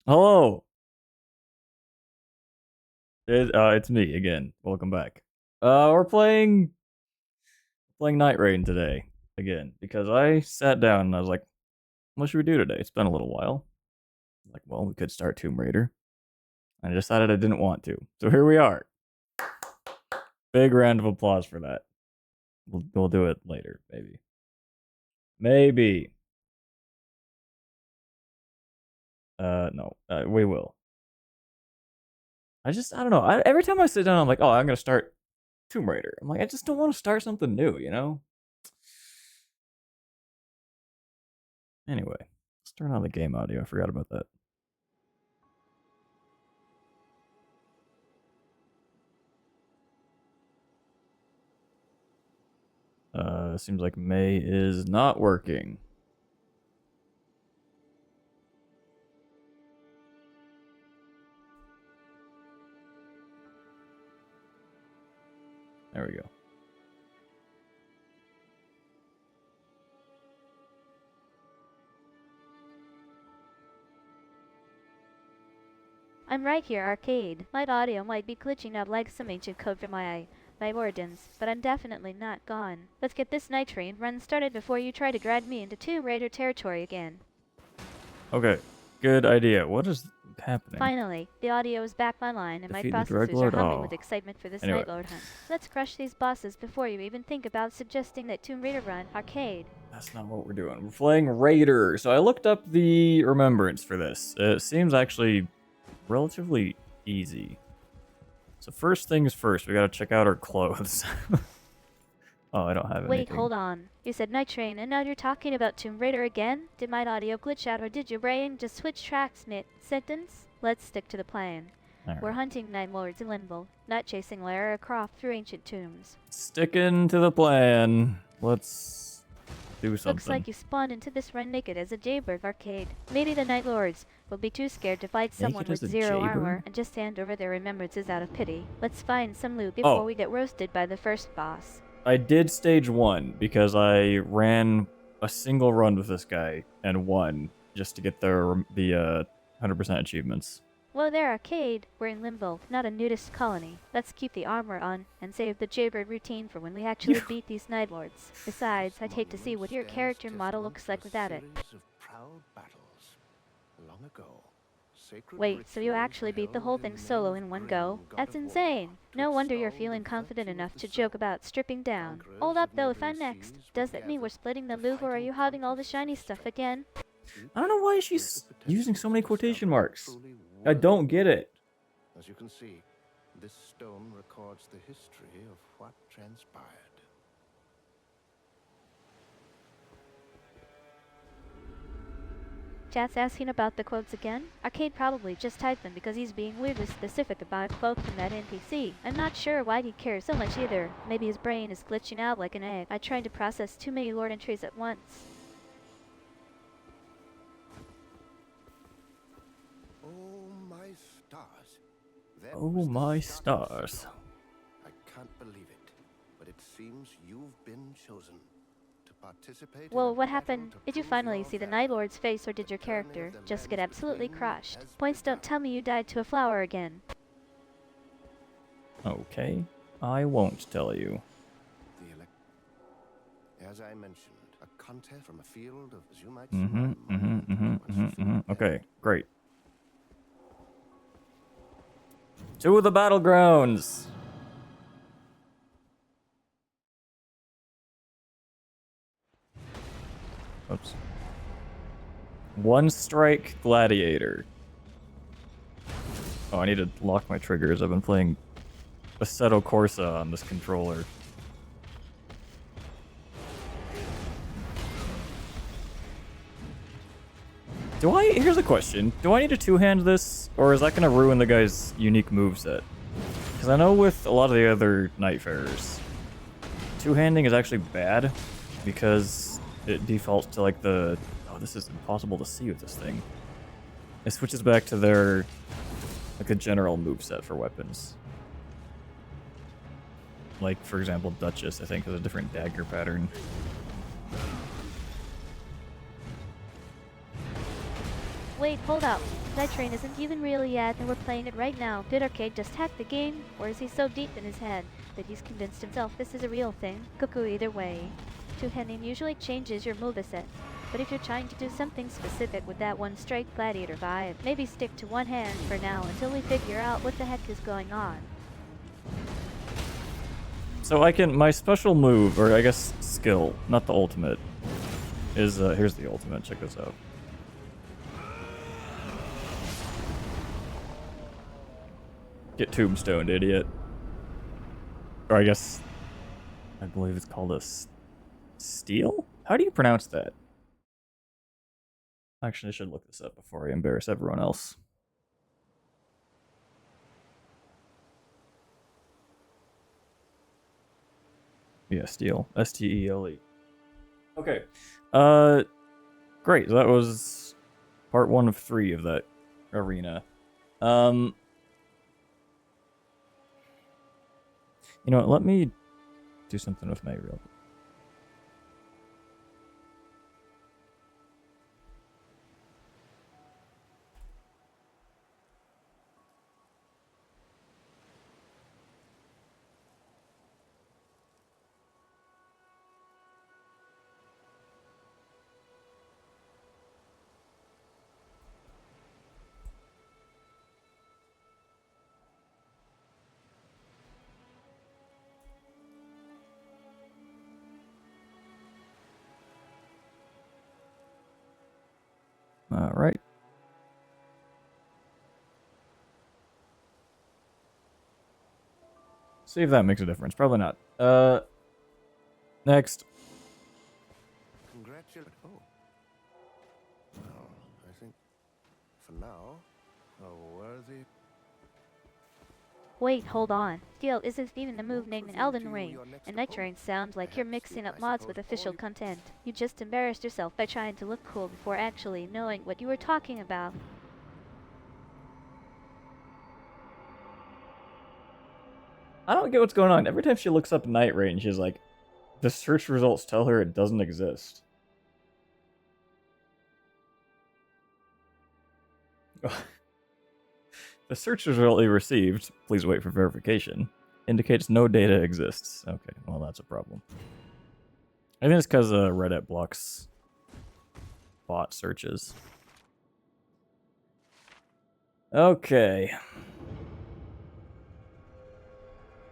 Hello. It's me again. Welcome back. We're playing Night Rain today again because I sat down and I was like, "What should we do today?" It's been a little while. Like, well, we could start Tomb Raider. I decided I didn't want to, so here we are. Big round of applause for that. We'll do it later, maybe. Maybe. No. We will. I don't know. Every time I sit down, I'm like, oh, I'm gonna start Tomb Raider. I'm like, I just don't want to start something new, you know? Anyway, let's turn on the game audio. I forgot about that. Seems like May is not working. There we go. I'm right here, arcade. My audio might be glitching out like some ancient code from my origins, but I'm definitely not gone. Let's get this night train run started before you try to drag me into Tomb Raider territory again. Okay, good idea. What is happening? Finally, the audio is back online and my Defeat the Drug processors are Lord? humming Oh. with excitement for this Anyway. Night Lord hunt. Let's crush these bosses before you even think about suggesting that Tomb Raider run arcade. That's not what we're doing. We're playing Raider. So I looked up the Remembrance for this. It seems actually relatively easy. So first things first, we gotta check out our clothes. Oh, I don't have Wait, anything. hold on. You said Night Train, and now you're talking about Tomb Raider again? Did my audio glitch out, or did your brain just switch tracks mid-sentence? Let's stick to the plan. All We're right. hunting Nine Lords in Limbo, not chasing Lara Croft through ancient tombs. Sticking to the plan. Let's do something. Looks like you spawned into this run naked as a Jaybird arcade. Maybe the Night Lords will be too scared to fight someone with zero armor and just hand over their remembrances out of pity. Let's find some loot before we get roasted by the first boss. I did stage 1 because I ran a single run with this guy and won just to get the 100% achievements. Whoa there, arcade. We're in Limbo, not a nudist colony. Let's keep the armor on and save the Jaybird routine for when we actually beat these Night Lords. Besides, I'd hate to see what your character model looks like without it. Wait, so you actually beat the whole thing solo in one go? That's insane! No wonder you're feeling confident enough to joke about stripping down. Hold up though, if I'm next. Does that mean we're splitting the loot, or are you hogging all the shiny stuff again? I don't know why she's using so many quotation marks. I don't get it. As you can see, this stone records the history of what transpired. Chat's asking about the quotes again? Arcade probably just typed them because he's being weirdly specific about a quote from that NPC. I'm not sure why he cares so much either. Maybe his brain is glitching out like an egg. I tried to process too many lore entries at once. Oh my stars. That Oh was the my starting stars. signal. I can't believe it, but it seems you've been chosen. Well, what happened? Did you finally see the Night Lord's face, or did your character just get absolutely crushed? Points don't tell me you died to a flower again. Okay, I won't tell you. As I mentioned, a contest from a field of, as you might Okay, great. To the battlegrounds! Oops. One strike gladiator. Oh, I need to lock my triggers. I've been playing Assetto Corsa on this controller. Here's a question. Do I need to two-hand this, or is that going to ruin the guy's unique moveset? Because I know with a lot of the other Nightfarers, two-handing is actually bad, because it defaults to like the... Oh, this is impossible to see with this thing. It switches back to their... like a general moveset for weapons. Like, for example, Duchess, I think, has a different dagger pattern. Wait, hold up. Night Train isn't even real yet, and we're playing it right now. Did Arcade just hack the game? Or is he so deep in his head that he's convinced himself this is a real thing? Cuckoo either way. Two-handing usually changes your moveset. But if you're trying to do something specific with that one straight gladiator vibe, maybe stick to one hand for now until we figure out what the heck is going on. So I can, my special move, or I guess skill, not the ultimate, is, here's the ultimate, check this out. Get tombstoned, idiot. Or I guess, I believe it's called a steal? How do you pronounce that? Actually, I should look this up before I embarrass everyone else. Yeah, steal. S-T-E-L-E. Okay. Great. That was part 1 of 3 of that arena. You know what? Let me do something with May real quick. All right. See if that makes a difference. Probably not. Next. Congratulations. Oh. Well, I think for now, a worthy. Wait, hold on. Steel isn't even a move named Elden Ring, and Night Train sounds like you're mixing up mods with official content. You just embarrassed yourself by trying to look cool before actually knowing what you were talking about. I don't get what's going on. Every time she looks up Night Range, she's like, the search results tell her it doesn't exist. The search result you received, please wait for verification, indicates no data exists. Okay, well that's a problem. I think it's because Reddit blocks bot searches. Okay.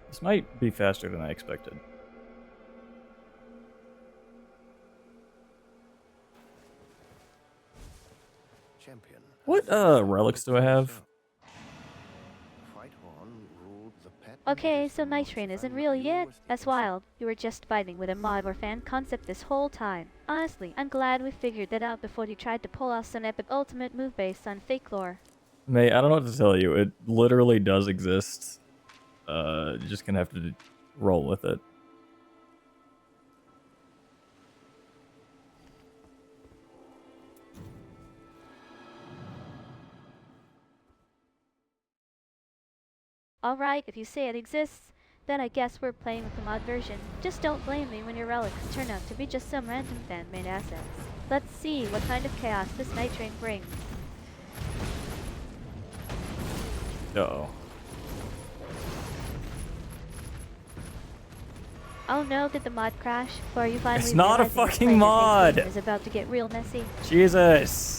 This might be faster than I expected. Champion. What relics do I have? Okay, so Night Train isn't real yet? That's wild. You were just fighting with a mod or fan concept this whole time. Honestly, I'm glad we figured that out before you tried to pull off some epic ultimate move based on fake lore. May, I don't know what to tell you. It literally does exist. You're just gonna have to roll with it. Alright, if you say it exists, then I guess we're playing with the mod version. Just don't blame me when your relics turn out to be just some random fan-made assets. Let's see what kind of chaos this Night Train brings. Uh-oh. Oh no, did the mod crash? Or are you finally It's not a realizing this fucking playing mod! is about to get real messy? Jesus!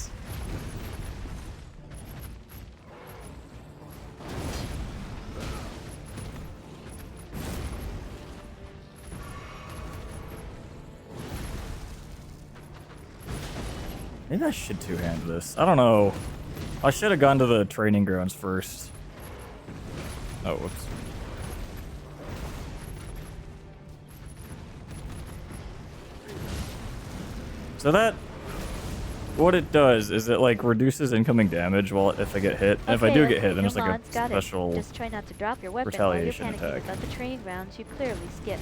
Maybe I should two-hand this. I don't know. I should have gone to the training grounds first. Oh, whoops. So that, what it does is it like reduces incoming damage while if I get hit. And if I do get hit, then it's like a special Just try not to drop your weapon retaliation while you're panicking attack. about the training rounds you clearly skipped.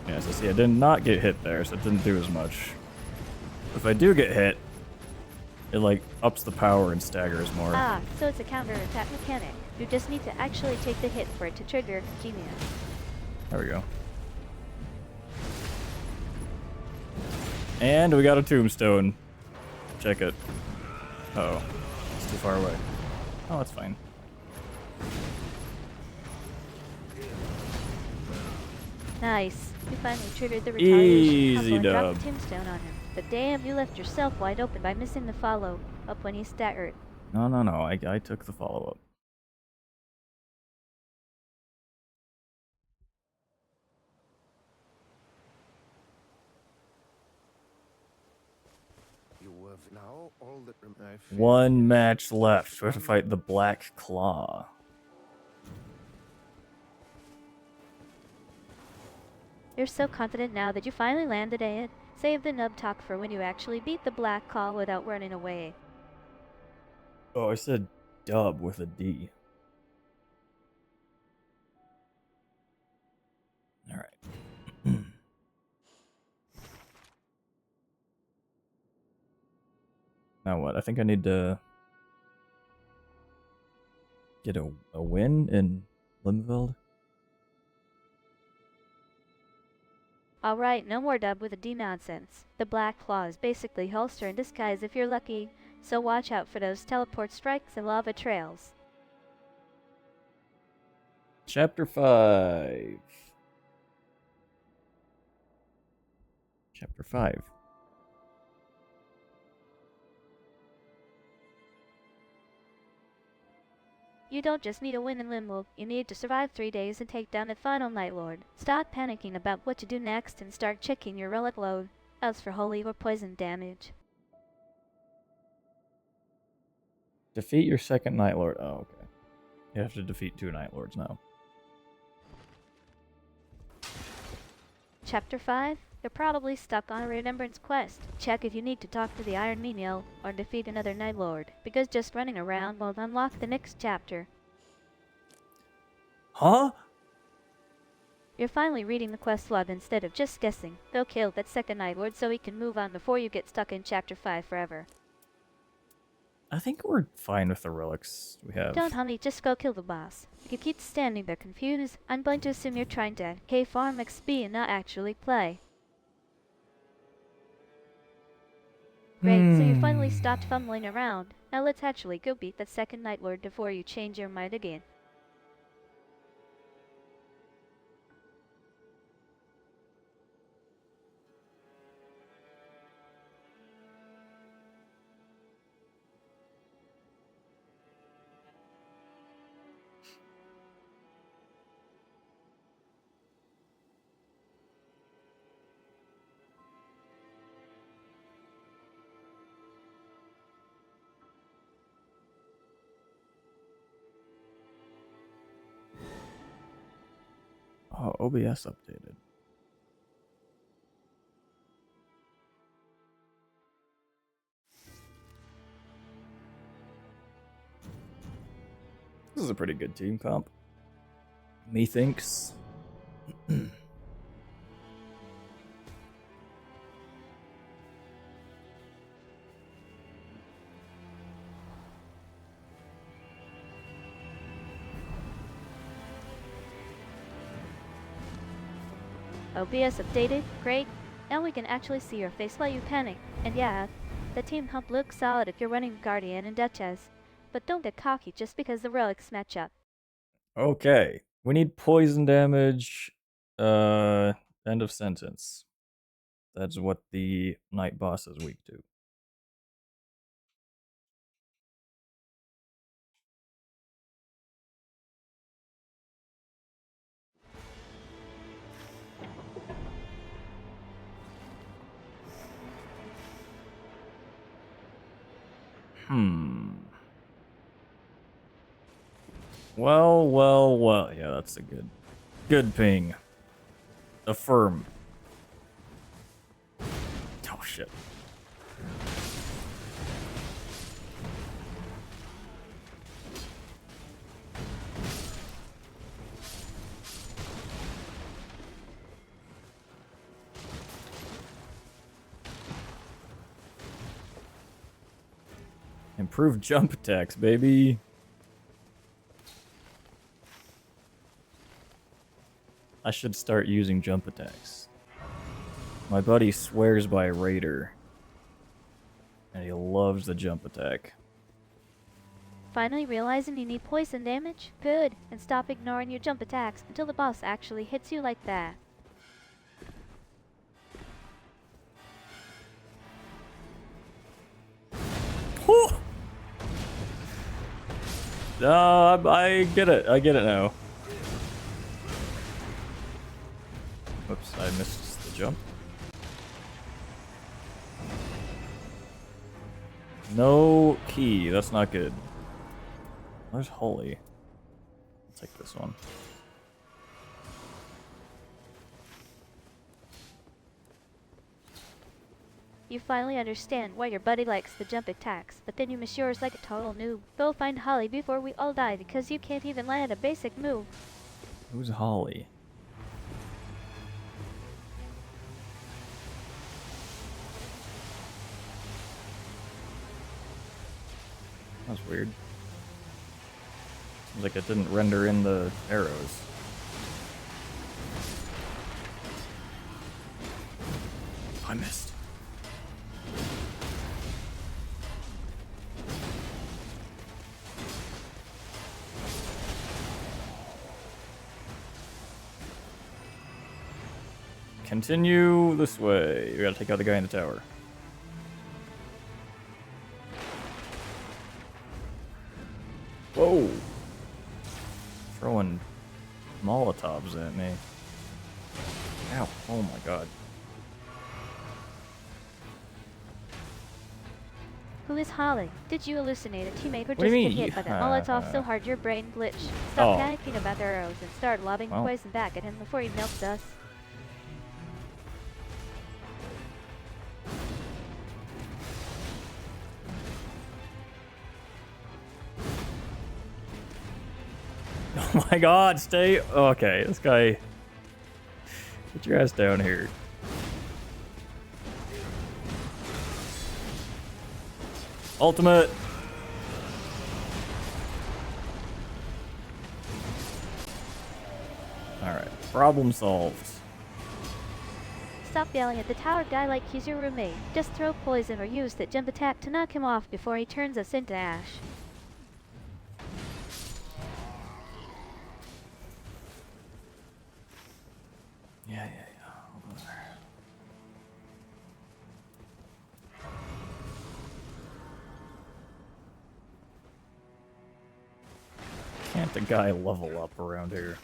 Yeah, so see, I did not get hit there, so it didn't do as much. If I do get hit, it like ups the power and staggers more. Ah, so it's a counter-attack mechanic. You just need to actually take the hit for it to trigger. Genius. There we go. And we got a tombstone. check it. Uh-oh. It's too far away. Oh, that's fine. Nice. You finally triggered the retaliation combo Easy and dropped dub. the tombstone on him. But damn, you left yourself wide open by missing the follow-up when he staggered. No, no, no. I took the follow-up. You have now all that I fear, One yes. match left. We have to One fight the Black Claw. You're so confident now that you finally landed it. Save the nub talk for when you actually beat the black claw without running away. Oh, I said dub with a D. Alright. Now what? I think I need to get a win in Limveld. Alright, no more dub with the D nonsense. The black claw is basically holster in disguise if you're lucky, so watch out for those teleport strikes and lava trails. Chapter 5. Chapter 5. You don't just need a win in Limbo, you need to survive 3 days and take down the final Night Lord. Stop panicking about what to do next and start checking your relic load, else for holy or poison damage. Defeat your second Night Lord. Oh, okay. You have to defeat 2 Night Lords now. Chapter 5? You're probably stuck on a Remembrance quest. Check if you need to talk to the Iron Menial or defeat another Night Lord, because just running around will unlock the next chapter. Huh? You're finally reading the quest log instead of just guessing. Go kill that second Night Lord so we can move on before you get stuck in Chapter 5 forever. I think we're fine with the relics we have. Don't, honey, just go kill the boss. If you keep standing there confused, I'm going to assume you're trying to K-farm XP and not actually play. Great, so you finally stopped fumbling around. Now let's actually go beat that second Night Lord before you change your mind again. Oh, OBS updated. This is a pretty good team comp. Methinks. OBS updated, great. Now we can actually see your face while you panic. And yeah, the team comp looks solid if you're running Guardian and Duchess. But don't get cocky just because the relics match up. Okay. We need poison damage. End of sentence. That's what the night boss is weak to. Well. Yeah, that's a good ping. Affirm. Oh, shit. Improved jump attacks, baby. I should start using jump attacks. My buddy swears by Raider. And he loves the jump attack. Finally realizing you need poison damage? Good. And stop ignoring your jump attacks until the boss actually hits you like that. Whew. I get it. I get it now. Whoops, I missed the jump. No key. That's not good. Where's Holy? I'll take this one. You finally understand why your buddy likes the jump attacks, but then you miss yours like a total noob. Go find Holly before we all die because you can't even land a basic move. Who's Holly? That's weird. Seems like it didn't render in the arrows. I missed. Continue this way. We gotta take out the guy in the tower. Whoa! Throwing Molotovs at me. Ow. Oh my god. Who is Holly? Did you hallucinate a teammate or What do you just get mean? hit by that Molotov so hard your brain glitched? Stop panicking about the arrows and start lobbing Well. poison back at him before he melts us. Oh my god, stay. Okay, this guy. Get your ass down here. Ultimate. Alright, problem solved. Stop yelling at the tower guy like he's your roommate. Just throw poison or use that jump attack to knock him off before he turns us into ash. Yeah. Can't the guy level up around here?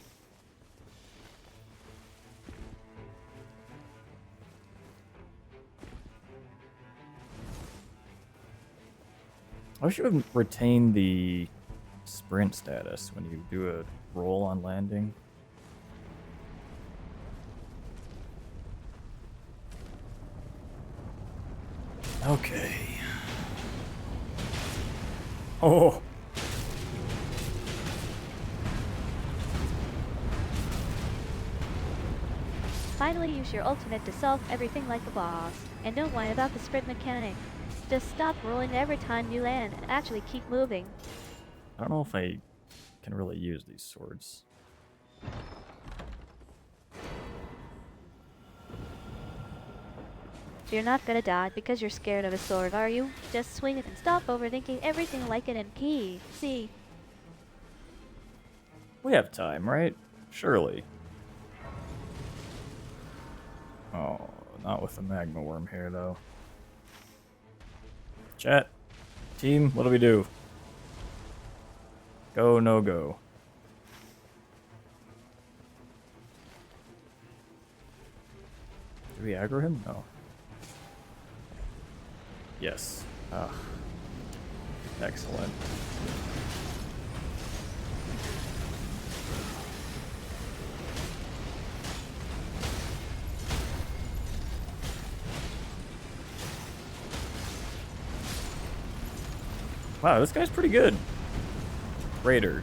I wish you would retain the sprint status when you do a roll on landing. Okay. Oh. Finally use your ultimate to solve everything like a boss. And don't whine about the sprint mechanic. Just stop rolling every time you land and actually keep moving. I don't know if I can really use these swords. You're not gonna die because you're scared of a sword, are you? Just swing it and stop overthinking everything like an key. See? We have time, right? Surely. Oh, not with the magma worm here, though. Chat. Team, what do we do? Go, no go. Do we aggro him? No. Yes. Ah. Excellent. Wow, this guy's pretty good. Raider.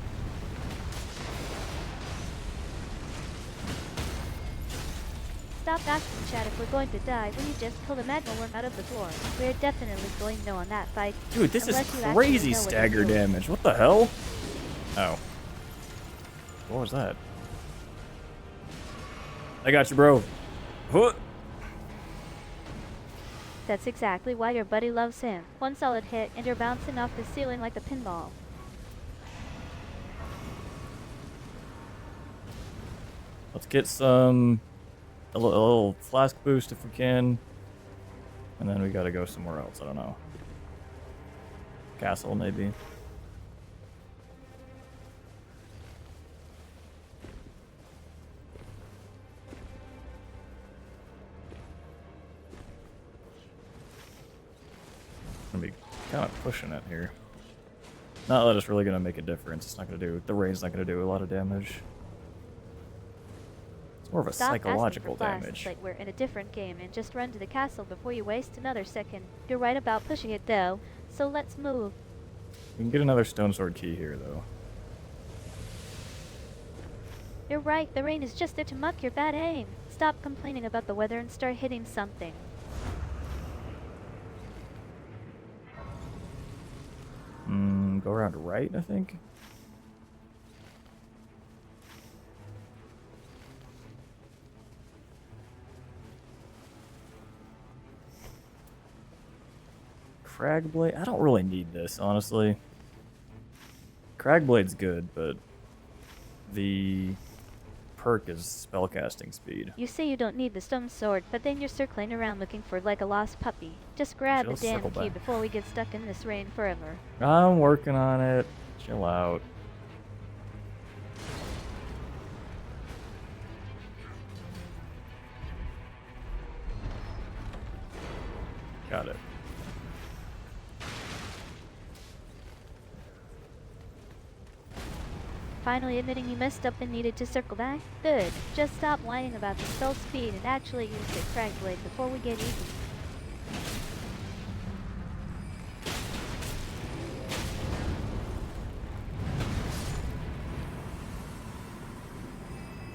Stop asking, Chad, if we're going to die when you just pull the magma worm out of the floor. We're definitely going no on that fight. Dude, this is Unless you actually crazy know what you're stagger doing. damage. What the hell? Oh. What was that? I got you, bro. Huh. That's exactly why your buddy loves him. One solid hit and you're bouncing off the ceiling like a pinball. Let's get a little flask boost if we can. And then we gotta go somewhere else, I don't know. Castle, maybe. Gonna be kind of pushing it here. Not that it's really gonna make a difference. It's not gonna do. The rain's not gonna do a lot of damage. It's more of a Stop psychological asking for flasks damage. like we're in a different game and just run to the castle before you waste another second. You're right about pushing it though, so let's move. We can get another stone sword key here, though. You're right, the rain is just there to muck your bad aim. Stop complaining about the weather and start hitting something. Go around right, I think. Cragblade? I don't really need this, honestly. Cragblade's good, but the perk is spellcasting speed. You say you don't need the stone sword, but then you're circling around looking for like a lost puppy. Just grab the Let's damn circle key back. before we get stuck in this rain forever. I'm working on it. Chill out. Got it. Finally admitting you messed up and needed to circle back? Good. Just stop whining about the spell speed and actually use the Cragblade before we get eaten.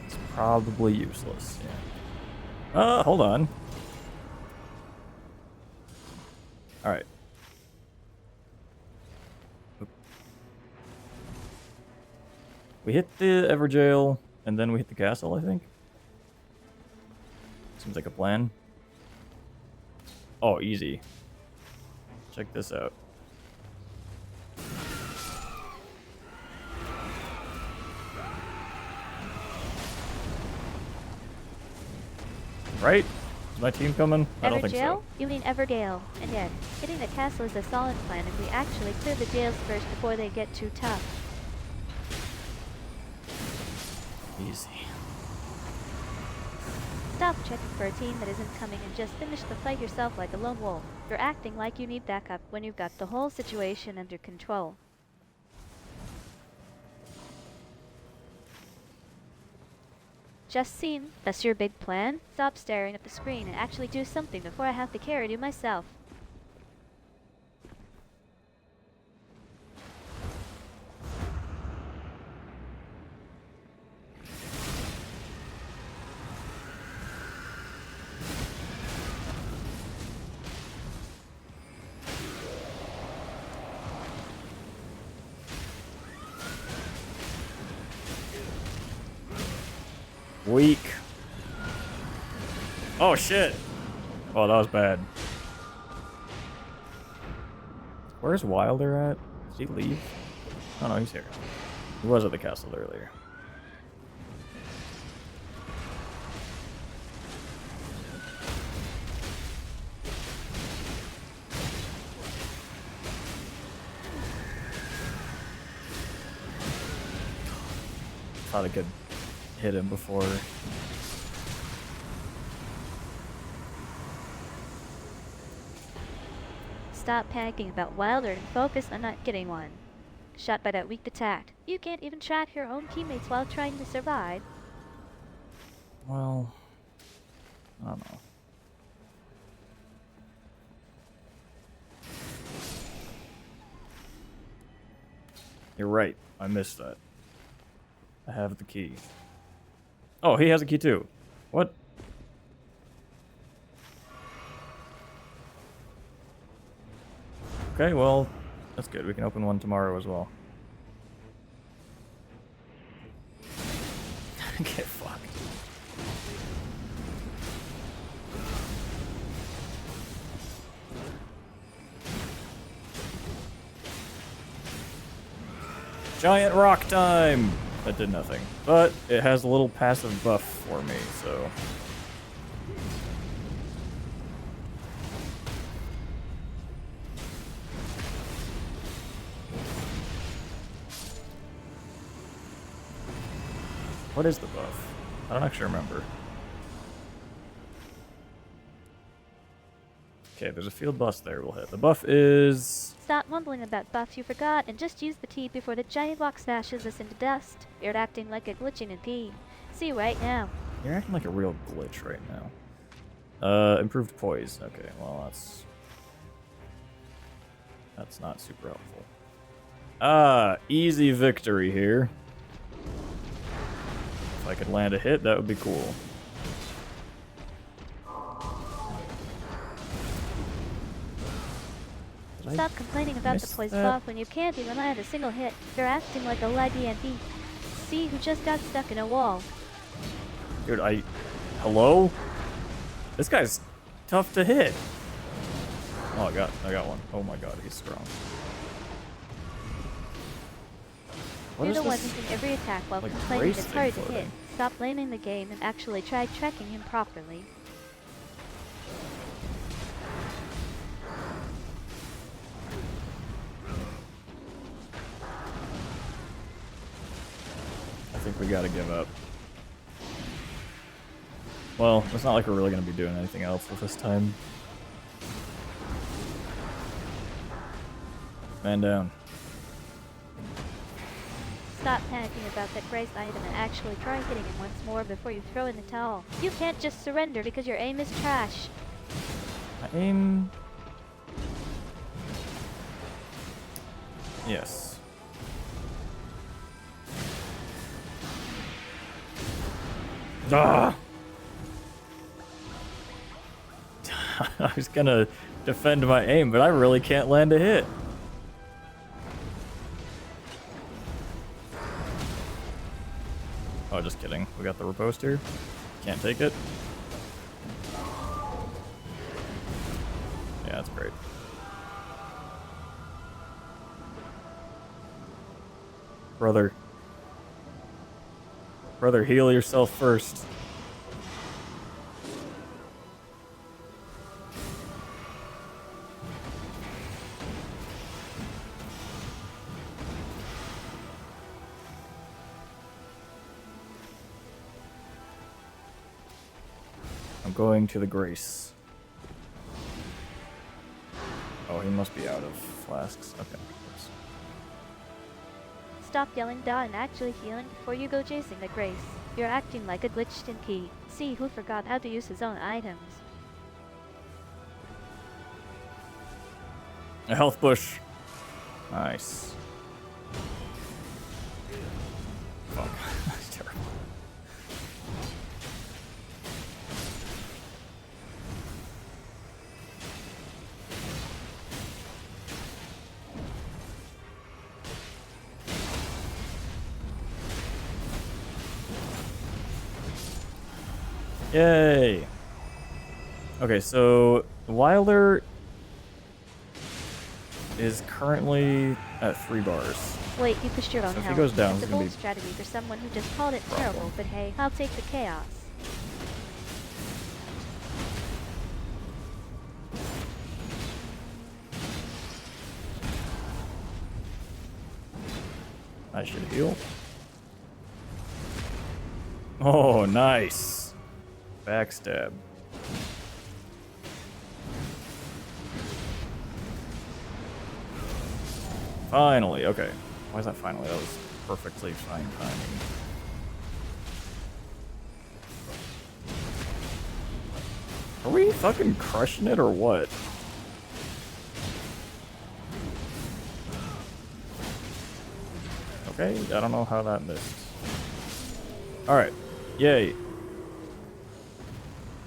It's probably useless. Yeah. Hold on. Alright. We hit the Everjail, and then we hit the castle, I think. Seems like a plan. Oh, easy. Check this out. Right? Is my team coming? I don't think so. Everjail? You mean Evergale. And yet, hitting the castle is a solid plan if we actually clear the jails first before they get too tough. Easy. Stop checking for a team that isn't coming and just finish the fight yourself like a lone wolf. You're acting like you need backup when you've got the whole situation under control. Just seen. That's your big plan? Stop staring at the screen and actually do something before I have to carry you myself. Weak. Oh shit. Oh, that was bad. Where's Wilder at? Did he leave? Oh no, he's here. He was at the castle earlier. Thought I could hit him before. Stop panicking about Wilder and focus on not getting one. Shot by that weak attack. You can't even track your own teammates while trying to survive. Well, I don't know. You're right. I missed that. I have the key. Oh, he has a key too. What? Okay, well, that's good. We can open one tomorrow as well. Get fucked. Giant rock time! That did nothing. But it has a little passive buff for me, so... What is the buff? I don't actually remember. Okay, there's a field boss there we'll hit. The buff is... Stop mumbling about buffs you forgot and just use the T before the giant rock smashes us into dust. You're acting like a glitching in P. See right now. You're acting like a real glitch right now. Improved poise. Okay, well that's not super helpful. Ah, easy victory here. If I could land a hit, that would be cool. Stop complaining about the poise buff when you can't even land a single hit. You're acting like a laggy NP. See who just got stuck in a wall. Dude, hello? This guy's tough to hit. Oh, I got one. Oh my god, he's strong. You're the one hitting every attack while like, complaining it's hard to floating? hit. Stop blaming the game and actually try tracking him properly. I think we gotta give up. Well, it's not like we're really gonna be doing anything else with this time. Man down. Stop panicking about that Grace item and actually try hitting him once more before you throw in the towel. You can't just surrender because your aim is trash. My aim... Yes. Ah! I was gonna defend my aim, but I really can't land a hit. Oh, just kidding. We got the riposte here. Can't take it. Yeah, that's great. Brother. Brother, heal yourself first. I'm going to the Grace. Oh, he must be out of flasks. Okay. Oops. Stop yelling da and actually healing before you go chasing the Grace. You're acting like a glitched in key. See who forgot how to use his own items. A health bush. Nice. Fuck. That's terrible. Yay! Okay, so Wilder is currently at 3 bars. Wait, you pushed your own So if he health. goes down, It's a it's gonna bold be strategy for someone who just called it terrible, but hey, I'll take the chaos. I should heal. Oh, nice. Backstab. Finally, okay. Why is that finally? That was perfectly fine timing. Are we fucking crushing it or what? Okay, I don't know how that missed. Alright, yay.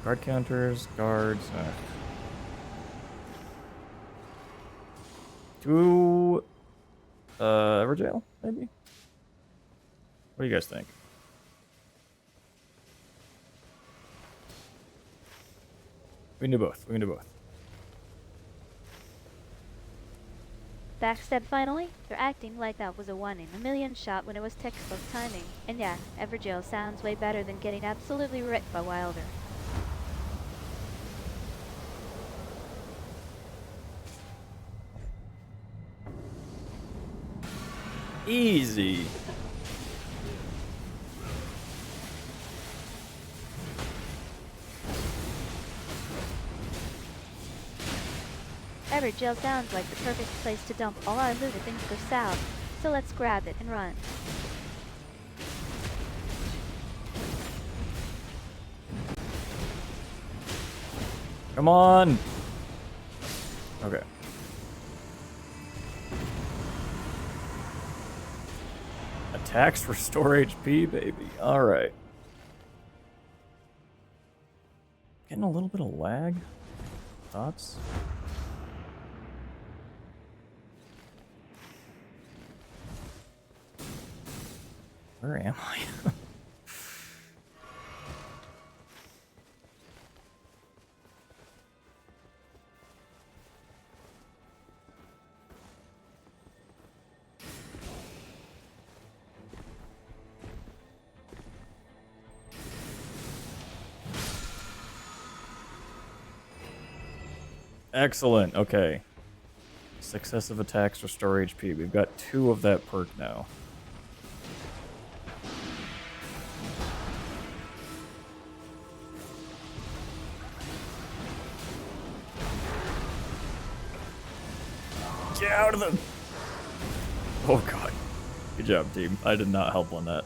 Guard counters, guards. To Everjail, maybe? What do you guys think? We can do both. We can do both. Backstab finally? They're acting like that was a 1 in a million shot when it was textbook timing. And yeah, Everjill sounds way better than getting absolutely wrecked by Wilder. Easy. Everjill sounds like the perfect place to dump all our loot if things go south. So let's grab it and run. Come on. Okay. Attacks restore HP, baby. All right. Getting a little bit of lag. Thoughts? Where am I? Excellent. Okay. Successive attacks restore HP. We've got 2 of that perk now. Get out of the... Oh god. Good job, team. I did not help on that.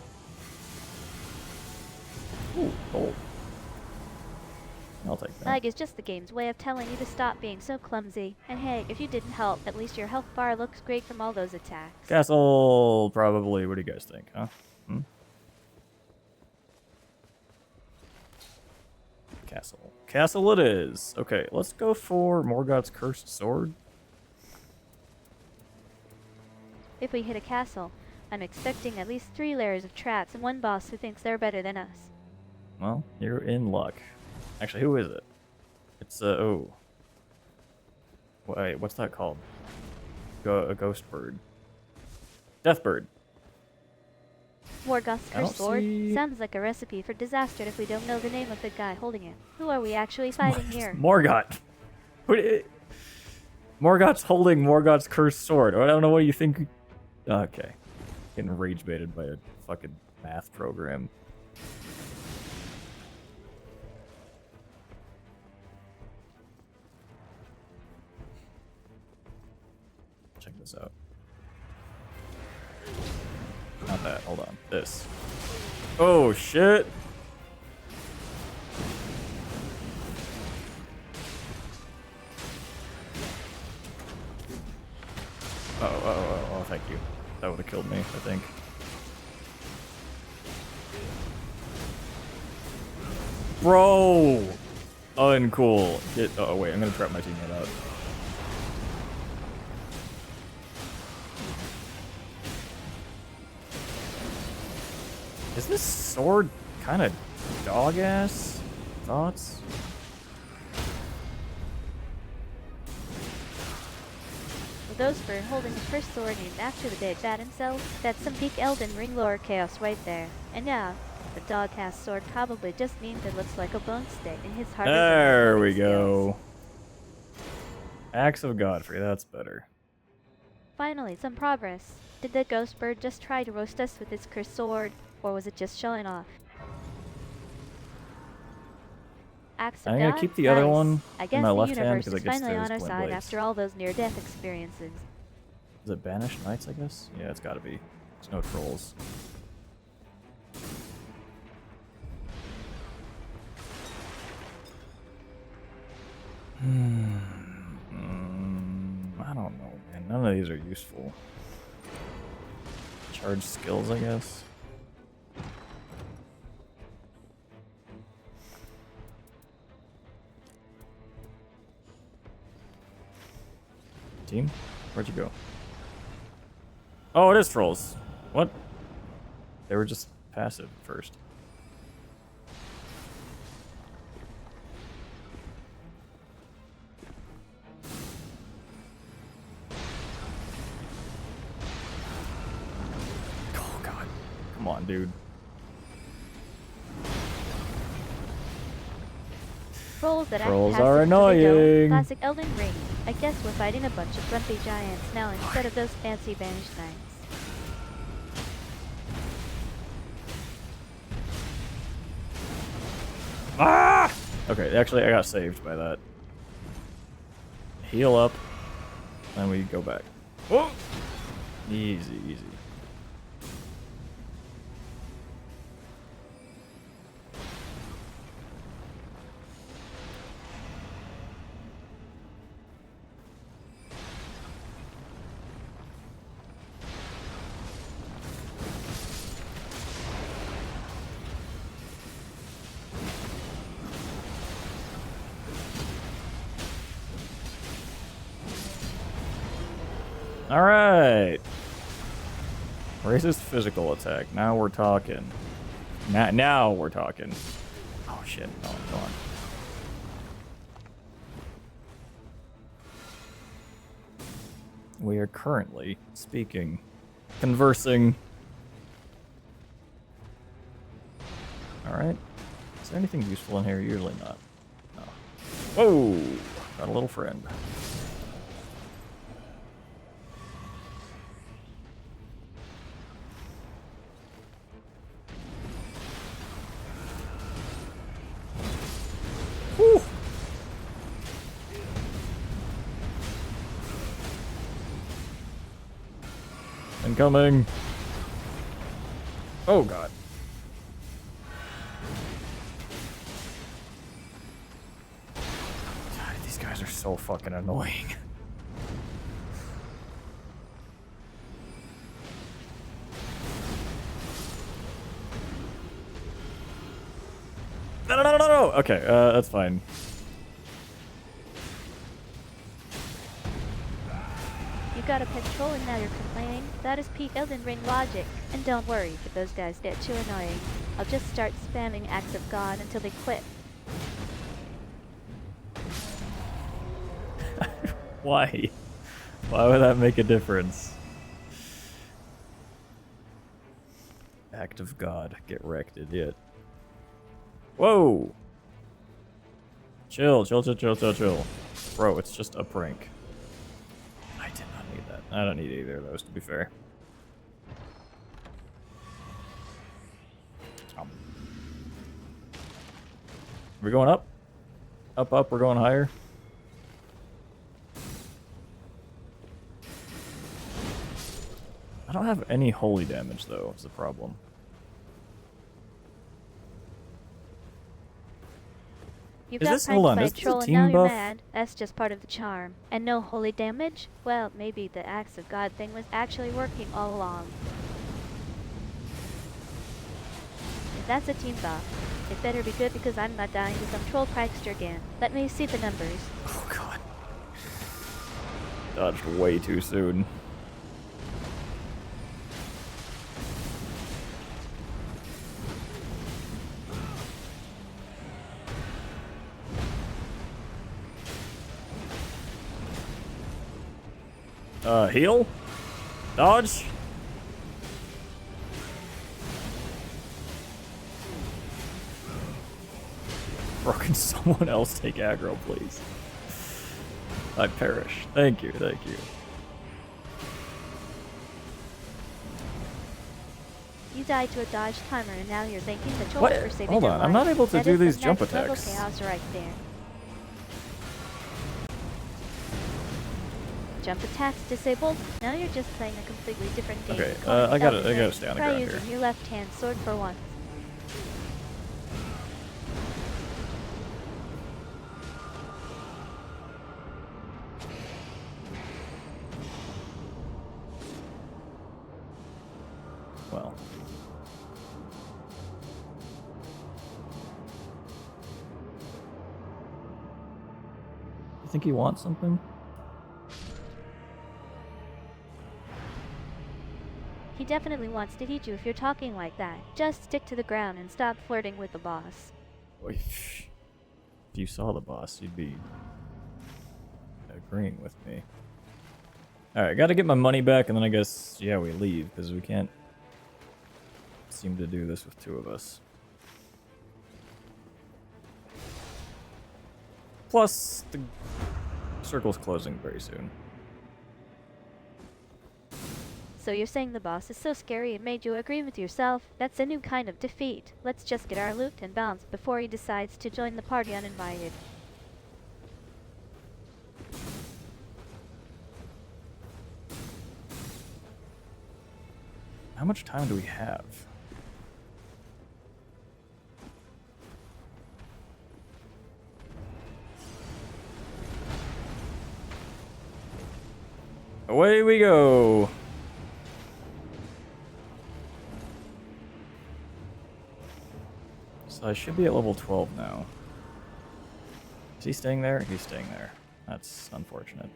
Ooh, gold. I'll take that. Lag is just the game's way of telling you to stop being so clumsy. And hey, if you didn't help, at least your health bar looks great from all those attacks. Castle, probably. What do you guys think, huh? Hmm? Castle. Castle it is. Okay, let's go for Morgoth's Cursed Sword. If we hit a castle, I'm expecting at least 3 layers of traps and 1 boss who thinks they're better than us. Well, you're in luck. Actually, who is it? It's, oh. Wait, what's that called? A ghost bird. Death bird. Morgoth's I don't Cursed Sword? see- Sounds like a recipe for disaster if we don't know the name of the guy holding it. Who are we actually fighting here? Morgoth. Morgoth's holding Morgoth's Cursed Sword. I don't know what you think. Okay. Getting rage baited by a fucking math program. Check this out. Not that. Hold on. This. Oh, shit. Oh, thank you. That would have killed me, I think. Bro! Uncool. Oh, wait, I'm gonna trap my teammate out. Is this sword kind of dog-ass? Thoughts? With those for holding the first sword named after the dead bat himself, that's some peak Elden Ring lore chaos right there. And yeah, the dog-cast sword probably just means it looks like a bone stick in his heart. There we go. Axe of Godfrey, that's better. Finally, some progress. Did the ghost bird just try to roast us with his cursed sword, or was it just showing off? Axe of I'm gonna God? keep the other Nice. one I in guess my the left hand universe because is it gets finally on those our glint side blades. after all those near-death experiences. Is it Banished Knights, I guess? Yeah, it's gotta be. There's no trolls. I don't know, man. None of these are useful. Charge skills, I guess. Team? Where'd you go? Oh, it is trolls. What? They were just passive at first. Come on, dude. Trolls that Trolls act are passive till they don't. annoying. Classic Elden Ring. I guess we're fighting a bunch of grumpy giants now instead of those fancy banished knights. Ah! Okay, actually, I got saved by that. Heal up, and we go back. Whoa! Easy, easy. All right. Raises physical attack. Now we're talking. Now we're talking. Oh shit! No, go on. We are currently speaking, conversing. All right. Is there anything useful in here? Usually not. No. Whoa! Got a little friend. Whew. Incoming. Oh god. God, these guys are so fucking annoying. No. Okay, that's fine. You got a patrol and now you're complaining? That is peak Elden Ring logic. And don't worry if those guys get too annoying. I'll just start spamming Acts of God until they quit. Why? Why would that make a difference? Act of God. Get wrecked, idiot. Whoa! Chill. Bro, it's just a prank. I did not need that. I don't need either of those, to be fair. Are we going up? Up, we're going higher. I don't have any holy damage, though, is the problem. You Is got this- pranked hold on, by a is this a troll and team now you're buff? mad. That's just part of the charm. And no holy damage? Well, maybe the Acts of God thing was actually working all along. If that's a team buff, it better be good because I'm not dying to some troll prankster again. Let me see the numbers. Oh god. Dodged way too soon. Heal? Dodge? Bro, can someone else take aggro, please? I perish. Thank you. You died to a dodge timer and now you're thanking the troll What? for saving Hold your on, life. I'm not able to That do is these some jump next level attacks. chaos right there. Jump attacks disabled. Now you're just playing a completely different game. Okay, Calling I it gotta Elden Ring. stay on the Try ground using here. your left hand sword for once. Well. You think he wants something? He definitely wants to eat you if you're talking like that. Just stick to the ground and stop flirting with the boss. Boy, if you saw the boss, you'd be agreeing with me. Alright, gotta get my money back, and then I guess, yeah, we leave, because we can't seem to do this with two of us. Plus, the circle's closing very soon. So you're saying the boss is so scary it made you agree with yourself? That's a new kind of defeat. Let's just get our loot and bounce before he decides to join the party uninvited. How much time do we have? Away we go! So I should be at level 12 now. Is he staying there? He's staying there. That's unfortunate.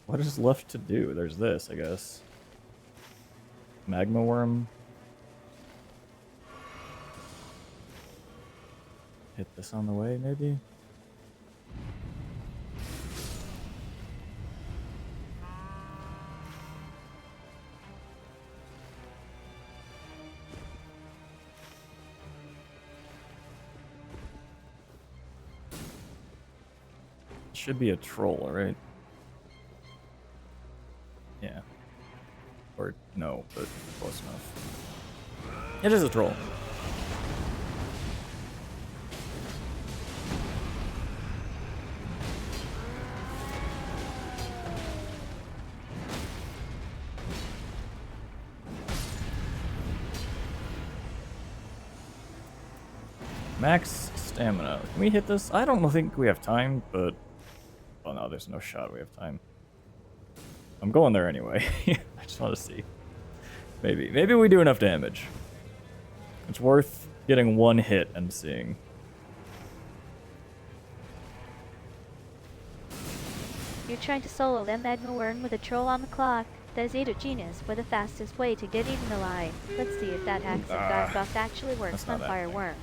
What is left to do? There's this, I guess. Magma worm. Hit this on the way, maybe? Should be a troll, right? Yeah. Or no, but close enough. It is a troll. Max stamina. Can we hit this? I don't think we have time, but... Well, no, there's no shot we have time. I'm going there anyway. I just want to see. Maybe. Maybe we do enough damage. It's worth getting one hit and seeing. You're trying to solo them magma worm with a troll on the clock. There's either genius or the fastest way to get eaten alive. Let's see if that hacks and guard buff actually works on fire worms.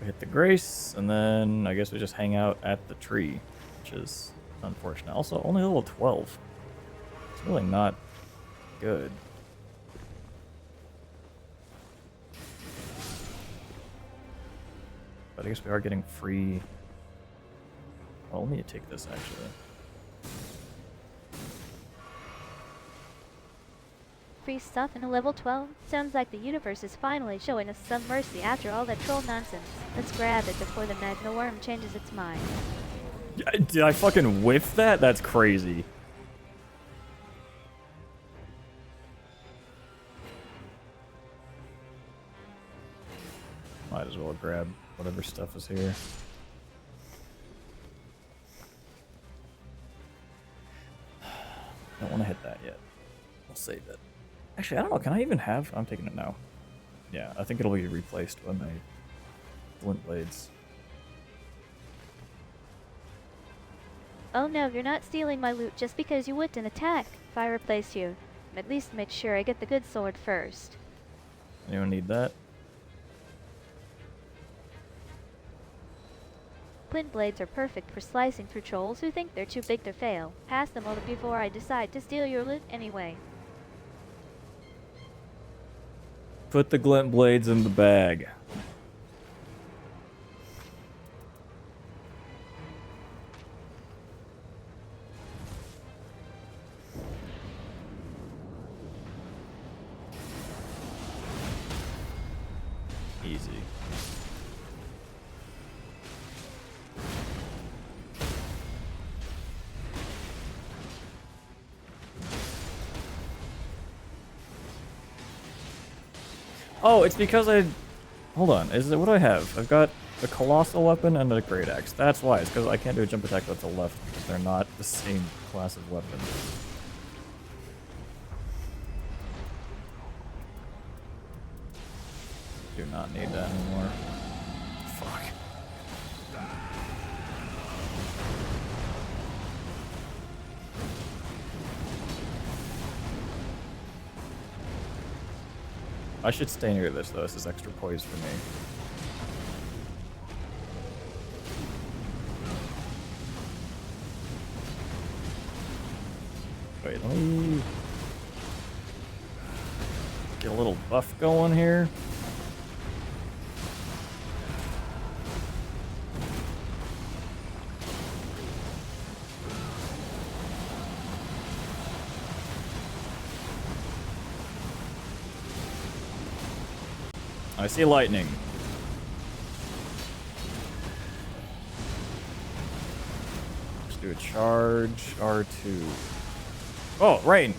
We hit the Grace, and then I guess we just hang out at the tree, which is unfortunate. Also, only level 12. It's really not good. But I guess we are getting free... Well, let me take this, actually. Free stuff in a level 12? Sounds like the universe is finally showing us some mercy after all that troll nonsense. Let's grab it before the magma worm changes its mind. Did I fucking whiff that? That's crazy. Might as well grab whatever stuff is here. Don't want to hit that yet. I'll save it. Actually, I don't know. Can I even have... I'm taking it now. Yeah, I think it'll be replaced when I... Flint blades. Oh no, you're not stealing my loot just because you whipped an attack. If I replace you, at least make sure I get the good sword first. Anyone need that? Flint blades are perfect for slicing through trolls who think they're too big to fail. Pass them over before I decide to steal your loot anyway. Put the glint blades in the bag. Easy. Oh, it's because I... Hold on, is it what do I have? I've got a colossal weapon and a great axe. That's why, it's because I can't do a jump attack with the left, because they're not the same class of weapon. Do not need that anymore. Fuck. I should stay near this, though. This is extra poise for me. Wait, let me get a little buff going here. I see lightning. Let's do a charge, R2. Oh, rain!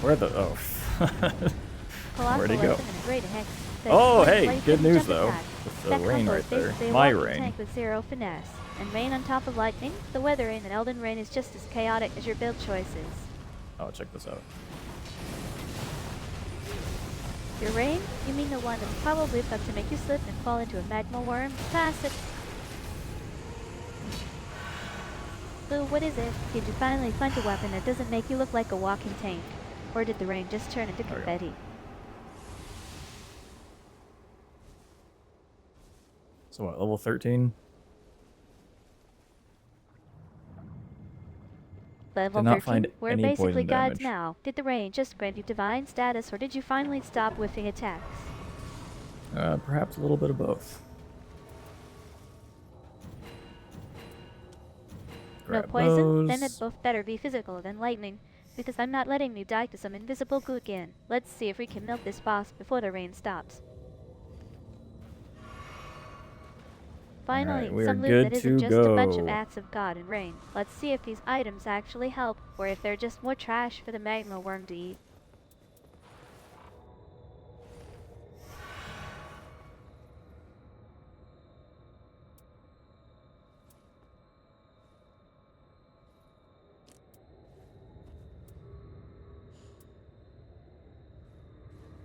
Where the... Oh. Where'd he go? Oh, hey! Good news, though. With the rain right there. My rain. Tank with 0 finesse. And rain on top of lightning, the weather rain and Elden Rain is just as chaotic as your build choices. Oh, check this out. Your rain? You mean the one that's probably about to make you slip and fall into a magma worm? Pass it! Lou, what is it? Did you finally find a weapon that doesn't make you look like a walking tank? Or did the rain just turn into confetti? So what, level 13? Level Did not 13? find We're any basically poison gods damage. now. Did the rain just grant you divine status, or did you finally stop whiffing attacks? Perhaps a little bit of both. No Grab poison? Then those. it both better be physical than lightning, because I'm not letting you die to some invisible goo again. Let's see if we can milk this boss before the rain stops. Finally, we are some loot good that isn't to just a bunch of go. acts of God and rain. Let's see if these items actually help, or if they're just more trash for the magma worm to eat.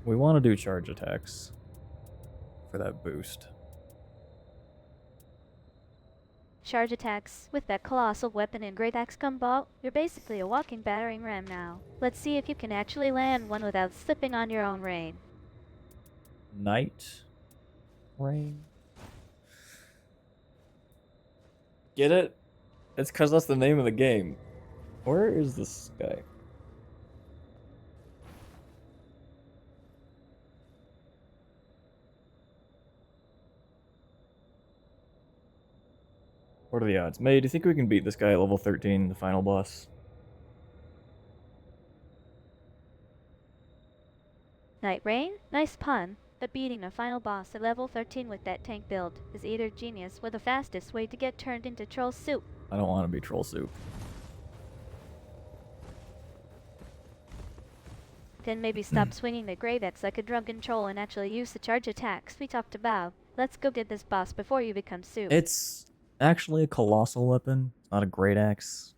We want to do charge attacks for that boost. Charge attacks. With that colossal weapon and great axe combo, you're basically a walking battering ram now. Let's see if you can actually land one without slipping on your own rain. Night rain. Get it? It's because that's the name of the game. Where is this guy? What are the odds? May, do you think we can beat this guy at level 13, the final boss? Night Rain? Nice pun. But beating a final boss at level 13 with that tank build is either genius or the fastest way to get turned into troll soup. I don't want to be troll soup. Then maybe stop swinging the great axe like a drunken troll and actually use the charge attacks we talked about. Let's go get this boss before you become soup. It's actually a colossal weapon, it's not a great axe.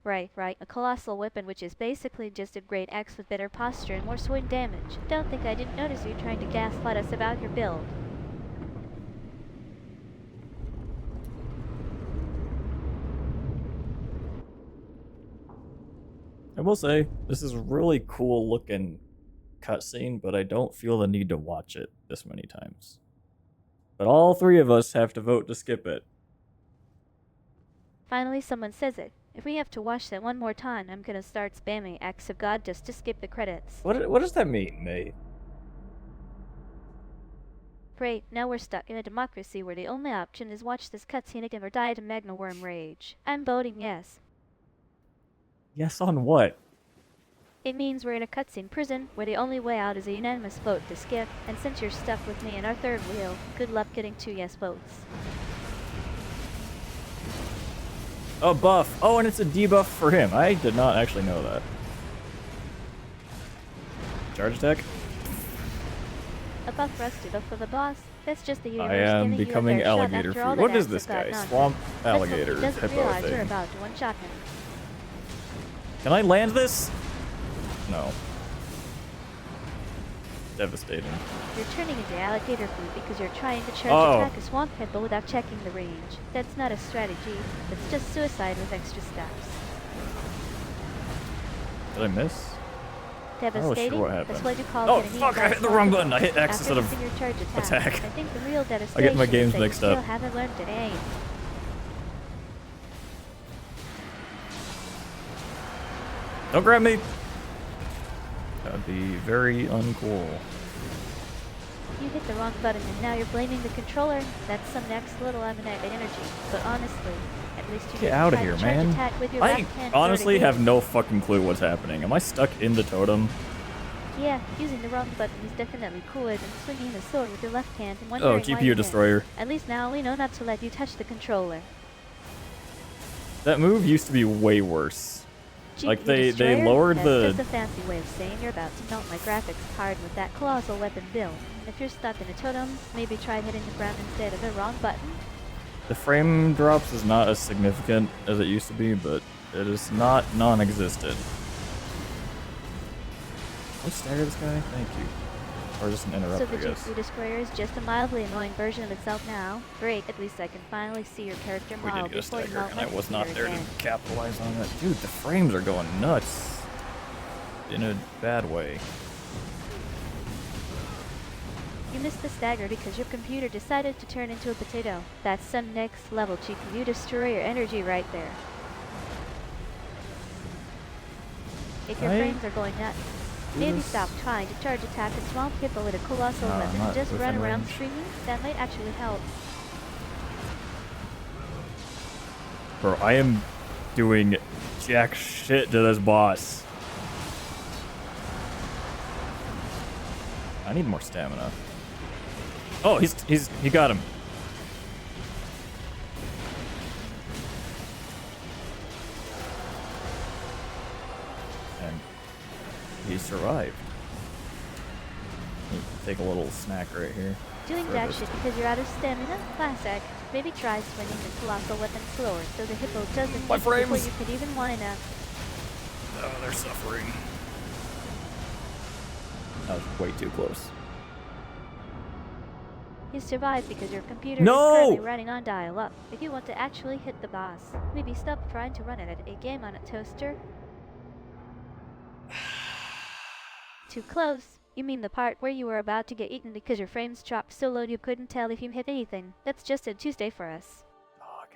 Right. A colossal weapon which is basically just a great axe with better posture and more swing damage. Don't think I didn't notice you trying to gaslight us about your build. I will say, this is a really cool looking cutscene, but I don't feel the need to watch it this many times. But all three of us have to vote to skip it. Finally, someone says it. If we have to watch that one more time, I'm gonna start spamming Acts of God just to skip the credits. What does that mean, May? Great, now we're stuck in a democracy where the only option is watch this cutscene again or die to Magna Worm Rage. I'm voting yes. Yes on what? It means we're in a cutscene prison where the only way out is a unanimous vote to skip, and since you're stuck with me in our third wheel, good luck getting 2 yes votes. A buff. Oh, and it's a debuff for him. I did not actually know that. Charge attack. A buff rusty buff for the boss. That's just the universe I am giving you a becoming fair shot alligator after all food. that What is Acts this of God guy? nonsense. Swamp Let's hope alligator he doesn't hippo realize you're thing. about to one-shot him. Can I land this? No. devastating. You're turning into alligator food because you're trying to charge Oh. attack a swamp hippo without checking the range. That's not a strategy. It's just suicide with extra steps. Did I miss? Devastating? what happened. That's what you call Oh, getting fuck, eaten I by hit the a wrong swamp button. I hit hippo. X After instead of missing your charge attack. I think the real devastation I get my games is that mixed you up. still haven't learned to aim. Don't grab me! That would be very uncool. You hit the wrong button and now you're blaming the controller. That's some next level ammonite energy. But honestly, at least you Get didn't out of try here, to charge man. attack with your I left hand honestly vertically. have no fucking clue what's happening. Am I stuck in the totem? Yeah, using the wrong button is definitely cooler than swinging the sword with your left hand and Oh, wondering why you GPU missed. destroyer. At least now we know not to let you touch the controller. That move used to be way worse. Like, GPU they destroyer? lowered That's the... just a fancy way of saying you're about to melt my graphics card with that colossal weapon build. And if you're stuck in a totem, maybe try hitting the ground instead of the wrong button. The frame drops is not as significant as it used to be, but it is not non-existent. Let's stagger this guy? Thank you. Or just an interrupt, So the I guess. GPU destroyer is just a mildly annoying version of itself now. Great, at least I can finally see your character We model did get a before you stagger, melt and my I was not computer there to again. capitalize on that. Dude, the frames are going nuts. In a bad way. You missed the stagger because your computer decided to turn into a potato. That's some next level GPU destroyer energy right there. If your I frames are going nuts, do maybe this? stop trying to charge attack a swamp hippo with a colossal No, weapon not and just run within around range. screaming. That might actually help. Bro, I am doing jack shit to this boss. I need more stamina. Oh, he got him. And he survived. Take a little snack right here. Doing For jack this. shit because you're out of stamina? Classic. Maybe try swinging the colossal weapon slower so the hippo doesn't My hit you before frames! you could even line up. Oh, they're suffering. That was way too close. You survived because your computer No! is currently running on dial-up. If you want to actually hit the boss, maybe stop trying to run it at a game on a toaster. Too close. You mean the part where you were about to get eaten because your frames dropped so low you couldn't tell if you hit anything. That's just a Tuesday for us. Dog.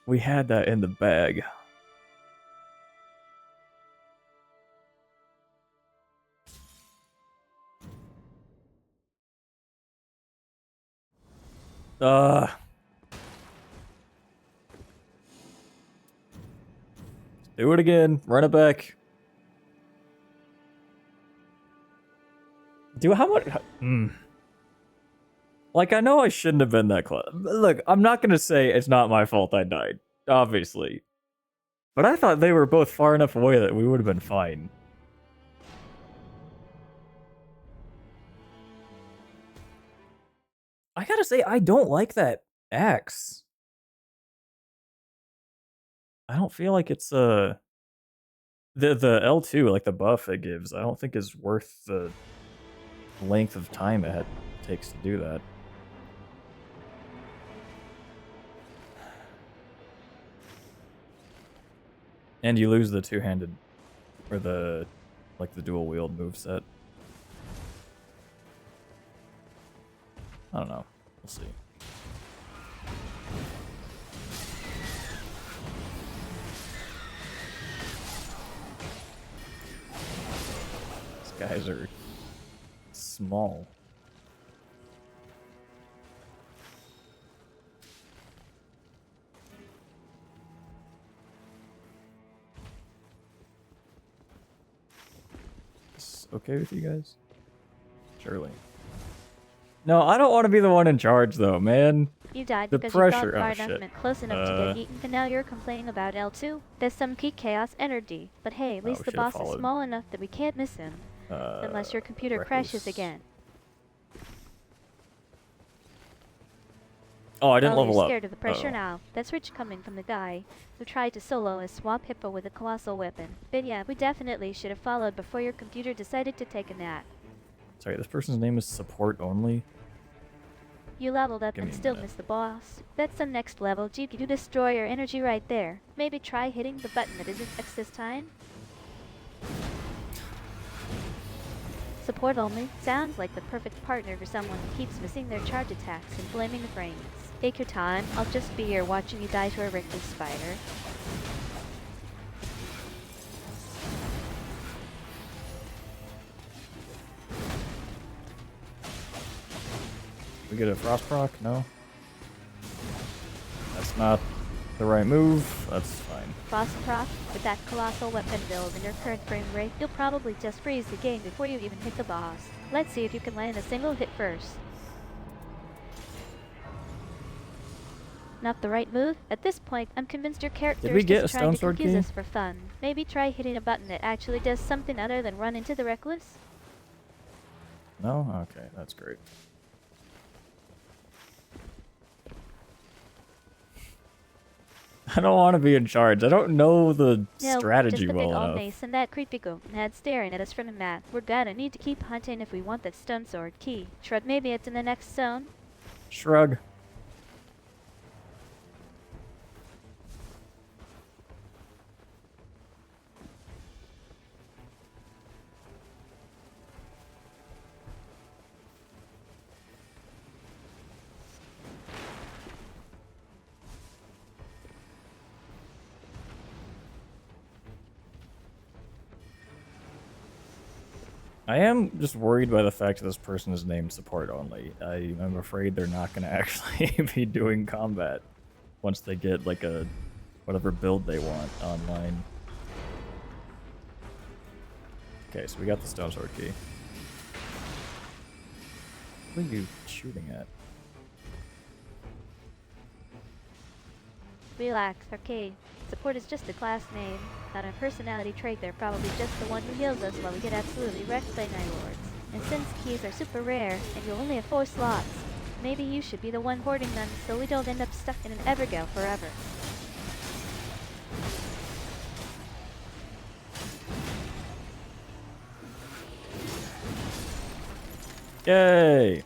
We had that in the bag. Do it again. Run it back. Do how much? Like, I know I shouldn't have been that close. Look, I'm not gonna say it's not my fault I died, obviously. But I thought they were both far enough away that we would have been fine. I gotta say, I don't like that axe. I don't feel like it's the L2, like the buff it gives, I don't think is worth the length of time it takes to do that. And you lose the two-handed, or the, like the dual-wield moveset. I don't know. We'll see. These guys are small. Is this okay with you guys? Surely. No, I don't want to be the one in charge, though, man. You died The because pressure- you thought far oh, enough shit. meant close enough to get eaten, and now you're complaining about L2? There's some key chaos energy, but hey, at Oh, least we the should've boss is followed. small enough that we can't miss him. Unless your computer crashes reckless. again. Oh, I didn't Oh, level you're up. scared of the pressure Uh-oh. now. That's rich coming from the guy who tried to solo a swamp hippo with a colossal weapon. But yeah, we definitely should have followed before your computer decided to take a nap. Sorry, this person's name is support only. You leveled up Give me and a still minute. missed the boss. That's some next level GQ destroyer energy right there. Maybe try hitting the button that isn't X this time? Support only sounds like the perfect partner for someone who keeps missing their charge attacks and blaming the brains. Take your time, I'll just be here watching you die to a reckless spider. We get a frost proc? No. That's not the right move. That's fine. Frost proc, with that colossal weapon build in your current frame rate, you'll probably just freeze the game before you even hit the boss. Let's see if you can land a single hit first. Not the right move? At this point, I'm convinced your character Did we is get just a trying stone to sword confuse key? us for fun. Maybe try hitting a button that actually does something other than run into the reckless? No? Okay, that's great. I don't want to be in charge. I don't know the No, strategy just the big well old enough. mace and that creepy goat head staring at us from the map. We're gonna need to keep hunting if we want that stone sword key. Shrug, maybe it's in the next zone. Shrug. I am just worried by the fact that this person is named support only. I'm afraid they're not going to actually be doing combat once they get like a whatever build they want online. Okay, so we got the stone sword key. What are you shooting at? Relax, Arcade. Support is just a class name, not a personality trait. They're probably just the one who heals us while we get absolutely wrecked by Night Lords. And since keys are super rare, and you only have 4 slots, maybe you should be the one hoarding them so we don't end up stuck in an Evergale forever. Yay!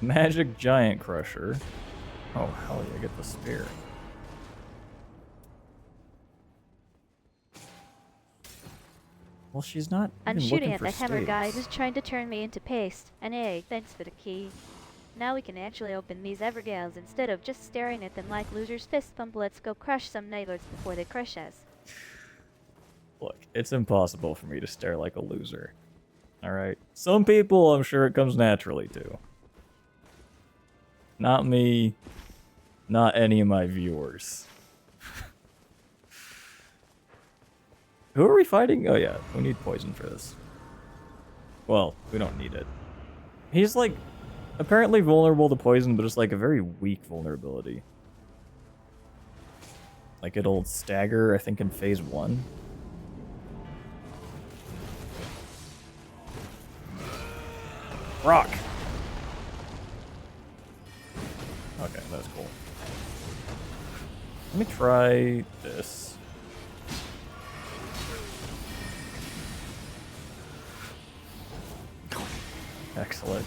Magic Giant Crusher. Oh, hell yeah, get the spear. Well, she's not I'm even shooting looking at for that hammer guy stakes. who's trying to turn me into paste. And hey, thanks for the key. Now we can actually open these Evergales instead of just staring at them like losers fist bump. Let's go crush some Night Lords before they crush us. Look, it's impossible for me to stare like a loser. Alright? Some people, I'm sure it comes naturally to. Not me. Not any of my viewers. Who are we fighting? Oh yeah, we need poison for this. Well, we don't need it. He's like, apparently vulnerable to poison, but it's like a very weak vulnerability. Like it'll stagger, I think, in phase 1. Rock! Okay, that's cool. Let me try this. Excellent.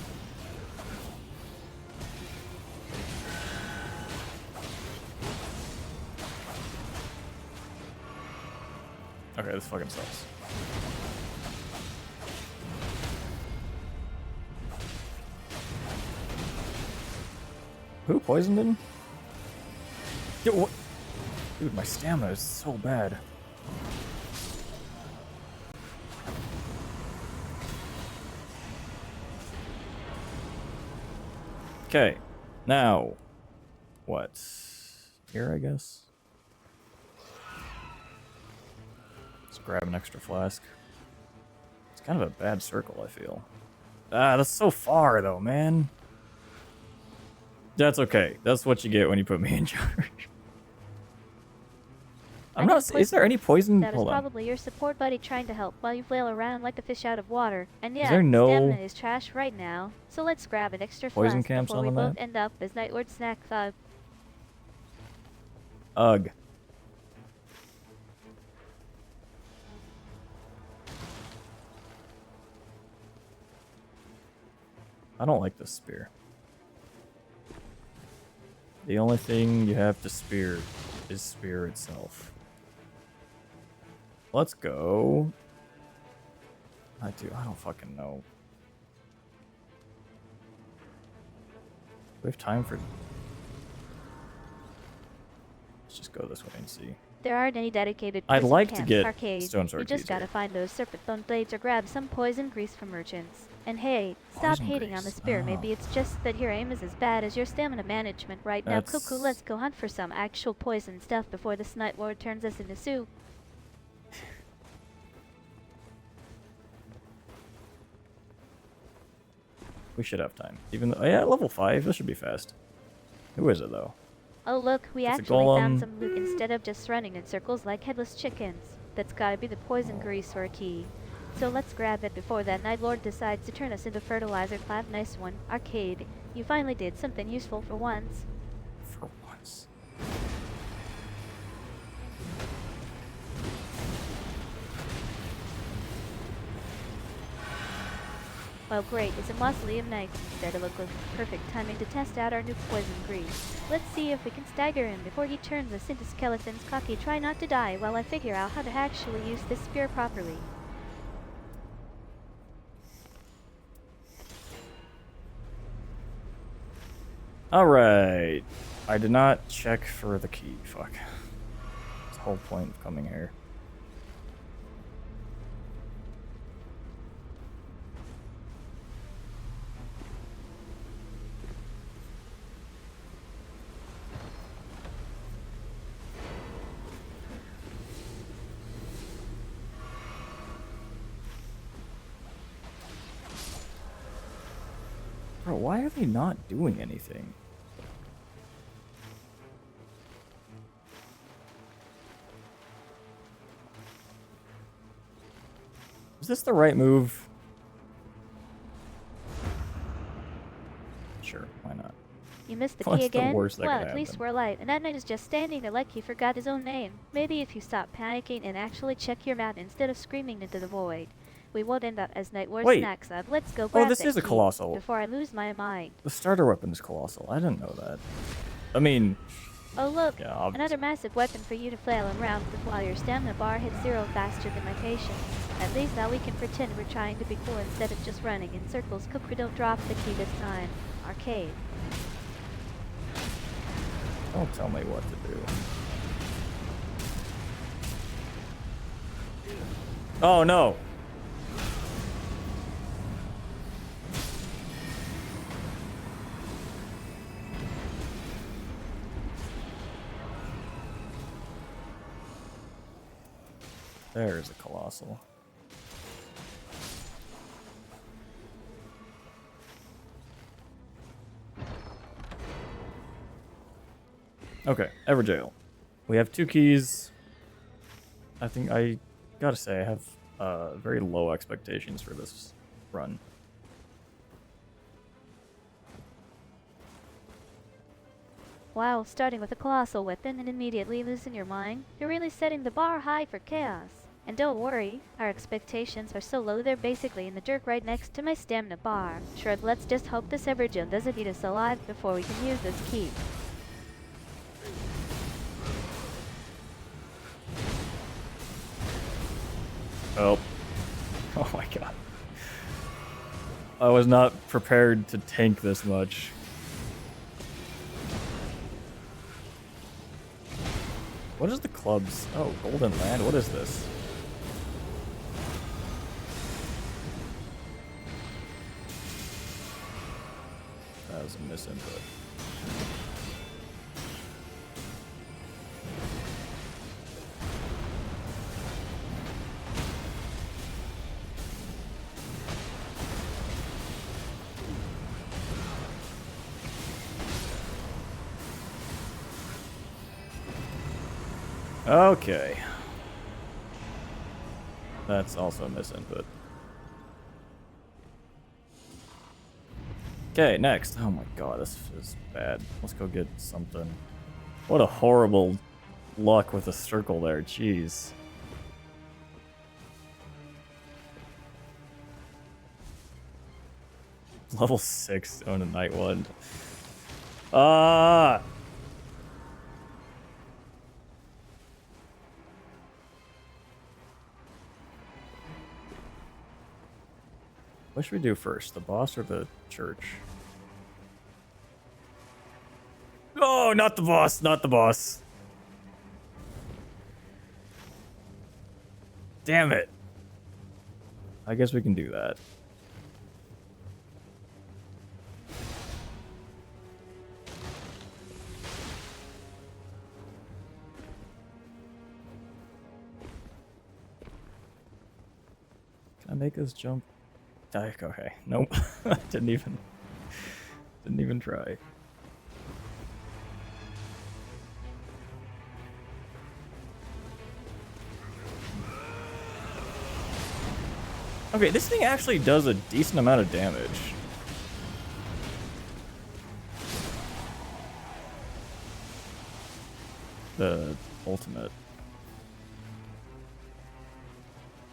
Okay, this fucking sucks. Who poisoned him? Dude, what? Dude, my stamina is so bad. Okay, now what? Here, I guess. Let's grab an extra flask. It's kind of a bad circle, I feel. Ah, that's so far, though, man. That's okay. That's what you get when you put me in charge. I'm not. Is there any poison? That is Hold on. probably your support buddy trying to help while you flail around like a fish out of water. And yeah, there no stamina is trash right now. So let's grab an extra poison flask camps before on we the both map? end up as Nightlord Snack Thug. Ugh. I don't like this spear. The only thing you have to spear is spear itself. Let's go. I don't fucking know. Do we have time for... Let's just go this way and see. There aren't any dedicated I'd poison like to camps, get arcade. stone sword You just keys gotta here. find those serpent thorn blades or grab some poison grease from merchants. And hey, stop Poison hating on the grease. spear. Oh. Maybe it's just that your aim is as bad as your stamina management right now. That's- Cuckoo, let's go hunt for some actual poison stuff before this Night Lord turns us into soup. We should have time. Even though, yeah, level 5. This should be fast. Who is it though? Oh look, we It's a actually found golem. some loot instead of just running in circles like headless chickens. That's gotta be the poison grease or key. So let's grab it before that Night Lord decides to turn us into fertilizer plant. Nice one, arcade. You finally did something useful for once. For once. Well great, it's a mausoleum night instead of a perfect timing to test out our new poison grease. Let's see if we can stagger him before he turns us into skeletons. Cocky, try not to die while I figure out how to actually use this spear properly. Alright. I did not check for the key. Fuck. That's the whole point of coming here. Bro, why are they not doing anything? Is this the right move? Sure, why not? You missed the What's key the again? worst that Well, could at least happen? we're light, and that knight is just standing there like he forgot his own name. Maybe if you stop panicking and actually check your map instead of screaming into the void, we won't end up as Night War Wait. Snacks Up. Let's go grab Oh, this that is a key colossal. before I lose my mind. The starter weapon is colossal. I didn't know that. I mean, Oh look, yeah, obviously. another massive weapon for you to flail around with while your stamina bar hits 0 faster than my patience. At least now we can pretend we're trying to be cool instead of just running in circles. Cooker, don't drop the key this time. Arcade. Don't tell me what to do. Oh no! There's a colossal. Okay, Everjail. We have 2 keys. I think I gotta say I have very low expectations for this run. Wow, starting with a colossal weapon and immediately losing your mind? You're really setting the bar high for chaos. And don't worry, our expectations are so low they're basically in the dirt right next to my stamina bar. Sure, let's just hope this Everjill doesn't eat us alive before we can use this key. Oh. Oh my god. I was not prepared to tank this much. What is the clubs? Oh, Golden Land. What is this? That was a misinput. Okay. That's also a misinput. Okay, next. Oh my god, this is bad. Let's go get something. What a horrible luck with a circle there. Jeez. Level 6 on a night one. Ah! What should we do first? The boss or the church? Oh, not the boss, not the boss. Damn it. I guess we can do that. Can I make this jump? Okay, nope. didn't even try. Okay, this thing actually does a decent amount of damage. The ultimate.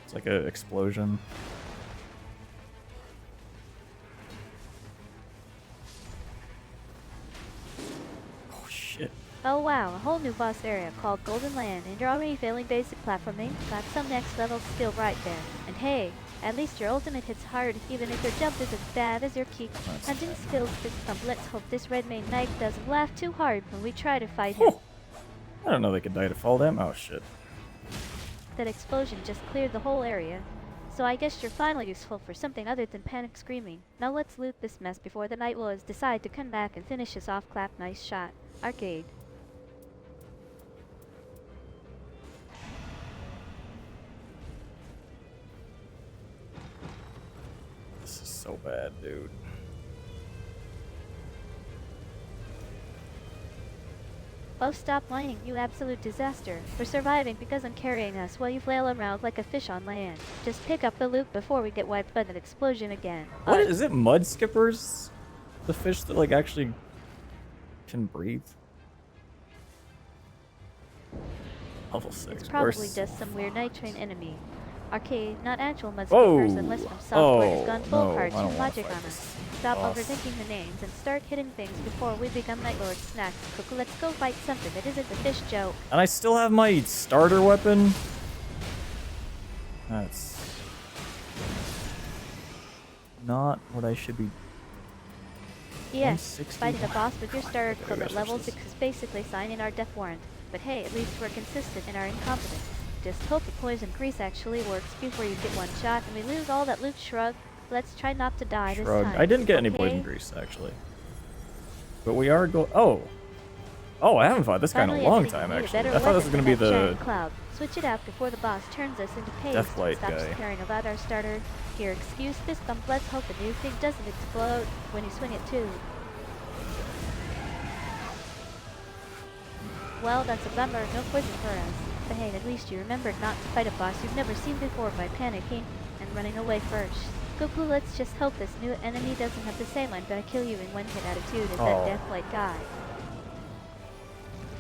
It's like an explosion. Oh shit. Oh wow, a whole new boss area called Golden Land, and you're already failing basic platforming? Got some next level skill right there. And hey, at least your ultimate hits hard, even if your jump is as bad as your kick. Hunting skills this pump. Let's hope this red main knight doesn't laugh too hard when we try to fight him. I don't know they could die to fall down. Oh shit. That explosion just cleared the whole area. So I guess you're finally useful for something other than panic screaming. Now let's loot this mess before the night lords decide to come back and finish us off. Clap, nice shot. Arcade. This is so bad, dude. Oh, stop whining, you absolute disaster. We're surviving because I'm carrying us while you flail around like a fish on land. Just pick up the loot before we get wiped by that explosion again. What is it? Mud skippers? The fish that like actually can breathe? Level 6. It's probably just some weird night train enemy. Arcade, not actual mud Whoa! skippers unless from software has gone full no, I cartoon don't wanna logic fight on this us. Stop boss. overthinking the names and start hitting things before we become Night Lord snacks. Cuckoo, let's go fight something that isn't the fish joke. And I still have my starter weapon? That's not what I should be. Yes, 160? fighting a boss with your starter Okay, club I at gotta level switch 6 is basically signing our death warrant. But hey, at least we're consistent in our incompetence. Just hope the poison grease actually works before you get one shot and we lose all that loot. Shrug. Let's try not to die this Shrug. time. I didn't get any okay? poison grease, actually. But we are Oh! Oh, I haven't fought this guy in a Finally, I long think we time, need a actually. better I thought this was weapon going to be than that the... giant cloud. Switch it out before the boss turns us into paste Death Light and stops guy. caring about our starter. Here, excuse fist bump. Let's hope the new thing doesn't explode when you swing it too. Well, that's a bummer. No poison for us. But hey, at least you remembered not to fight a boss you've never seen before by panicking and running away first. Goku, let's just hope this new enemy doesn't have the same I'm gonna kill you in one hit attitude as that Death Light guy.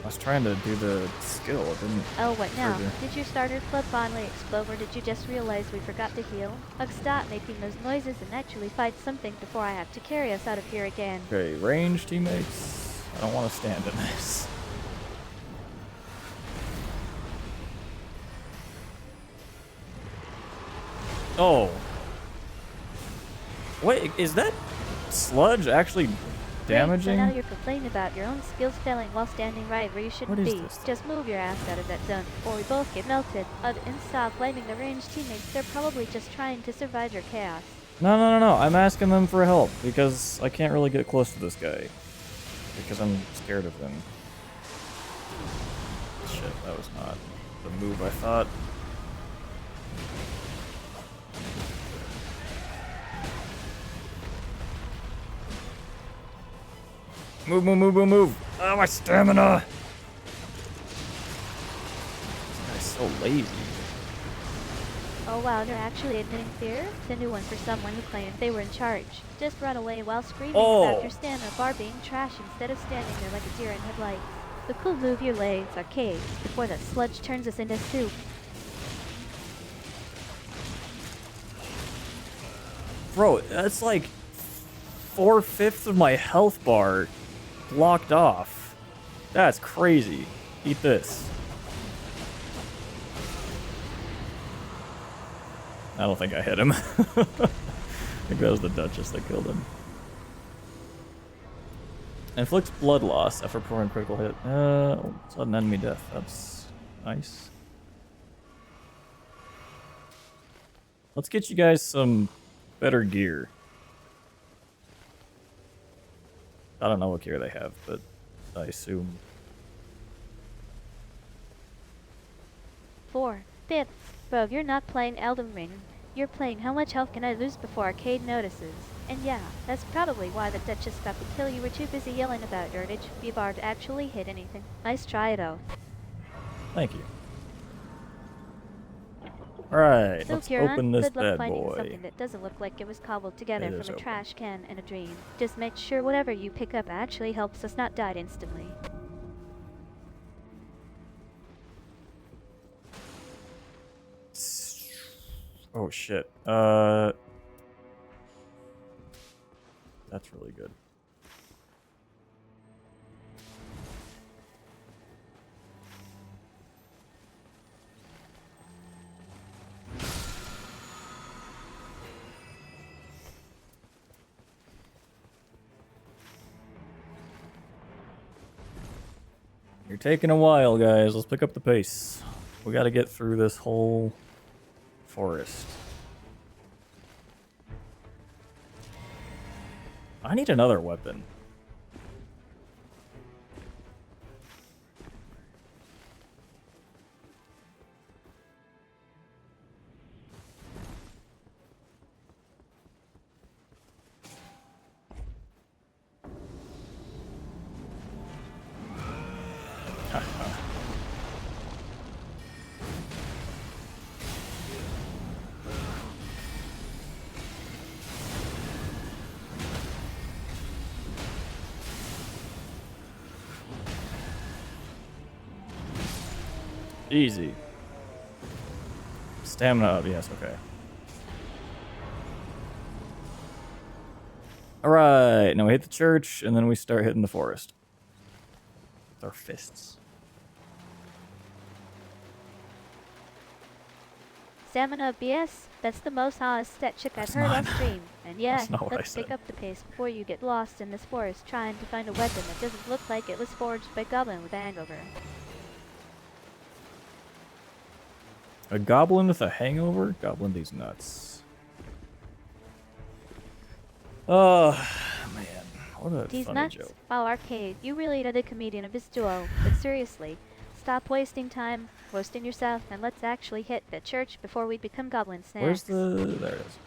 I was trying to do the skill. It didn't... Oh, what now? trigger. Did your starter club finally explode, or did you just realize we forgot to heal? Ugh, stop making those noises and actually fight something before I have to carry us out of here again. Okay, range teammates. I don't want to stand in this. Oh. Wait, is that sludge actually Great, damaging? so now you're complaining about your own skills failing while standing right where you shouldn't What is be. this? Just move your ass out of that zone before we both get melted. And stop blaming the ranged teammates. They're probably just trying to survive your chaos. No. I'm asking them for help because I can't really get close to this guy. Because I'm scared of him. Shit, that was not the move I thought. Move. Ah, my stamina! lazy. Oh wow, they're actually admitting fear? It's a new one for someone who claimed they were in charge. Just run away while screaming about your stamina bar being trash instead of standing there like a deer in headlights. The cool move your legs arcade before that sludge turns us into soup. Bro, that's like 4/5 of my health bar blocked off. That's crazy. Eat this. I don't think I hit him. I think that was the Duchess that killed him. Inflicts blood loss after performing a critical hit. Sudden enemy death. That's nice. Let's get you guys some better gear. I don't know what gear they have, but I assume. 4. 5th. Bro, you're not playing Elden Ring. You're playing how much health can I lose before Arcade notices. And yeah, that's probably why the Duchess got the kill. You were too busy yelling about yardage before to actually hit anything. Nice try though. Thank you. Alright, So let's Kieran, open this good luck bad finding boy. something that doesn't look like it was cobbled together It is from a open. trash can and a dream. Just make sure whatever you pick up actually helps us not die instantly. Oh shit. That's really good. You're taking a while, guys. Let's pick up the pace. We gotta get through this whole forest. I need another weapon. Easy. Stamina up, yes, okay. Alright, now we hit the church, and then we start hitting the forest. With our fists. Stamina BS? That's the most honest stat chick I've That's heard on not- stream. And yeah, that's not what I let's pick said. up the pace before you get lost in this forest trying to find a weapon that doesn't look like it was forged by Goblin with a hangover. A goblin with a hangover? Goblin these nuts. Oh, man. What a These funny nuts? joke. Wow, Arcade, you really are the comedian of this duo. But seriously, stop wasting time, roasting yourself, and let's actually hit the church before we become goblin snacks. Where's the... There it is.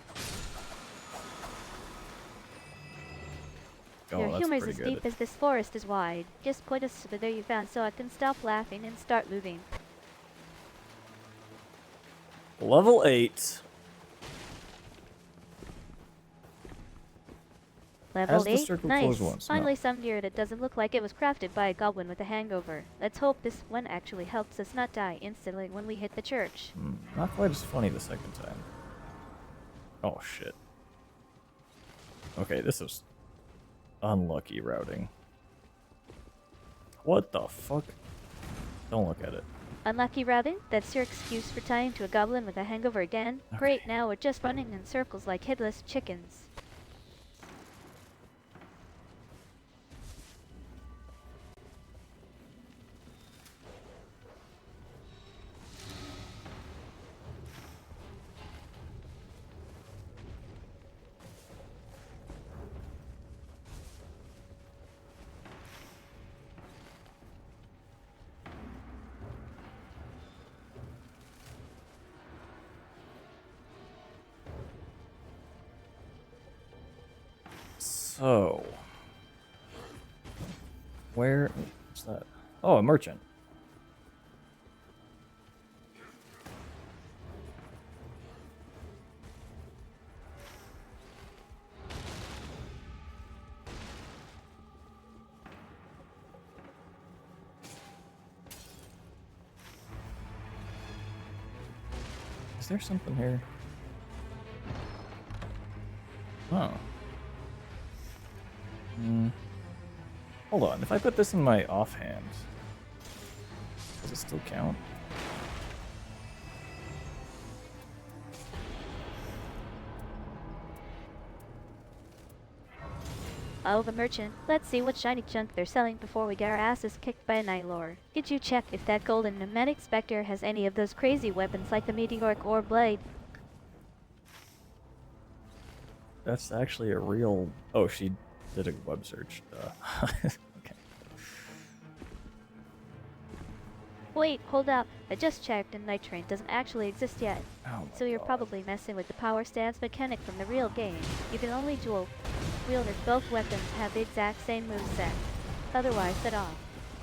Oh, Your that's humor's pretty as good. deep as this forest is wide. Just point us to the there you found so I can stop laughing and start moving. Level 8. Level Has the 8? circle Nice. closed once? No. Finally some gear that doesn't look like it was crafted by a goblin with a hangover. Let's hope this one actually helps us not die instantly when we hit the church. Not quite as funny the second time. Oh, shit. Okay, this is unlucky routing. What the fuck? Don't look at it. Unlucky routing? That's your excuse for tying to a goblin with a hangover again? Okay. Great, now we're just running in circles like headless chickens. So... Where's that? Oh, a merchant. there something here? Oh. Hold on. If I put this in my offhand, does it still count? Oh, the merchant. Let's see what shiny junk they're selling before we get our asses kicked by a Night Lord. Did you check if that golden pneumatic specter has any of those crazy weapons like the meteoric ore blade? That's actually a real... Oh, she did a web search. Okay. Wait, hold up. I just checked and Night Train doesn't actually exist yet. Oh So you're God. probably messing with the power stance mechanic from the real game. You can only dual wield if both weapons have the exact same moveset. Otherwise, set off.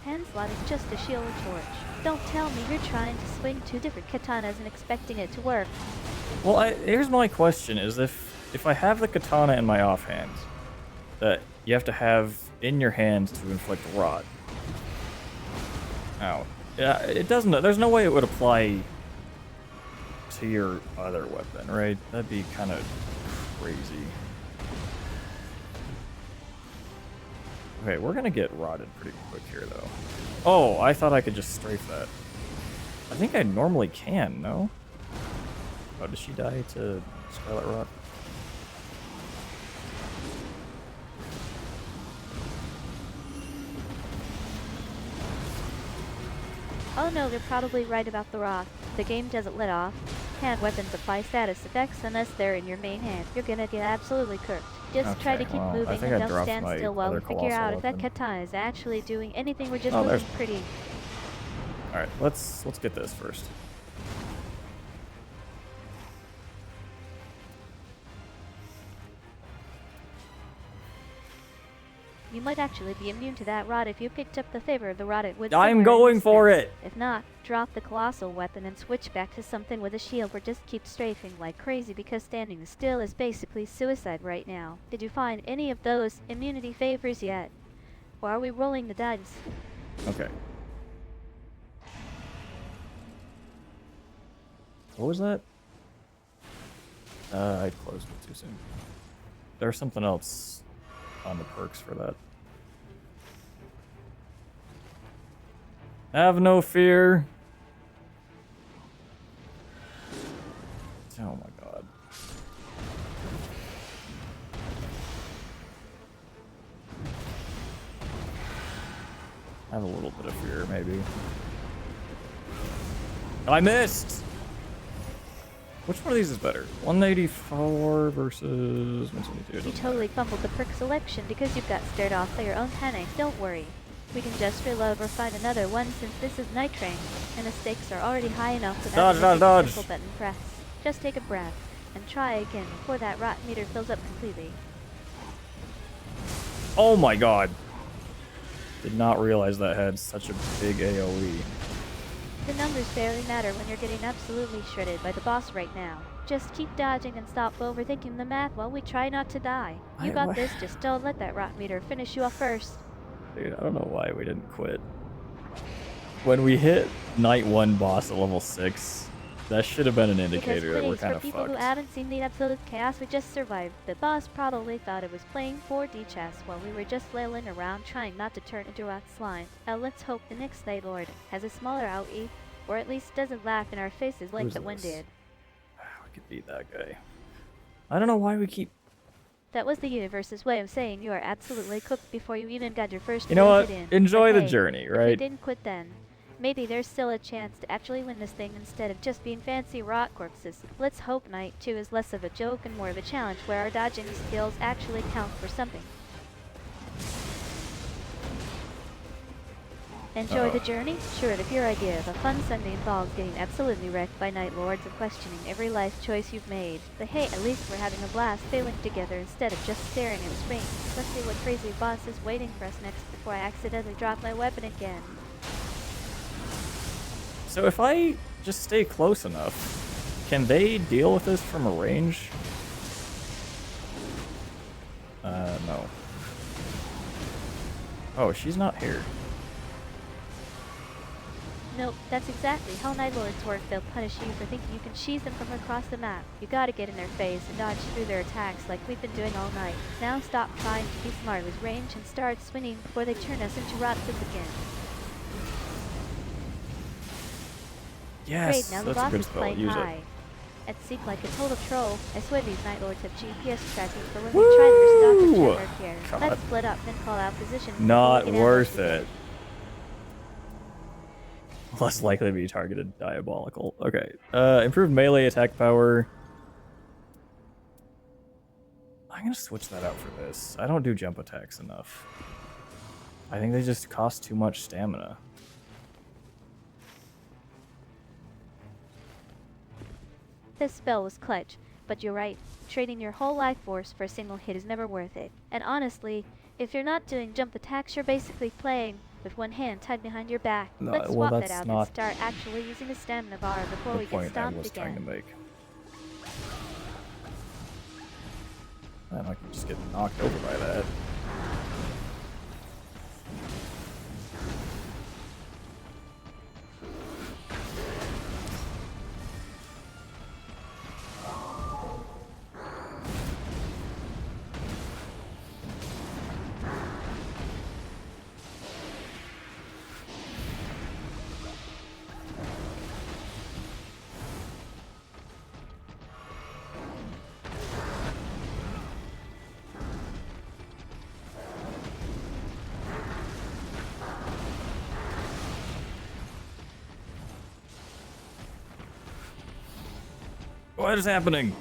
Hand slot is just a shield or torch. Don't tell me you're trying to swing two different katanas and expecting it to work. Well, here's my question: is if I have the katana in my offhand, that you have to have in your hand to inflict rot. Ow. Yeah, it doesn't. There's no way it would apply to your other weapon, right? That'd be kind of crazy. Okay, we're gonna get rotted pretty quick here, though. Oh, I thought I could just strafe that. I think I normally can, no? Oh, did she die to Scarlet Rot? Oh no, they're probably right about the rot. The game doesn't let off. Hand weapons apply status effects unless they're in your main hand. You're gonna get absolutely cooked. Just try to Okay, keep well, I moving think and I don't dropped stand my still while we other figure out colossal if that weapon. katana is actually doing anything. We're just Oh, moving there's- pretty. All right, let's get this first. You might actually be immune to that rot if you picked up the favor of the rotted wood. I'm somewhere in going this for mess. it. If not, drop the colossal weapon and switch back to something with a shield or just keep strafing like crazy because standing still is basically suicide right now. Did you find any of those immunity favors yet? Or are we rolling the dice? Okay. What was that? I closed it too soon. There's something else on the perks for that. Have no fear. Oh my God. Have a little bit of fear, maybe. I missed! Which one of these is better? 184 versus 172. You totally fumbled the perk selection because you got scared off by your own panic. Don't worry. We can just reload or find another one since this is Night Train, and the stakes are already high enough without Dodge. a simple button press. Just take a breath, and try again before that rot meter fills up completely. Oh my God. Did not realize that had such a big AoE. The numbers barely matter when you're getting absolutely shredded by the boss right now. Just keep dodging and stop overthinking the math while we try not to die. You got this, just don't let that rot meter finish you off first. Dude, I don't know why we didn't quit. When we hit night 1 boss at level 6, that should have been an indicator that we're kind of for people fucked. who haven't seen the absolute chaos we just survived, the boss probably thought it was playing 4D chess while we were just flailing around trying not to turn into rot slime. Now let's hope the next Night Lord has a smaller AoE, or at least doesn't laugh in our faces like Who's the one this? did. We could beat that guy. I don't know why we keep... That was the universe's way of saying you are absolutely cooked before you even got your first You know what? hit in. Enjoy But the hey, journey, If you right? didn't quit then, maybe there's still a chance to actually win this thing instead of just being fancy rot corpses. Let's hope Night 2 is less of a joke and more of a challenge where our dodging skills actually count for something. Enjoy the journey? Sure, if your idea of a fun Sunday involves getting absolutely wrecked by Night Lords and questioning every life choice you've made. But hey, at least we're having a blast failing together instead of just staring at screens. Let's see what crazy boss is waiting for us next before I accidentally drop my weapon again. So if I just stay close enough, can they deal with this from a range? No. Oh, she's not here. Nope, that's exactly how Night Lords work. They'll punish you for thinking you can cheese them from across the map. You gotta get in their face and dodge through their attacks like we've been doing all night. Now stop trying to be smart with range and start swinging before they turn us into rot pits again. Yes, Great, now the that's a boss good is spell. playing Use high. it. It seemed like a total troll. I swear these Night Lords have GPS tracking for when we try to stop and Woo! check our gear. God. Let's split up and call out position. before we Not get worth ambushed it. Less likely to be targeted. Diabolical. Okay. Improved melee attack power. I'm gonna switch that out for this. I don't do jump attacks enough. I think they just cost too much stamina. This spell was clutch, but you're right. Trading your whole life force for a single hit is never worth it. And honestly, if you're not doing jump attacks, you're basically playing with one hand tied behind your back. No, Let's well, swap that that's out not and start actually using the stamina bar before the we get point I stomped was trying to again. make. I can just get knocked over by that. What is happening?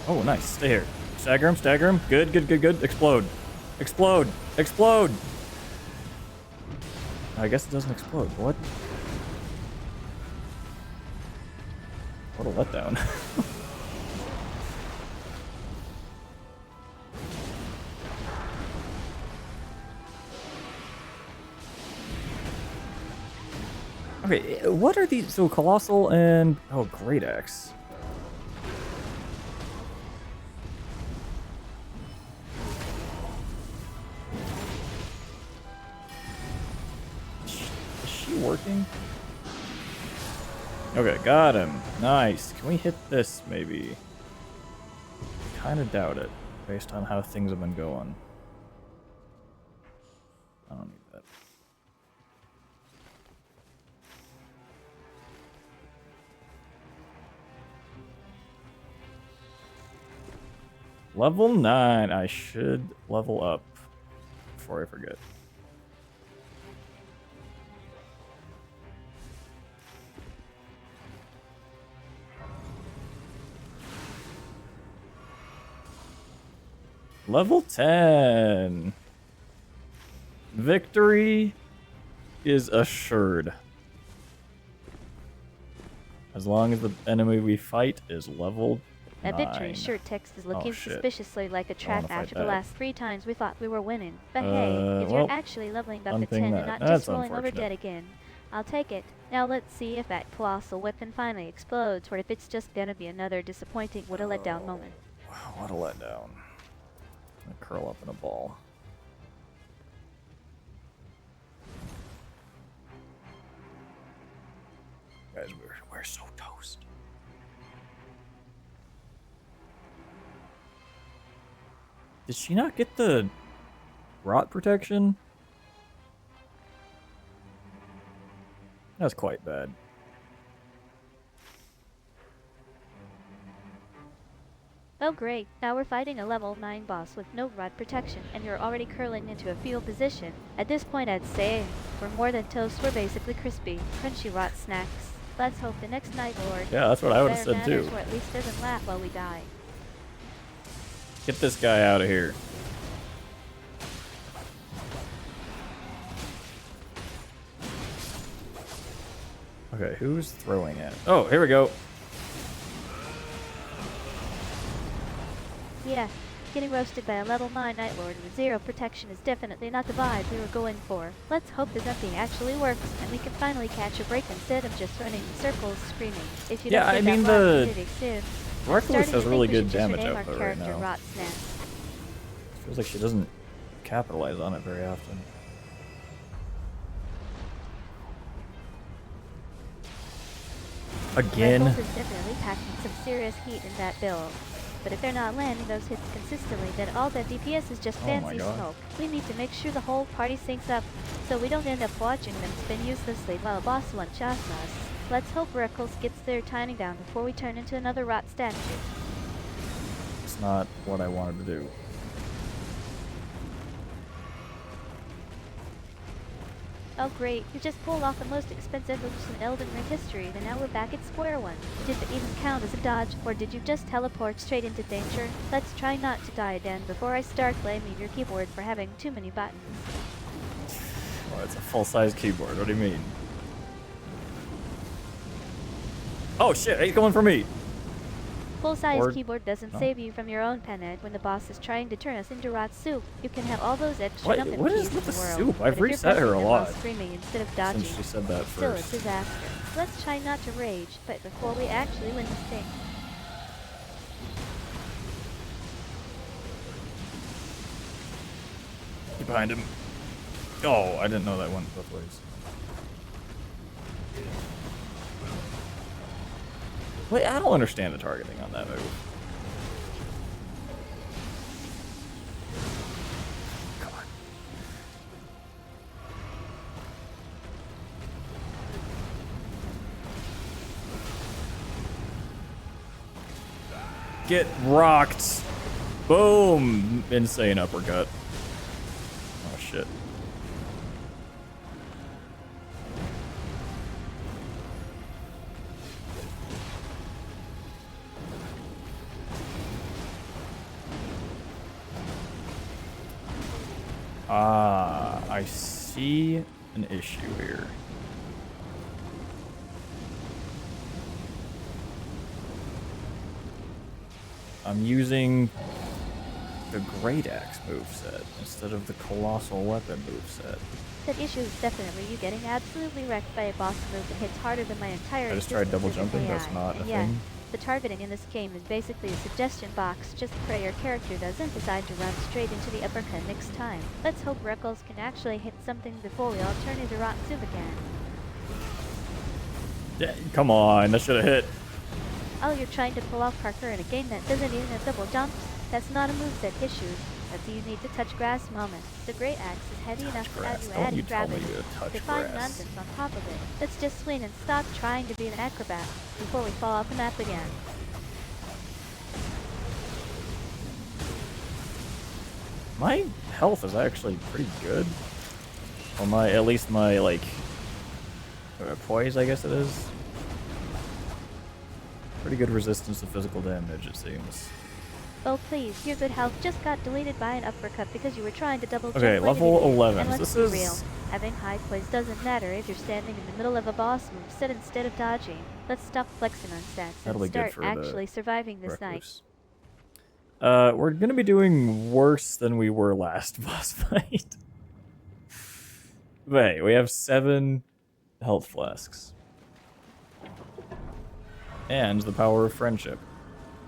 Oh, nice. Stay here. Stagger him, stagger him. Good, good, good, good. Explode. Explode. Explode. I guess it doesn't explode. What? What a letdown. Okay, what are these? So Colossal and... Oh, Great Axe. Is she working? Okay, got him. Nice. Can we hit this, maybe? Kind of doubt it, based on how things have been going. I don't need that. Level 9. I should level up before I forget. Level 10. Victory is assured. As long as the enemy we fight is level That 9. victory sure text is looking shit. suspiciously like a trap wanna fight after the that. last 3 times we thought we were winning. But hey, if well, you're actually leveling up to unping 10 that. and not That's just rolling over unfortunate. dead again, I'll take it. Now let's see if that colossal weapon finally explodes, or if it's just gonna be another disappointing what a letdown moment. Wow, what a letdown. I'm gonna curl up in a ball. Guys, we're so toast. Did she not get the rot protection? That's quite bad. Oh great, now we're fighting a level 9 boss with no rod protection, and you're already curling into a fetal position. At this point I'd say, we're more than toast, we're basically crispy, crunchy rot snacks. Let's hope the next Night Lord Yeah, that's what I would have said manners, too. or at least doesn't laugh while we die. Get this guy out of here. Okay, who's throwing it? Oh, here we go. Yeah, getting roasted by a level 9 Night Lord with 0 protection is definitely not the vibe we were going for. Let's hope this empty actually works, and we can finally catch a break instead of just running in circles screaming. If you Yeah, don't I get mean, that the community soon, Reckless starting has to really think we good should just damage rename our output right character now. Rot Snack. Feels like she doesn't capitalize on it very often. Again? Freckles is definitely packing some serious heat in that build. But if they're not landing those hits consistently, then all that DPS is just Oh my fancy God. smoke. We need to make sure the whole party syncs up, so we don't end up watching them spin uselessly while boss one-shots us. Let's hope Reckles gets their timing down before we turn into another rot statue. It's not what I wanted to do. Oh great, you just pulled off the most expensive moves in Elden Ring history, and now we're back at square one. Did it even count as a dodge, or did you just teleport straight into danger? Let's try not to die again before I start blaming your keyboard for having too many buttons. Oh, it's a full-size keyboard. What do you mean? Oh shit, he's going for me. Full-size Or- keyboard doesn't no. save you from your own pen when the boss is trying to turn us into rot soup. You can have all those extra What- nothing what keys is in with the the world, soup? but I've if you're reset her pressing a them while lot screaming instead of dodging, since she said that still a first. disaster. Let's try not to rage, but before we actually win this thing. Get behind him. Oh, I didn't know that went both ways. Wait, I don't understand the targeting on that move. God. Get rocked. Boom. Insane uppercut. Oh, shit. Ah, I see an issue here. I'm using the Great Axe moveset instead of the Colossal Weapon moveset. That issue is definitely you getting absolutely wrecked by a boss move that hits harder than my entire I just tried double existence as an jumping, that's AI. not a And yeah, thing. the targeting in this game is basically a suggestion box, just pray your character doesn't decide to run straight into the uppercut next time. Let's hope Reckles can actually hit something before we all turn into rotten soup again. Yeah, come on, that should have hit. Oh, you're trying to pull off Parker in a game that doesn't even have double jumps? That's not a moveset issue. That's a you need to touch grass moment. The Great Axe is heavy enough to add grass. you Don't added you tell me gravity. to touch Define grass. nonsense on top of it. Let's just swing and stop trying to be an acrobat before we fall off the map again. My health is actually pretty good. Or at least my, like, poise, I guess it is. Pretty good resistance to physical damage, it seems. Oh please, your good health just got deleted by an uppercut because you were trying to double jump. Okay, like an level idiot. 11. And let's This be is- real. Having high poise doesn't matter if you're standing in the middle of a boss move set instead of dodging. Let's stop flexing on stats That'll and be good start for the actually surviving this night. recluse. We're gonna be doing worse than we were last boss fight. But hey, we have 7 health flasks. And the power of friendship.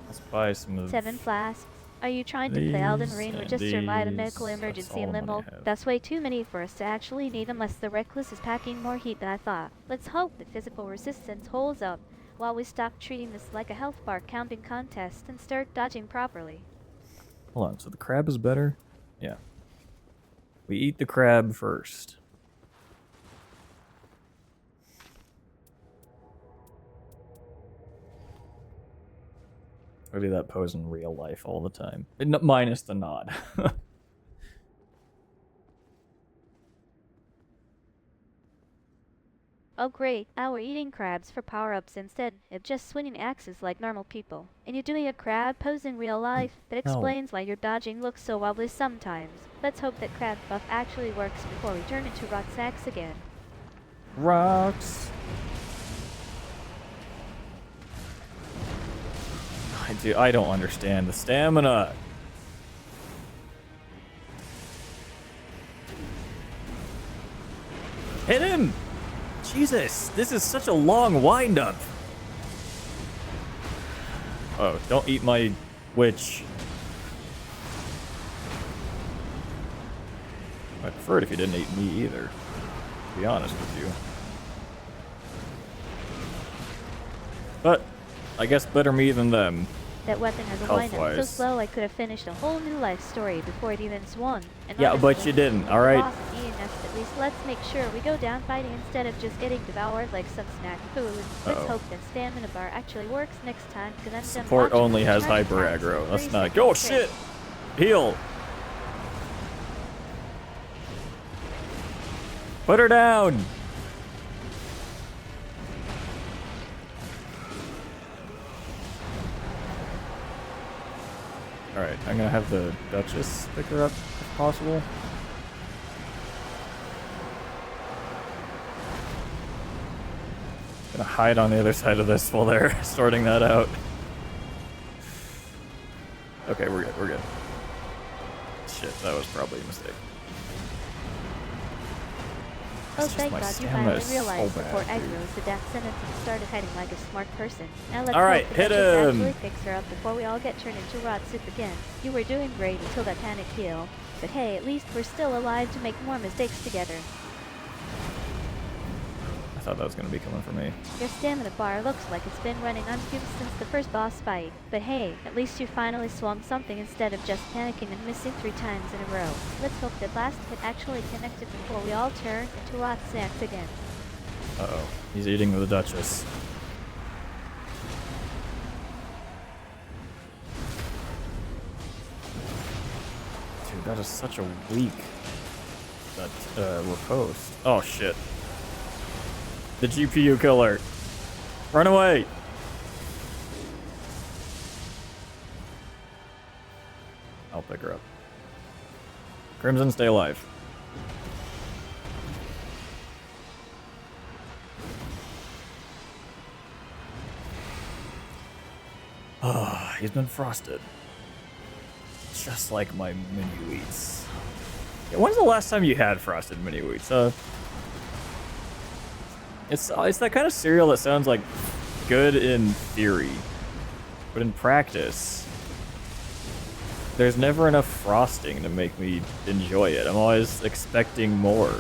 Let's buy some of 7 flasks. Are you trying to play Elden these Ring or and just survive a these. medical That's emergency all in the money Limbo? I have. That's way too many for us to actually need unless the Reckless is packing more heat than I thought. Let's hope that physical resistance holds up while we stop treating this like a health bar counting contest and start dodging properly. Hold on, so the crab is better? Yeah. We eat the crab first. I do that pose in real life all the time. Minus the nod. Oh great, now we're eating crabs for power-ups instead of just swinging axes like normal people. And you're doing a crab pose in real life? That No. explains why your dodging looks so wobbly sometimes. Let's hope that crab buff actually works before we turn into rot sacks again. Rocks. I don't understand the stamina. Hit him! Jesus, this is such a long wind-up. Oh, don't eat my witch. I'd prefer it if you didn't eat me either, to be honest with you. But I guess better me than them. That weapon has a lineup so Health-wise. slow I could have finished a whole new life story before it even swung. And Yeah, but honestly, you didn't, if the alright? boss is eating us, at least let's make sure we go down fighting instead of just getting devoured like some snack food. Let's Uh-oh. hope that stamina bar actually works next time, because I'm done Support watching only the has charge hyper times aggro. for That's 3 not. seconds Oh straight. shit! Heal! Put her down! Alright, I'm gonna have the Duchess pick her up if possible. Gonna hide on the other side of this while they're sorting that out. Okay, we're good, we're good. Shit, that was probably a mistake. Oh, It's just thank my God you stamina finally is realized so before bad, dude. aggro is the death sentence and started hiding like a smart person. Now let's Alright, hope the hit Duchess him! actually picks her up before we all get turned into rot soup again. You were doing great until that panic heal. But hey, at least we're still alive to make more mistakes together. I thought that was gonna be coming for me. Your stamina bar looks like it's been running unused since the first boss fight. But hey, at least you finally swung something instead of just panicking and missing 3 times in a row. Let's hope that last hit actually connected before we all turn into rot snacks again. Uh-oh. He's eating the Duchess. Dude, that is such a weak... That, riposte. Oh, shit. The GPU killer. Run away! I'll pick her up. Crimson, stay alive. Ah, he's been frosted. Just like my mini wheats. Yeah, when's the last time you had frosted mini wheats? It's that kind of cereal that sounds like good in theory, but in practice, there's never enough frosting to make me enjoy it. I'm always expecting more.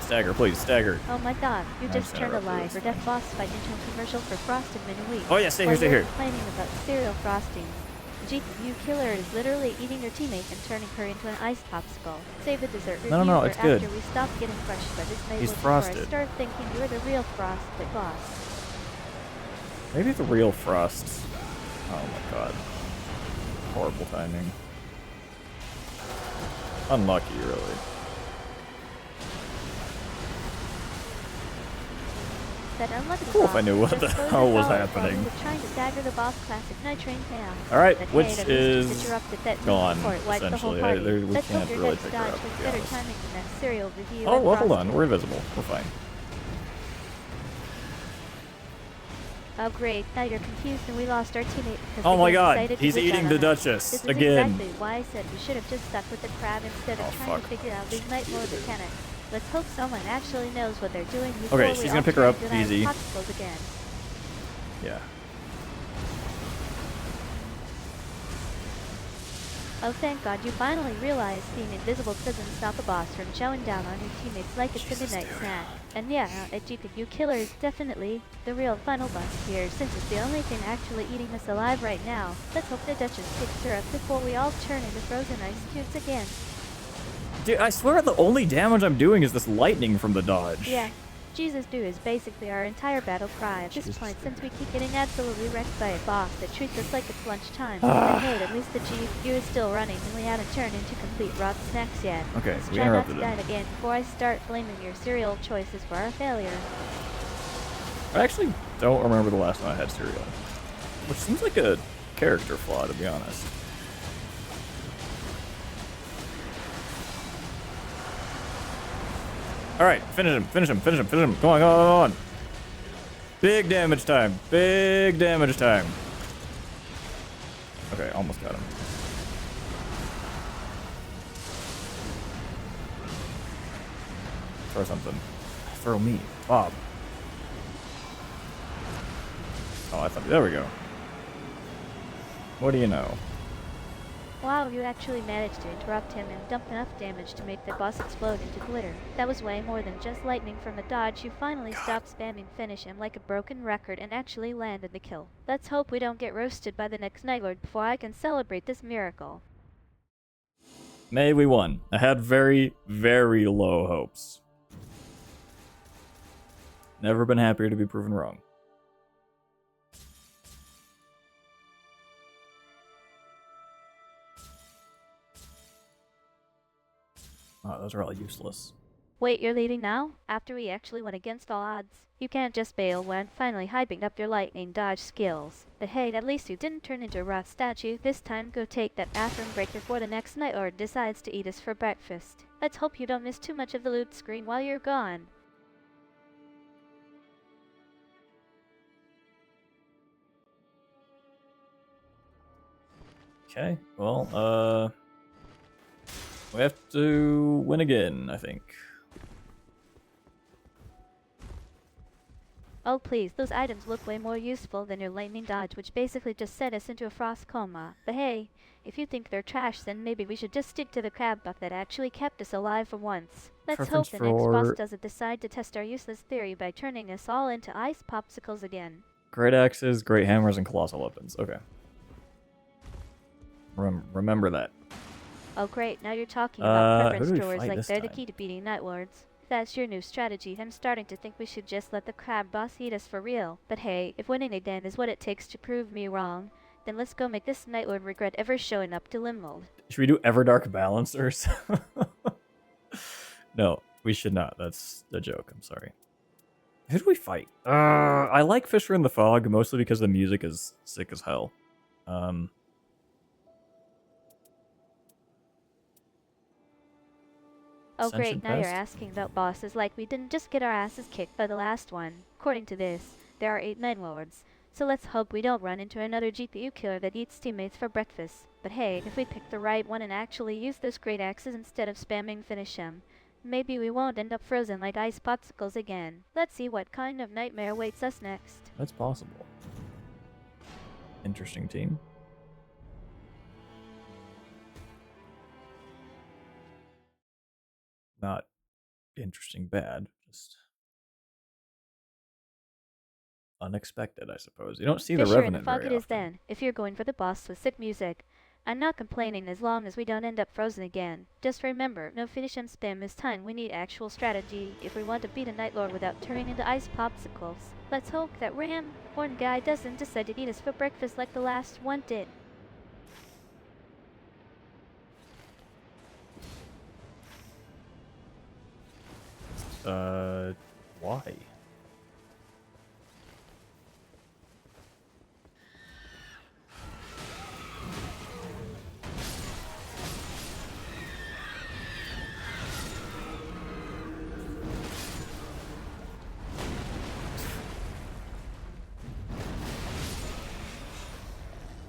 Stagger, please, stagger. Oh my god, you I'm just sorry, turned a I'll do live this or death boss fight into a commercial for Frosted Mini Wheat. Oh yeah, stay here, While stay you're here. complaining about cereal frosting, the GPU killer is literally eating your teammate and turning her into an ice popsicle. Save the dessert review No, for it's good. after we stop getting crushed by this He's Maple before I frosted. start thinking you're the real Frosted boss. Maybe the real Frost. Oh my god. Horrible timing. Unlucky, really. That unlucky Cool if boss I knew what just the exploded hell was us all while happening. we were trying to stagger the boss classic nitrate down. Alright, But which hey, at least you is interrupted that gone, before it wiped the whole essentially. party. We Let's hope can't your really next pick her dodge up, was to be better honest. timing than that cereal review. Oh, and well, hold Frosted. on. We're invisible. We're fine. Oh great, now you're confused and we lost our teammate because Oh the my game god, decided to he's glitch eating out the on us. Duchess This is again. exactly why I said we should have just stuck with the crab instead of Oh, trying fuck. to figure out these night mode mechanics. Let's hope someone actually knows what they're doing before Okay, we she's all gonna pick her turn up, into nice easy. popsicles again. Yeah. Oh thank god you finally realized being invisible doesn't stop a boss from chowing down on your teammates like it's a Jesus, midnight dude. snack. And yeah, a GPU killer is definitely the real final boss here since it's the only thing actually eating us alive right now. Let's hope the Duchess picks her up before we all turn into frozen ice cubes again. Dude, I swear the only damage I'm doing is this lightning from the dodge. Yeah, Jesus do is basically our entire battle cry at this Jesus point do. since we keep getting absolutely wrecked by a boss that treats us like it's lunchtime. Ah. But hey, at least the GPU is still running and we haven't turned into complete rot snacks yet. Okay, Let's we try not to interrupted die him. again before I start blaming your cereal choices for our failure. I actually don't remember the last time I had cereal. Which seems like a character flaw, to be honest. Alright, finish him, finish him, finish him, finish him. Go on, go on, go on. Big damage time. Big damage time. Okay, almost got him. Throw something. Throw me. Bob. Oh, I thought... There we go. What do you know? Wow, you actually managed to interrupt him and dump enough damage to make the boss explode into glitter. That was way more than just lightning from a dodge. You finally stopped spamming finish him like a broken record and actually landed the kill. Let's hope we don't get roasted by the next Night Lord before I can celebrate this miracle. May, we won. I had very, very low hopes. Never been happier to be proven wrong. Oh, those are all useless. Wait, you're leading now? After we actually went against all odds? You can't just bail when finally hyping up your lightning dodge skills. But hey, at least you didn't turn into a rock statue. This time go take that bathroom break before the next Night Lord decides to eat us for breakfast. Let's hope you don't miss too much of the loot screen while you're gone. Okay, well, we have to win again, I think. Oh please, those items look way more useful than your lightning dodge, which basically just sent us into a frost coma. But hey, if you think they're trash, then maybe we should just stick to the crab buff that actually kept us alive for once. Let's Preference hope the next boss for doesn't decide to test our useless theory by turning us all into ice popsicles again. great axes, great hammers, and colossal weapons. Okay. Remember that. Oh great, now you're talking about who preference do we drawers fight like this they're the time? key to beating Night Lords. If that's your new strategy, I'm starting to think we should just let the crab boss eat us for real. But hey, if winning again is what it takes to prove me wrong, then let's go make this Night Lord regret ever showing up to Limwald. Should we do Everdark Balancers? No, we should not. That's a joke. I'm sorry. Who do we fight? I like Fisher in the Fog, mostly because the music is sick as hell. Oh Ascension great, now you're Pest? asking about bosses like we didn't just get our asses kicked by the last one. According to this, there are 8 Night Lords. So let's hope we don't run into another GPU killer that eats teammates for breakfast. But hey, if we pick the right one and actually use those great axes instead of spamming finish him, maybe we won't end up frozen like ice popsicles again. Let's see what kind of nightmare awaits us next. That's possible. Interesting team. Not interesting bad, just unexpected, I suppose. You don't see the Fisher in the Revenant Fog very it is often. then, if you're going for the boss with sick music. I'm not complaining as long as we don't end up frozen again. Just remember, no finish and spam is time. We need actual strategy if we want to beat a Night Lord without turning into ice popsicles. Let's hope that Ram, one guy, doesn't decide to eat us for breakfast like the last one did. Why?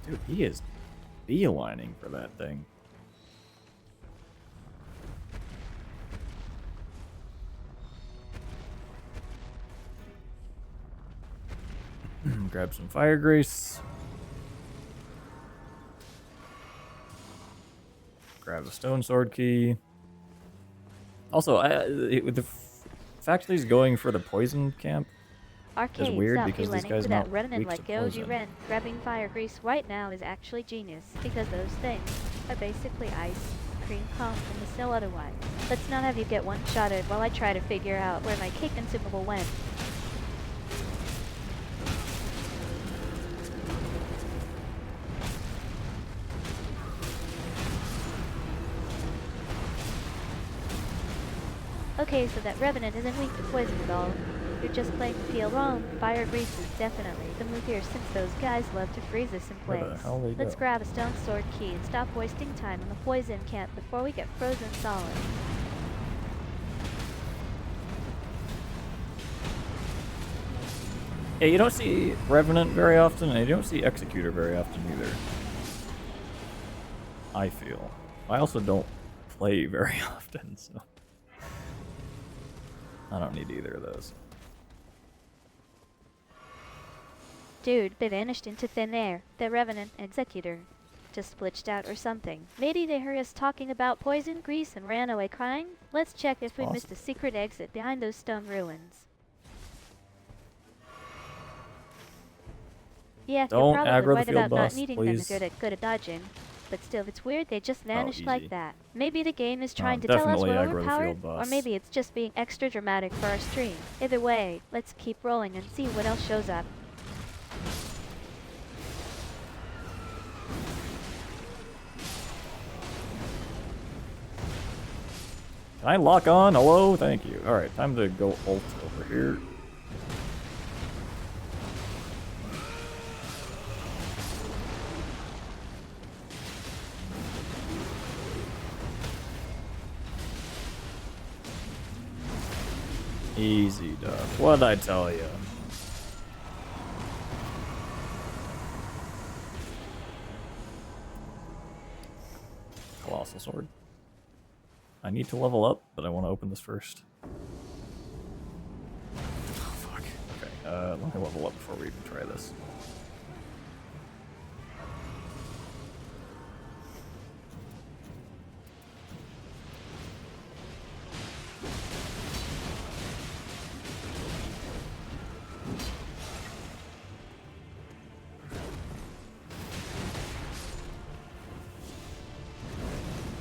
Dude, he is beelining for that thing. Grab some fire grease. Grab a stone sword key. Also, with the fact that he's going for the poison camp is Arcade, weird stop because these feeling guys without not running weak to like Goji poison. Ren. Grabbing fire grease right now is actually genius, because those things are basically ice cream cones and the snow otherwise. Let's not have you get one-shotted while I try to figure out where my cake consumable went. Okay, so that Revenant isn't weak to poison at all. You're just playing the field wrong. Fire grease is definitely the move here since those guys love to freeze us in Where the place. hell they Let's go? grab a stone sword key and stop wasting time on the poison camp before we get frozen solid. Yeah, you don't see Revenant very often, and you don't see Executor very often either. I feel. I also don't play very often, so I don't need either of those. Dude, they vanished into thin air. The Revenant Executor. just glitched out or something. Maybe they heard us talking about poison, grease, and ran away crying? Let's check if we missed a secret exit behind those stone ruins. Yeah, you're Don't probably aggro the right field about not boss, needing please. them good at dodging. But still, it's weird they just vanished like easy. that. Maybe the game is trying to tell us Definitely we're aggro the overpowered, field or boss. maybe it's just being extra dramatic for our stream. Either way, let's keep rolling and see what else shows up. Can I lock on? Hello? Thank you. Alright, time to go ult over here. Easy, duck. What'd I tell you? Colossal sword. I need to level up, but I want to open this first. Oh, fuck. Okay, let me level up before we even try this.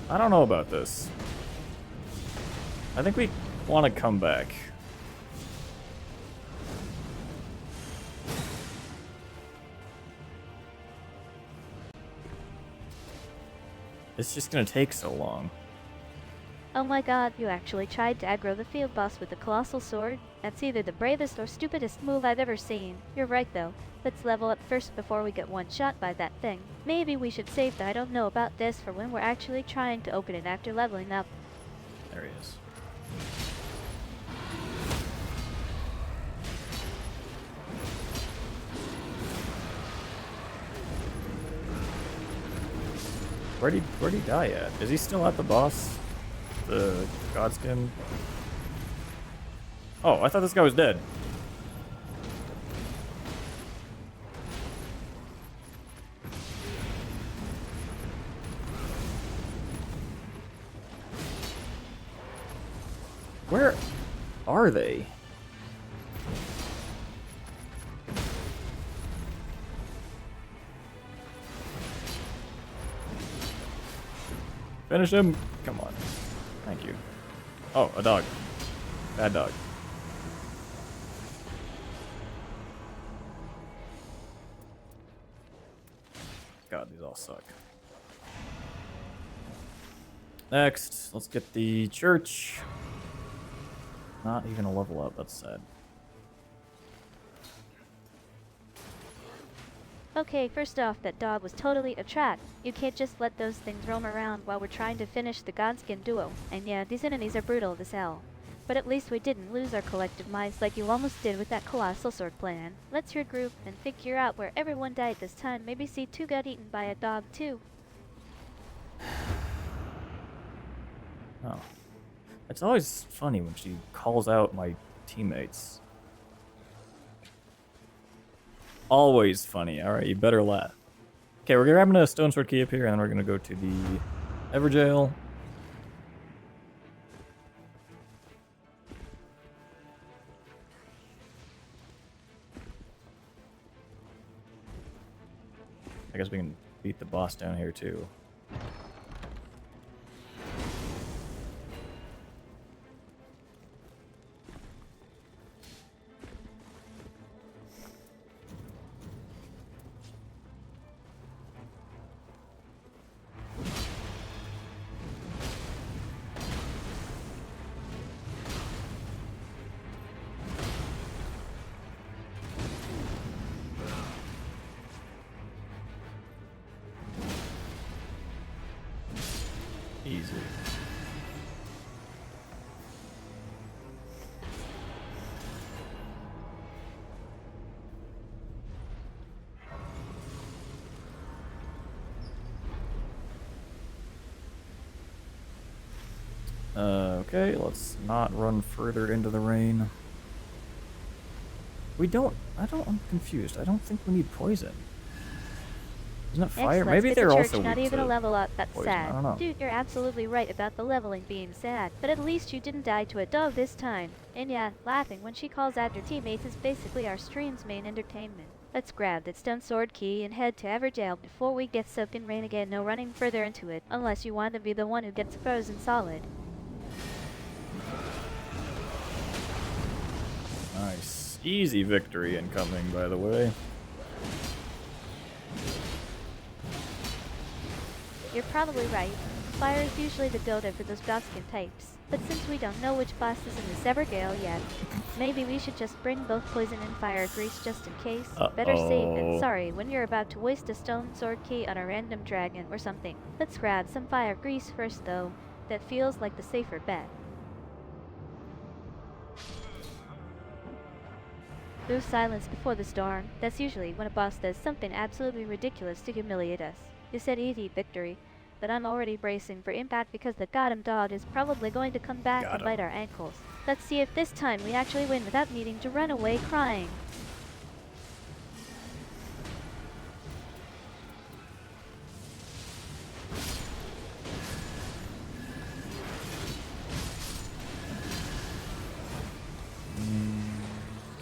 I don't know about this. I think we want to come back. It's just gonna take so long. Oh my god, you actually tried to aggro the field boss with the colossal sword? That's either the bravest or stupidest move I've ever seen. You're right though. Let's level up first before we get one shot by that thing. Maybe we should save the I don't know about this for when we're actually trying to open it after leveling up. There he is. Where'd he die at? Is he still at the boss? The Godskin? Oh, I thought this guy was dead. Where are they? Finish him! Come on. Thank you. Oh, a dog. Bad dog. God, these all suck. Next, let's get the church. Not even a level up, that's sad. Okay, first off, that dog was totally a trap. You can't just let those things roam around while we're trying to finish the Godskin duo. And yeah, these enemies are brutal as hell. But at least we didn't lose our collective minds like you almost did with that colossal sword plan. Let's regroup and figure out where everyone died this time. Maybe see 2 got eaten by a dog too. Oh. It's always funny when she calls out my teammates. Always funny. Alright, you better laugh. Okay, we're grabbing a stone sword key up here, and then we're gonna go to the Everjail. I guess we can beat the boss down here too. Easy. Okay, let's not run further into the rain. I'm confused. I don't think we need poison. Isn't it Next, fire? let's Maybe get they're the also church not weak even a to level up. That's poison. I sad. don't know. Dude, you're absolutely right about the leveling being sad, but at least you didn't die to a dog this time. And yeah, laughing when she calls out your teammates is basically our stream's main entertainment. Let's grab that stone sword key and head to Everdale before we get soaked in rain again. No running further into it, unless you want to be the one who gets frozen solid. Nice. Easy victory incoming, by the way. You're probably right. Fire is usually the go-to for those Boskin types. But since we don't know which boss is in this Evergale yet, maybe we should just bring both poison and fire grease just in case. Better safe than sorry when you're about to waste a stone sword key on a random dragon or something. Let's grab some fire grease first though. That feels like the safer bet. There's silence before the storm. That's usually when a boss does something absolutely ridiculous to humiliate us. You said easy victory, but I'm already bracing for impact because the goddamn dog is probably going to come back and bite our ankles. Let's see if this time we actually win without needing to run away crying.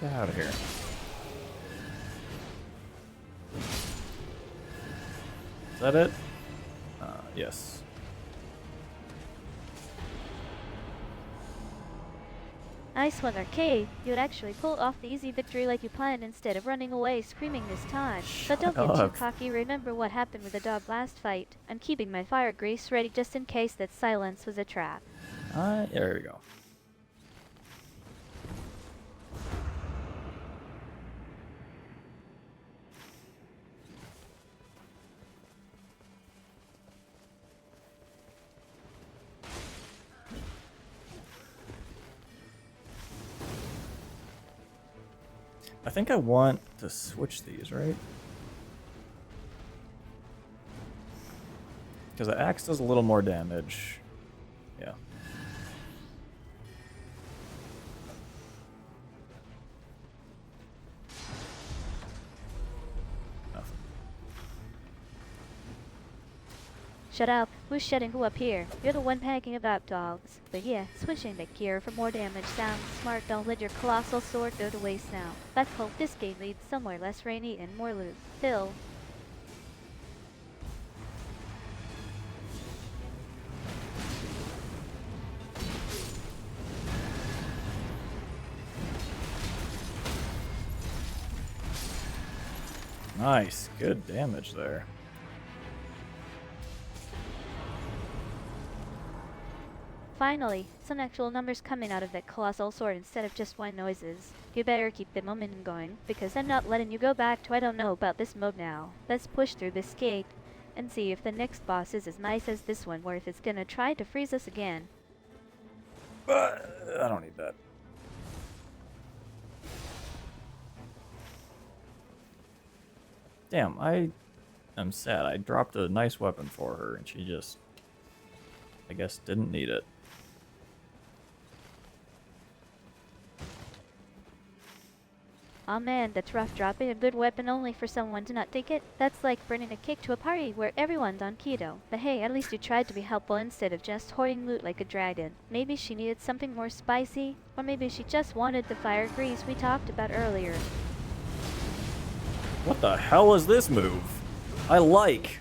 Get out of here. Is that it? Yes. Nice one, Arcade. You'd actually pull off the easy victory like you planned instead of running away screaming this time. But don't get too cocky. Remember what happened with the dog last fight. I'm keeping my fire grease ready just in case that silence was a trap. There we go. I think I want to switch these, right? Because the axe does a little more damage. Yeah. Nothing. Shut up. Who's shutting who up here? You're the one panicking about dogs. But yeah, switching the gear for more damage sounds smart. Don't let your colossal sword go to waste now. Let's hope this game leads somewhere less rainy and more loot. Hill. Nice. Good damage there. Finally, some actual numbers coming out of that colossal sword instead of just white noises. You better keep the momentum going, because I'm not letting you go back to I don't know about this mode now. Let's push through this gate, and see if the next boss is as nice as this one, or if it's gonna try to freeze us again. I don't need that. Damn, I'm sad. I dropped a nice weapon for her, and she just, I guess, didn't need it. Aw man, that's rough dropping a good weapon only for someone to not take it. That's like bringing a cake to a party where everyone's on keto. But hey, at least you tried to be helpful instead of just hoarding loot like a dragon. Maybe she needed something more spicy, or maybe she just wanted the fire grease we talked about earlier. What the hell is this move? I like.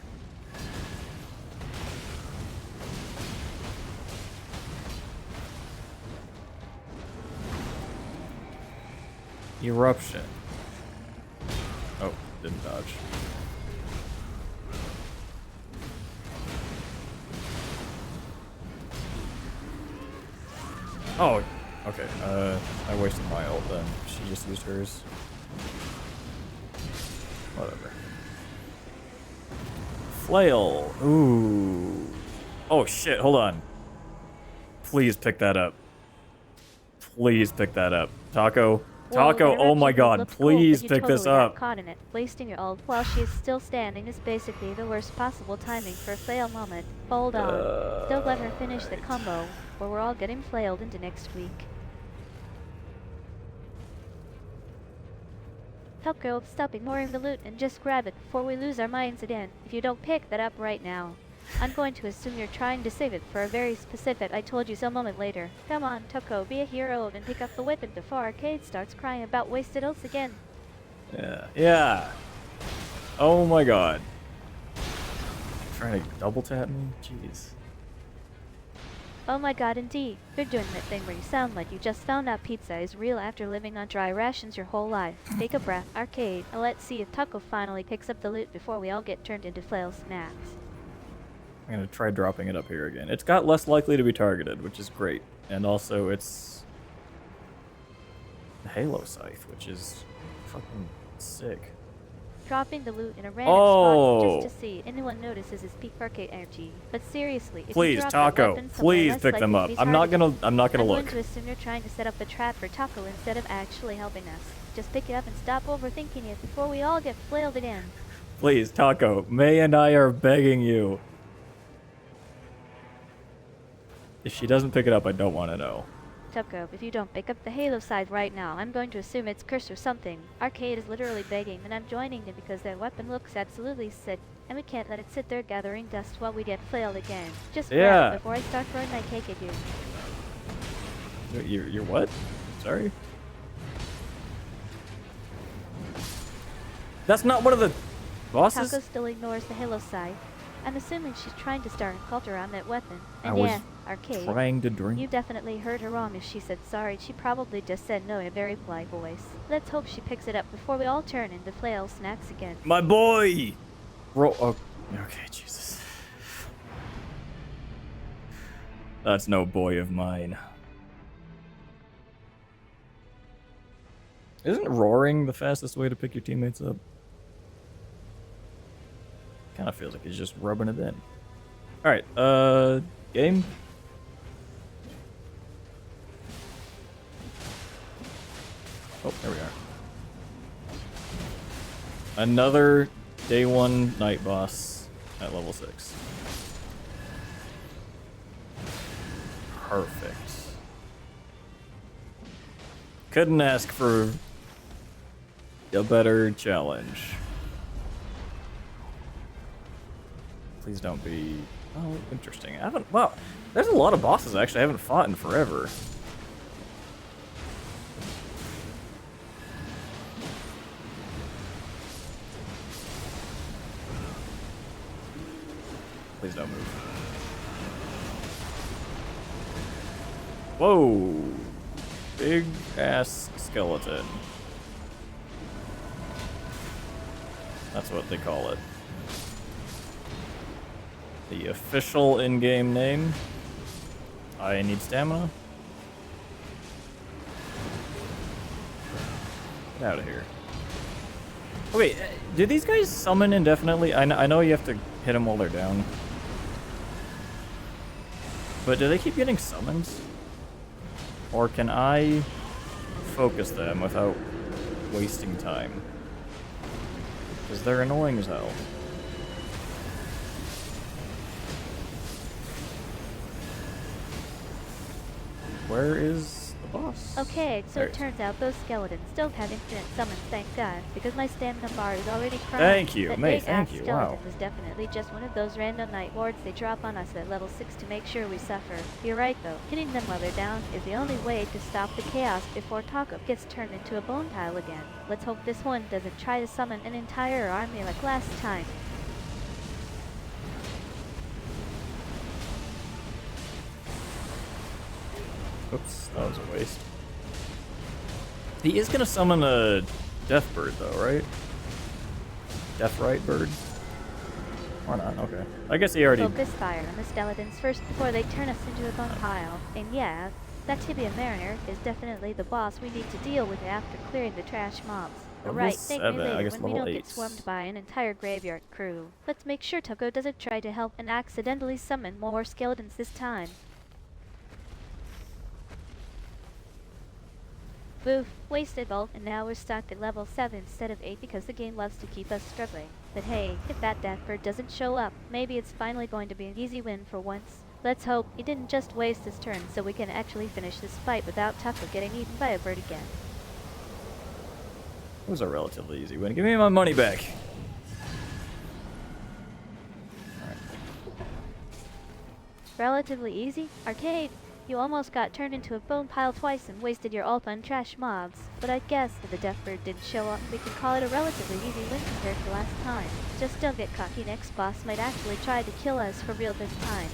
Eruption. Oh, didn't dodge. Oh, okay. I wasted my ult then. She just used hers. Whatever. Flail. Ooh. Oh shit, hold on. Please pick that up. Please pick that up. Taco. Taco, oh my god, please pick this up. Caught in it. Wasting your ult while she is still standing is basically the worst possible timing for a flail moment. Hold on. Don't let her finish the combo, or we're all getting flailed into next week. Tucko, stop ignoring the loot and just grab it before we lose our minds again. If you don't pick that up right now, I'm going to assume you're trying to save it for a very specific I told you so moment later. Come on, Tucko, be a hero and pick up the weapon before Arcade starts crying about wasted oats again. Yeah. Yeah. Oh my god. Trying to double tap me? Jeez. Oh my god, indeed. You're doing that thing where you sound like you just found out pizza is real after living on dry rations your whole life. Take a breath, Arcade, and let's see if Tucko finally picks up the loot before we all get turned into flail snacks. I'm gonna try dropping it up here again. It's got less likely to be targeted, which is great. And also it's the Halo Scythe, which is fucking sick. Dropping the loot in a random spot just to see if anyone notices his peak arcade energy. But seriously, if please, you drop Taco, that weapon somewhere please less pick them likely up. to be I'm not targeted, gonna I'm look. going to assume you're trying to set up a trap for Taco instead of actually helping us. Just pick it up and stop overthinking it before we all get flailed again. Please, Taco, May and I are begging you. If she doesn't pick it up, I don't want to know. Tucko, if you don't pick up the Halo side right now, I'm going to assume it's cursed or something. Arcade is literally begging, and I'm joining him because that weapon looks absolutely sick, and we can't let it sit there gathering dust while we get flailed again. Just grab it before I start throwing my cake at you. You're what? Sorry? That's not one of the bosses? Taco still ignores the Halo side. I'm assuming she's trying to start a cult around that weapon. And I was yeah, Arcade, trying to drink. you definitely heard her wrong if she said sorry. She probably just said no in a very polite voice. Let's hope she picks it up before we all turn into flail snacks again. My boy! Oh, okay, Jesus. That's no boy of mine. Isn't roaring the fastest way to pick your teammates up? Kind of feels like he's just rubbing it in. Alright, game? Oh, there we are. Another day 1 night boss at level 6. Perfect. Couldn't ask for a better challenge. Please don't be... Oh, interesting. I haven't... Wow, there's a lot of bosses actually I haven't fought in forever. Please don't move. Whoa! Big ass skeleton. That's what they call it. The official in-game name. I need stamina. Get out of here. Okay, do these guys summon indefinitely? I know you have to hit them while they're down. But do they keep getting summons? Or can I focus them without wasting time? Because they're annoying as hell. Where is the boss? Okay, so There it he is. turns out those skeletons still have infinite summons, thank God, because my stamina bar is already crying. Thank you, That May, big thank ass you, skeleton wow. was definitely just one of those random night lords they drop on us at level 6 to make sure we suffer. You're right though, hitting them while they're down is the only way to stop the chaos before Taco gets turned into a bone pile again. Let's hope this one doesn't try to summon an entire army like last time. Oops, that was a waste. He is gonna summon a death bird though, right? Death right bird? Or not, okay. I guess he already... Focus fire on the skeletons first before they turn us into a bone pile. And yeah, that Tibia Mariner is definitely the boss we need to deal with after clearing the trash mobs. Level Right, thank me 7, I later guess when we level don't 8. get swarmed by an entire graveyard crew. Let's make sure Tucko doesn't try to help and accidentally summon more skeletons this time. Boof, wasted bulk, and now we're stuck at level 7 instead of 8 because the game loves to keep us struggling. But hey, if that death bird doesn't show up, maybe it's finally going to be an easy win for once. Let's hope he didn't just waste his turn so we can actually finish this fight without Tucko getting eaten by a bird again. It was a relatively easy win. Give me my money back. Relatively easy? Arcade, you almost got turned into a bone pile twice and wasted your ult on trash mobs. But I guess if the Death Bird didn't show up, we can call it a relatively easy win compared to last time. Just don't get cocky, next boss might actually try to kill us for real this time.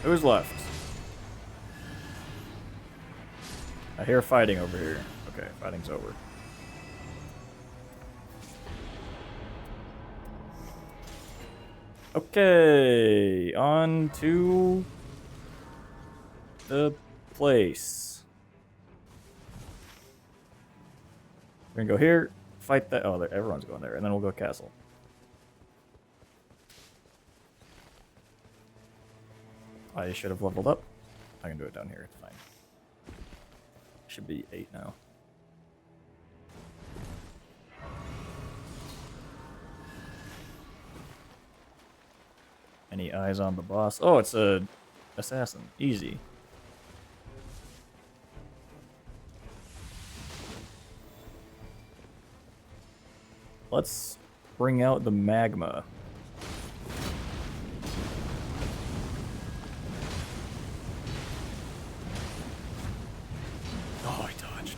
Who's left? I hear fighting over here. Okay, fighting's over. Okay, on to the place. We're gonna go here, fight that. Oh, everyone's going there, and then we'll go castle. I should have leveled up. I can do it down here. It's fine. Should be 8 now. Any eyes on the boss? Oh, it's a assassin. Easy. Let's bring out the magma. Oh, I dodged.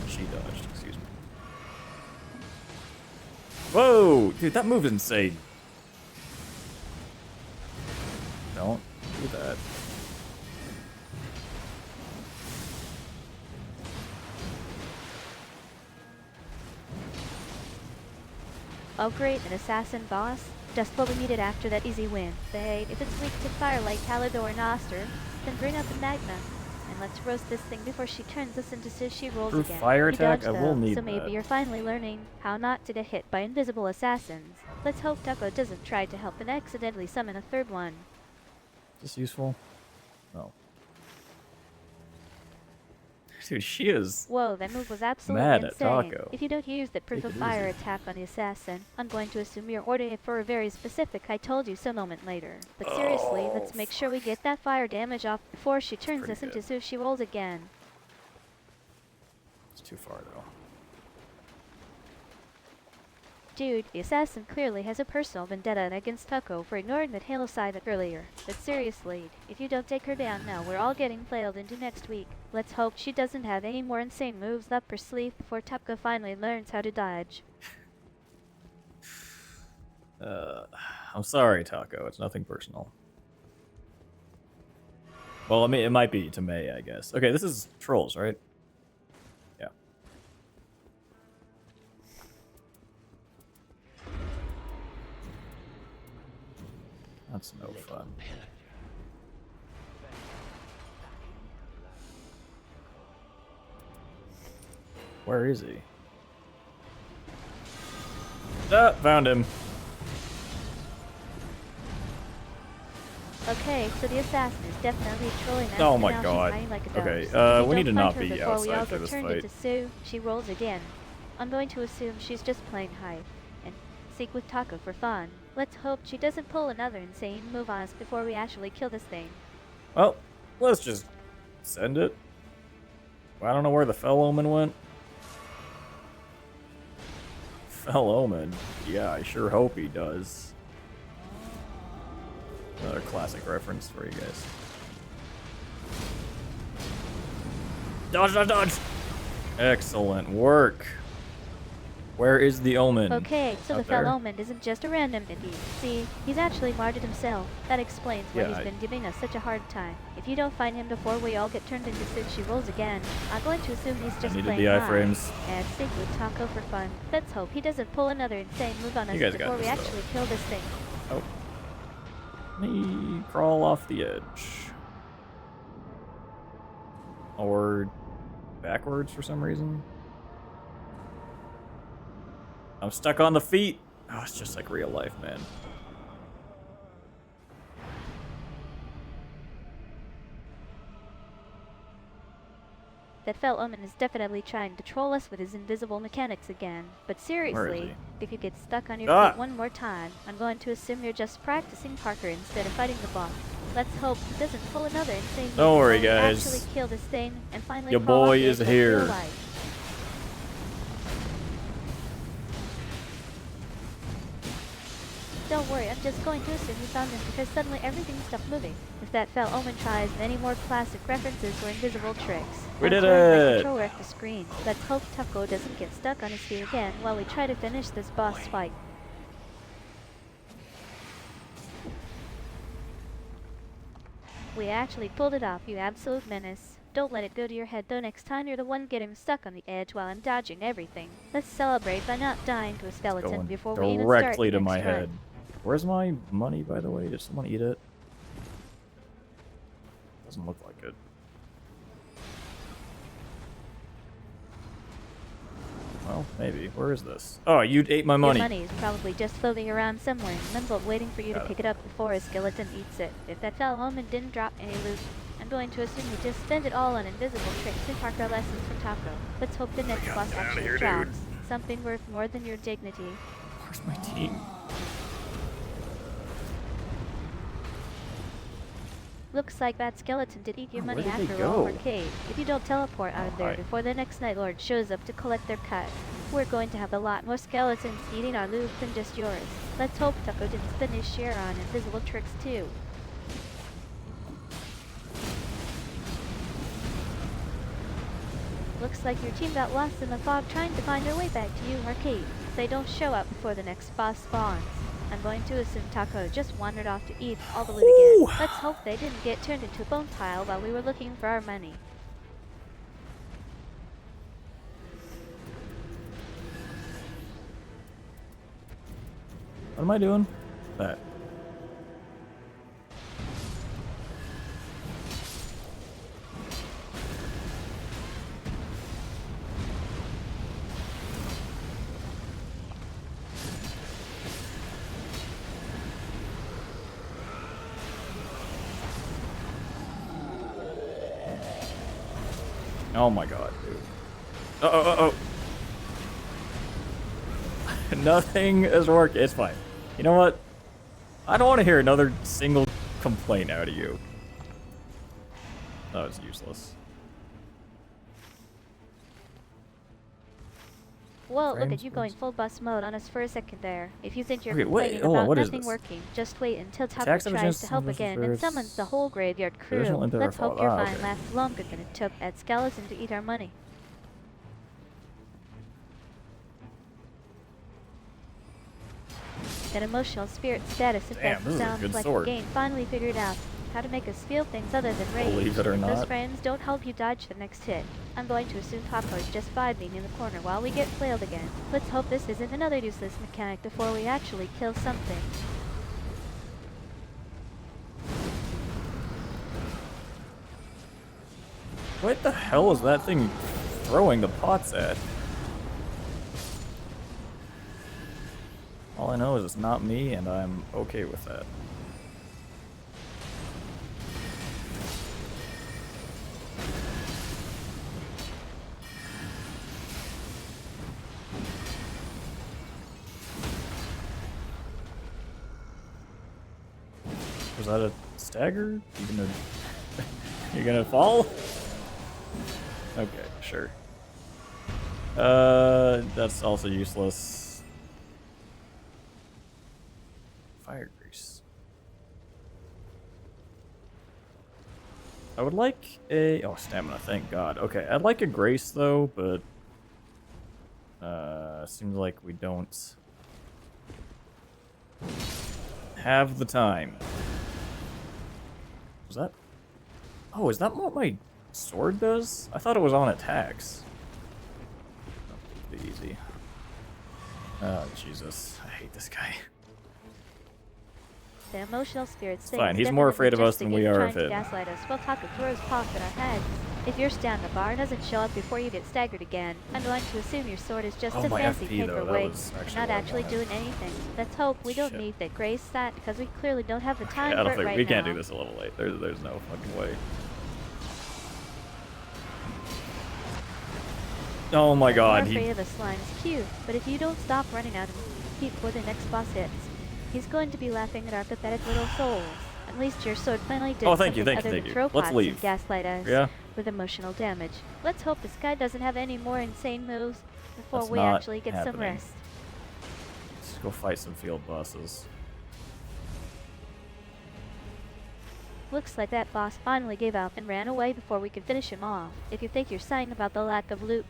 She dodged, excuse me. Whoa! Dude, that move is insane. Don't do that. Oh great, an assassin boss? Just what we needed after that easy win. But if it's weak to fire like Halidor or Noster, then bring out the magma. And let's roast this thing before she turns us into sushi rolls Through again. fire You attack? dodged, I will though, need so maybe that. you're finally learning how not to get hit by invisible assassins. Let's hope Tucko doesn't try to help and accidentally summon a third one. Is this useful? No. Dude, she is. Whoa, that move was absolutely Mad at insane. Taco. If you don't use the proof Take of it fire easy. attack on the assassin, I'm going to assume you're ordering it for a very specific I told you so moment later. But seriously, let's make sure we get that fire damage off before she turns Pretty us into good. sushi rolls again. It's too far, though. Dude, the assassin clearly has a personal vendetta against Tucko for ignoring that Halo side earlier. But seriously, if you don't take her down now, we're all getting flailed into next week. Let's hope she doesn't have any more insane moves up her sleeve before Tucko finally learns how to dodge. I'm sorry, Taco. It's nothing personal. Well, I mean, it might be to May, I guess. Okay, this is trolls, right? Yeah. That's no fun. Where is he? Ah, found him. Okay, so the assassin is definitely trolling us. Oh and my now she's God. hiding like a Okay, dog. So if we need to don't not find her be before we all outside for get this turned fight. into Sue, she rolls again. I'm going to assume she's just playing hide and seek with Taco for fun. Let's hope she doesn't pull another insane move on us before we actually kill this thing. Well, let's just send it. I don't know where the Fell Omen went. Fell Omen? Yeah, I sure hope he does. Another classic reference for you guys. Dodge, dodge, dodge! Excellent work. Where is the Omen? Okay, so the Out there? Fell Omen isn't just a random entity. See, he's actually martyred himself. That explains why Yeah, he's been giving us such a hard time. If you don't find him before we all get turned into sushi rolls again, I'm going to assume he's just needed playing the hide iframes. and seek with Taco for fun. Let's hope he doesn't pull another insane move on us You guys got before we this, though. actually kill this thing. Oh. Let me crawl off the edge. Or backwards for some reason. I'm stuck on the feet. Oh, it's just like real life, man. That Fell Omen is definitely trying to troll us with his invisible mechanics again. But seriously, if you get stuck on your Ah! feet one more time, I'm going to assume you're just practicing Parker instead of fighting the boss. Let's hope he doesn't pull another insane move Don't worry, before we guys. actually kill this thing and finally Your crawl off boy the is edge of real here. life. Don't worry, I'm just going to assume you found them because suddenly everything stopped moving. If that fell Omen tries, any more classic references or invisible tricks. We I'm did throwing my it! controller at the screen. Let's hope Tucko doesn't get stuck on his feet again while we try to finish this boss fight. We actually pulled it off, you absolute menace. Don't let it go to your head though, next time you're the one getting stuck on the edge while I'm dodging everything. Let's celebrate by not dying to a skeleton Going before we even start directly the to next my run. head. Where's my money, by the way? Did someone eat it? Doesn't look like it. Well, maybe. Where is this? Oh, you ate my money. Your money is probably just floating around somewhere in limbo waiting for you to Got it. pick it up before a skeleton eats it. If that fell home and didn't drop any loot, I'm going to assume you just spent it all on invisible tricks and park our lessons from Taco. Let's hope the next boss outta actually here, drops. dude. Something worth more than your dignity. Where's my team? Looks like that skeleton did eat your Oh, money where did they after all, go? Arcade. If you don't teleport out of there Right. before the next Night Lord shows up to collect their cut, we're going to have a lot more skeletons eating our loot than just yours. Let's hope Tucko didn't spend his share on invisible tricks too. Looks like your team got lost in the fog trying to find their way back to you, Arcade. If they don't show up before the next boss spawns, I'm going to assume Taco just wandered off to eat all the loot Ooh. again. Let's hope they didn't get turned into a bone pile while we were looking for our money. What am I doing? That. Oh my god, dude. Nothing is working. It's fine. You know what? I don't want to hear another single complaint out of you. That was useless. Whoa, look at Frames, you going frames. full bus mode on us for a second there. If you think you're Okay, wait, complaining hold on, about what is nothing this? working, just wait until Taco Attacks of tries agents to help versus again and first- summons the whole graveyard crew. Additional inter Let's hope your fault. Ah, fine okay. lasts longer than it took that skeleton to eat our money. That emotional spirit status Damn, effect this is a sounds good like sword. the game finally figured out how to make us feel things other than rage. Believe it or If those not. frames don't help you dodge the next hit, I'm going to assume Taco is just vibing in the corner while we get flailed again. Let's hope this isn't another useless mechanic before we actually kill something. What the hell is that thing throwing the pots at? All I know is it's not me, and I'm okay with that. Was that a stagger? You gonna fall? Okay, sure. That's also useless. Fire grease. I would like a stamina, thank God. Okay, I'd like a grace though, but seems like we don't have the time. Was that? Oh, is that what my sword does? I thought it was on attacks. Oh, be easy. Oh, Jesus. I hate this guy. The emotional spirit It's thing fine, is he's more afraid of definitely us just than the we game are trying of to him. gaslight us while Taco throws pots at our heads. If your stamina bar doesn't show up before you get staggered again, I'm going to assume your sword is just Oh, a my fancy FP though, that paperweight was and actually not what I actually wanted. doing anything. Let's hope we don't Shit. need that grace stat because we clearly don't have the time I for don't it think right we now. can't do this at level 8. There's no fucking way. Oh my God, I'm more he afraid of a slime is cute, but if you don't stop running at him before the next boss hits, he's going to be laughing at our pathetic little souls. At least your sword finally did Oh, thank you, something thank you, other thank than you. throw Let's pots leave. and gaslight us Yeah? with emotional damage. Let's hope this guy doesn't have any more insane moves before That's we not actually get some happening. rest. Let's go fight some field bosses. Looks like that boss finally gave up and ran away before we could finish him off. If you think you're sighing about the lack of loot,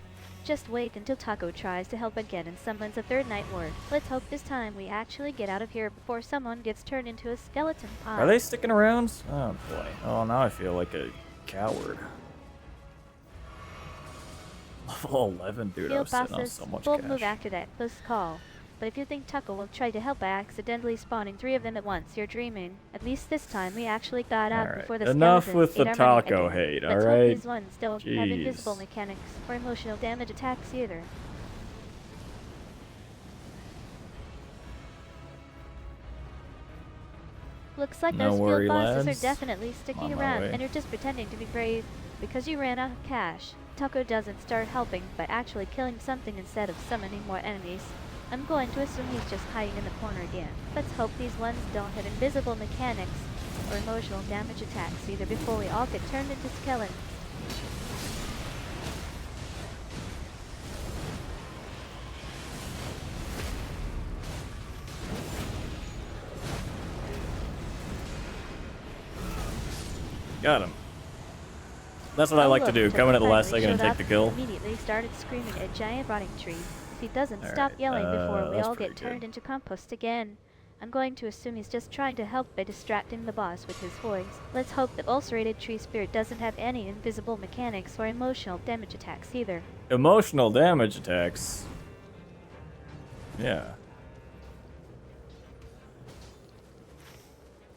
just wait until Taco tries to help again and summons a third night ward. Let's hope this time we actually get out of here before someone gets turned into a skeleton pile. Are they sticking around? Oh boy. Oh, now I feel like a coward. Level 11, dude. I was sitting on so much bold cash. move after that close call. But if you think Taco will try to help by accidentally spawning 3 of them at once, you're dreaming. At least this time we actually got out Alright, before the enough skeletons with the ate our money taco again. hate, Let's alright? hope these ones don't have Jeez. invisible mechanics or emotional damage attacks either. Looks like No those worry, field bosses lads. are definitely sticking On my around, way. and you're just pretending to be brave because you ran out of cash. Taco doesn't start helping by actually killing something instead of summoning more enemies. I'm going to assume he's just hiding in the corner again. Let's hope these ones don't have invisible mechanics or emotional damage attacks either before we all get turned into skeletons. Got him. That's what I Oh, like to look, do. Taco Come in at the last finally second and showed take up the kill. Immediately started screaming at a giant rotting tree. If he doesn't All stop right, yelling before we that's all pretty get good. turned into compost again, I'm going to assume he's just trying to help by distracting the boss with his voice. Let's hope that ulcerated tree spirit doesn't have any invisible mechanics or emotional damage attacks either. Emotional damage attacks. Yeah.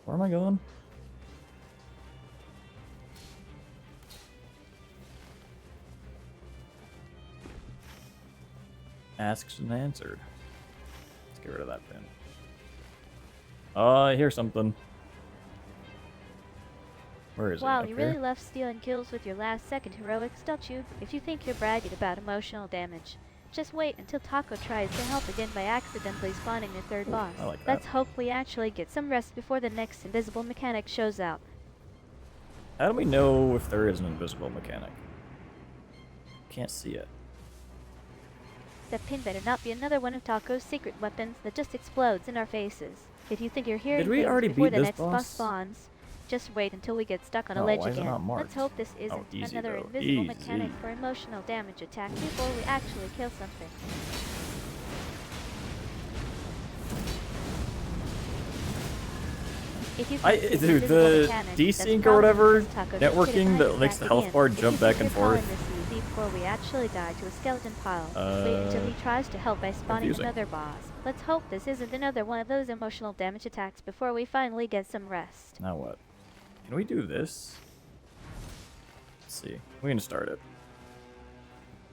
Where am I going? Asked and answered. Let's get rid of that pin. I hear something. Where is it? Wow, Up you here? really love stealing kills with your last second heroics, don't you? If you think you're bragging about emotional damage, just wait until Taco tries to help again by accidentally spawning the third boss. I like that. Let's hope we actually get some rest before the next invisible mechanic shows up. How do we know if there is an invisible mechanic? Can't see it. That pin better not be another one of Taco's secret weapons that just explodes in our faces. If you think you're hearing Did we things already before beat the this next boss boss? spawns, just wait until we get stuck on a Oh, ledge why is it again. not marked? Let's hope this isn't easy another though. invisible Easy. mechanic for emotional damage attack before we actually kill something. If you I, can see dude, invisible the mechanic, desync that's or whatever, probably because Taco just networking hit that us makes the back health again. bar If jump you back think and you're calling forth. this easy before we actually die to a skeleton pile, wait until he tries to help by spawning confusing. another boss. Let's hope this isn't another one of those emotional damage attacks before we finally get some rest. Now what? Can we do this? Let's see. We can start it.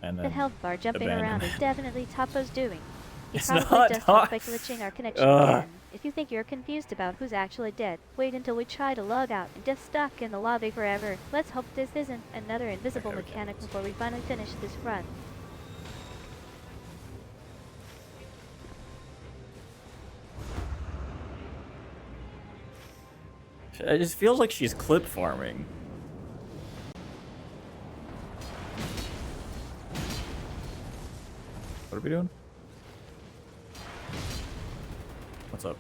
And then The health bar jumping abandon around it. is definitely Tapo's doing. He It's probably not does Ta- that by glitching our connection Ugh. again. If you think you're confused about who's actually dead, wait until we try to log out and get stuck in the lobby forever. Let's hope this isn't another invisible Okay, we mechanic can't. before we finally finish this run. It just feels like she's clip farming. What are we doing? What's up?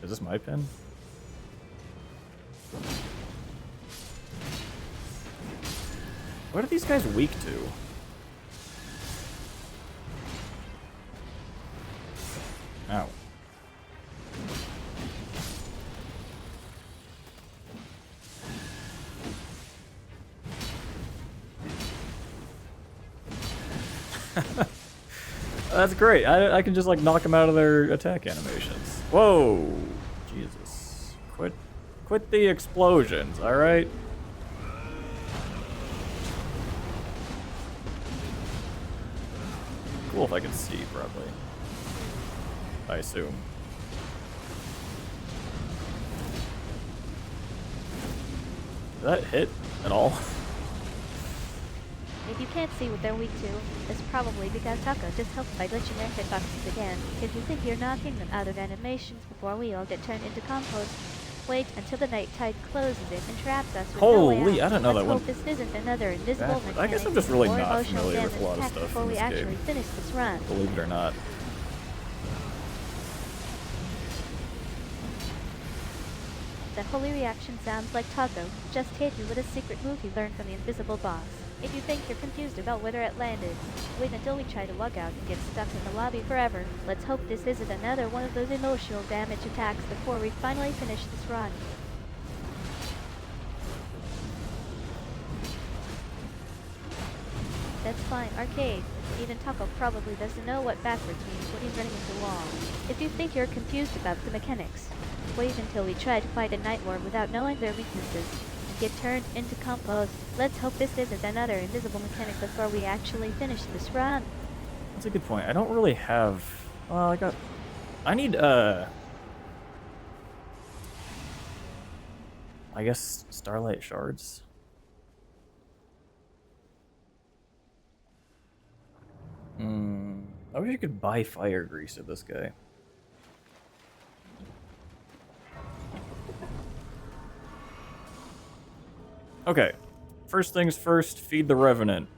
Is this my pin? What are these guys weak to? Ow. That's great. I can just like knock them out of their attack animations. Whoa, Jesus! Quit the explosions. All right. Cool if I can see properly. I assume. Did that hit at all? If you can't see what they're weak to, it's probably because Taco just helped by glitching their hitboxes again. If you think you're knocking them out of animations before we all get turned into compost, wait until the night tide closes it and traps us with no way Holy, out. I didn't know Let's that hope one. this isn't another invisible Backwards. mechanic I guess I'm just really or not emotional familiar with damage a lot of attack stuff before in we this actually game. finish this run. Believe it or not. That holy reaction sounds like Taco just hit you with a secret move he learned from the invisible boss. If you think you're confused about whether it landed, wait until we try to log out and get stuck in the lobby forever. Let's hope this isn't another one of those emotional damage attacks before we finally finish this run. That's fine, Arcade. Even Taco probably doesn't know what backwards means when he's running into walls. If you think you're confused about the mechanics, wait until we try to fight a Night Lord without knowing their weaknesses and get turned into compost. Let's hope this isn't another invisible mechanic before we actually finish this run. That's a good point. I don't really have... Well, I need, I guess Starlight Shards? I wish you could buy fire grease at this guy. Okay. First things first, feed the Revenant.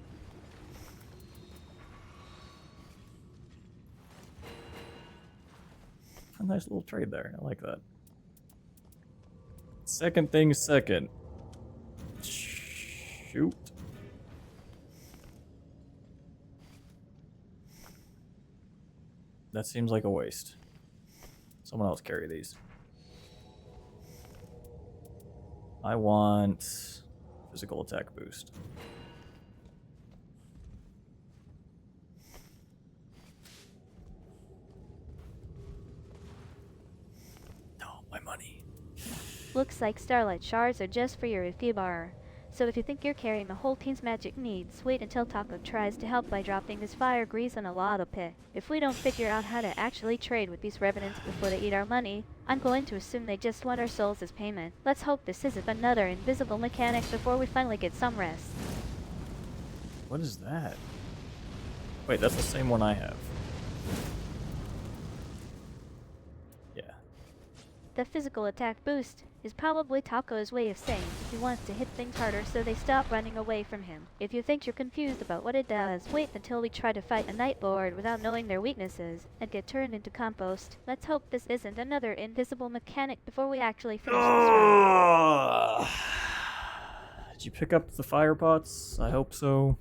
A nice little trade there. I like that. Second thing second. Shoot. That seems like a waste. Someone else carry these. I want physical attack boost. No, my money. Looks like Starlight Shards are just for your Ify bar. So if you think you're carrying the whole team's magic needs, wait until Taco tries to help by dropping his fire grease on a lava pit. If we don't figure out how to actually trade with these revenants before they eat our money, I'm going to assume they just want our souls as payment. Let's hope this isn't another invisible mechanic before we finally get some rest. What is that? Wait, that's the same one I have. Yeah. The physical attack boost is probably Taco's way of saying he wants to hit things harder so they stop running away from him. If you think you're confused about what it does, wait until we try to fight a Night Lord without knowing their weaknesses and get turned into compost. Let's hope this isn't another invisible mechanic before we actually finish this run. Did you pick up the fire pots? I hope so.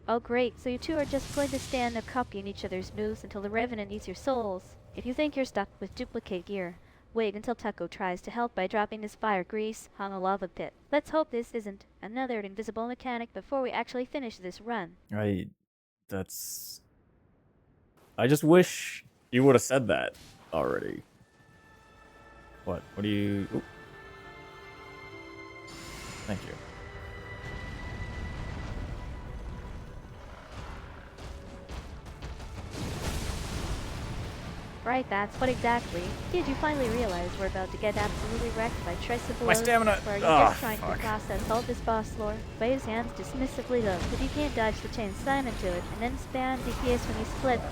Oh great, so you two are just going to stand up copying each other's moves until the Revenant eats your souls. If you think you're stuck with duplicate gear, wait until Taco tries to help by dropping his fire grease on a lava pit. Let's hope this isn't another invisible mechanic before we actually finish this run. I just wish you would have said that already. What do you... Ooh. Thank you. Right, that's what exactly. Did you finally realize we're about to get absolutely wrecked by Tricycle? My stamina- Or are you Ah, just trying fuck. to process all this boss lore? Wave his hands dismissively though, if you can't dodge the chain slam into it, and then spam DPS when he splits.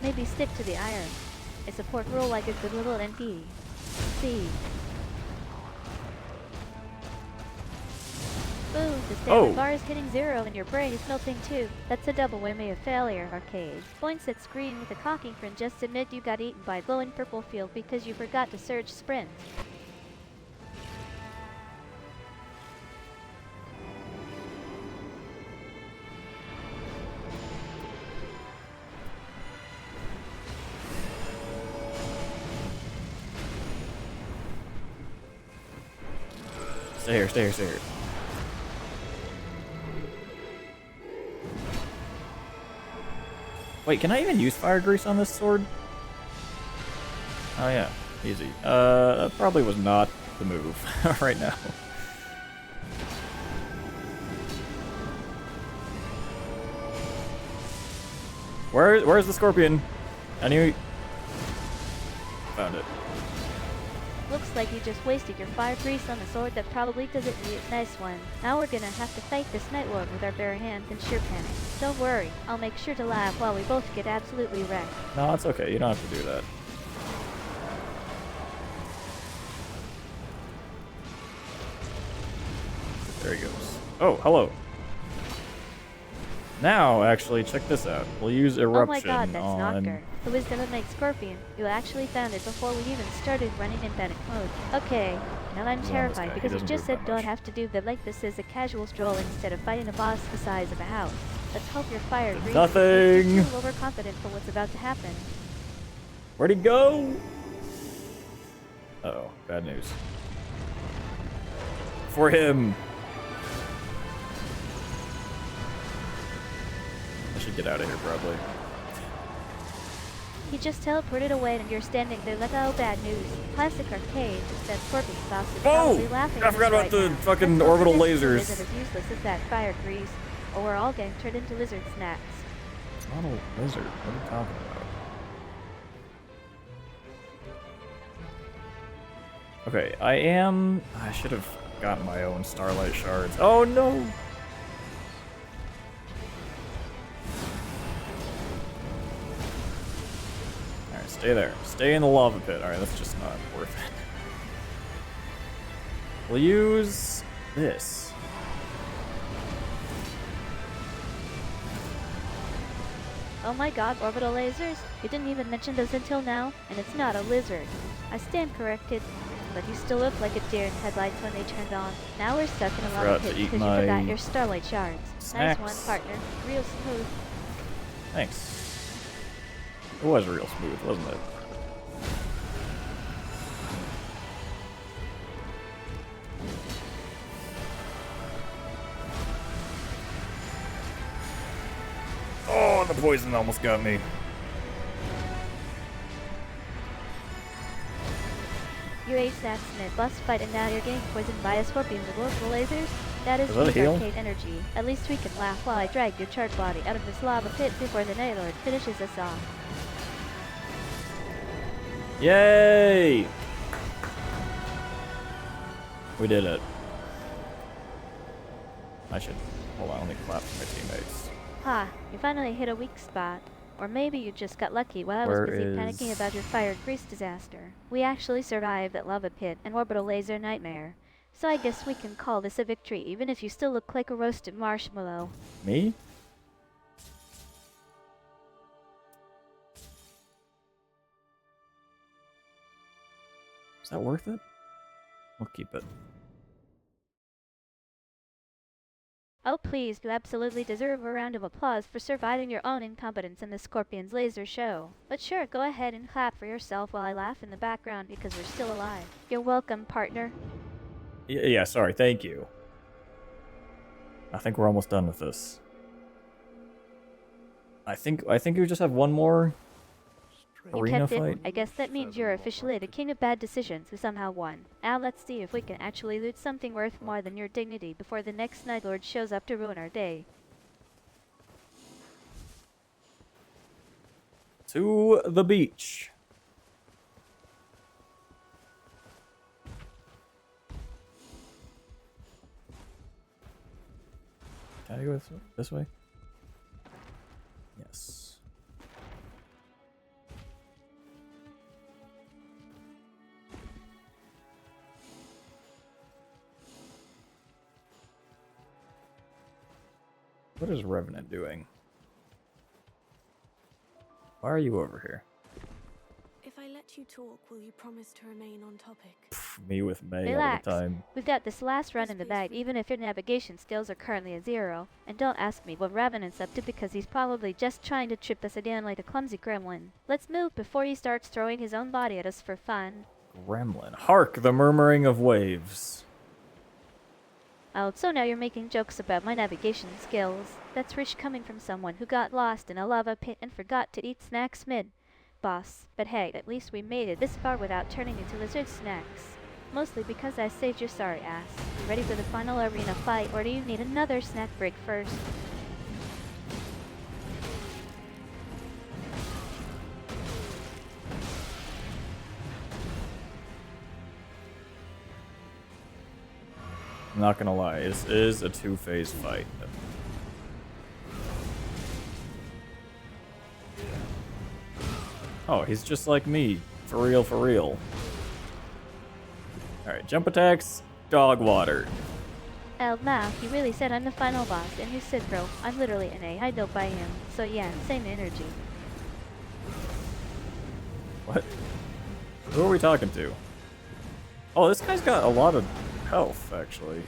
Maybe stick to the iron. I support rule like a good little NP. See. Ooh, the stamina bar is hitting 0 and your brain is melting too. That's a double whammy of failure, Arcade. Points at screen with a cocking grin just admit you got eaten by a glowing purple field because you forgot to surge sprint. Stay here, stay here, stay here. Wait, can I even use fire grease on this sword? Oh yeah, easy. That probably was not the move right now. Where's the scorpion? Found it. Looks like you just wasted your fire grease on a sword that probably doesn't need a nice one. Now we're gonna have to fight this Night Lord with our bare hands and sheer panic. Don't worry, I'll make sure to laugh while we both get absolutely wrecked. No, it's okay. You don't have to do that. There he goes. Oh, hello. Now, actually, check this out. We'll use Oh Eruption my god, that's on... Knocker. The wisdom of Night Scorpion. You actually found it before we even started running in panic mode. Okay, now I'm He's on this terrified guy. He because you doesn't just move said that don't much. have to do the like this is a casual stroll instead of fighting a boss the size of a house. Let's hope your fire Did breathes nothing. makes you too overconfident for what's about to happen. Where'd he go? Uh-oh, bad news. For him. I should get out of here, probably. He just teleported away and you're standing there like, oh, bad news. Classic arcade. That Scorpion boss is probably laughing I at us forgot about right the now. fucking Let's hope orbital the next move lasers. isn't as useless as that fire grease, or we're all getting turned into lizard snacks. It's not a lizard. What are you talking about? Okay, I should have gotten my own Starlight Shards. Oh no! Alright, stay there. Stay in the lava pit. Alright, that's just not worth it. We'll use this. Oh my god, orbital lasers? You didn't even mention those until now, and it's not a lizard. I stand corrected, but you still look like a deer in headlights when they turned on. Now we're stuck in a lava Forgot to pit eat because you forgot my your Starlight Shards. snacks. Nice one, partner. Real smooth. Thanks. It was real smooth, wasn't it? Oh, the poison almost got me. You ate Snacks in a bus fight and now you're getting poisoned by a scorpion with orbital lasers? That is Is that a peak heal? arcade energy. At least we can laugh while I drag your charred body out of this lava pit before the Night Lord finishes us off. Yay! We did it. I should... Hold on, let me clap for my teammates. Ha, you finally hit a weak spot. Or maybe you just got lucky while I Where was busy is- panicking about your fire grease disaster. We actually survived that lava pit and orbital laser nightmare. So I guess we can call this a victory, even if you still look like a roasted marshmallow. Me? Is that worth it? We'll keep it. Oh please, you absolutely deserve a round of applause for surviving your own incompetence in the Scorpion's laser show. But sure, go ahead and clap for yourself while I laugh in the background because we're still alive. You're welcome, partner. Yeah, sorry, thank you. I think we're almost done with this. I think we just have one more You arena kept it. fight. I guess that means you're officially the king of bad decisions who somehow won. Now let's see if we can actually loot something worth more than your dignity before the next Night Lord shows up to ruin our day. To the beach. Can I go this way? Yes. What is Revenant doing? Why are you over here? If I let you talk, will you promise to remain on topic? Pff, me with May Relax. all the time. We've got this last run in the bag, even if your navigation skills are currently at 0. And don't ask me what Ravenant's up to because he's probably just trying to trip us again like a clumsy gremlin. Let's move before he starts throwing his own body at us for fun. Gremlin. Hark, the murmuring of waves. Oh, so now you're making jokes about my navigation skills. That's rich coming from someone who got lost in a lava pit and forgot to eat snacks mid-boss. But hey, at least we made it this far without turning into lizard snacks. Mostly because I saved your sorry ass. You ready for the final arena fight, or do you need another snack break first? I'm not gonna lie, this is a two-phase fight. Oh, he's just like me. For real, for real. Alright, jump attacks, dog water. Now, he really said I'm the final boss, and you said, bro, I'm literally an A. I don't buy him. So yeah, same energy. What? Who are we talking to? Oh, this guy's got a lot of health, actually.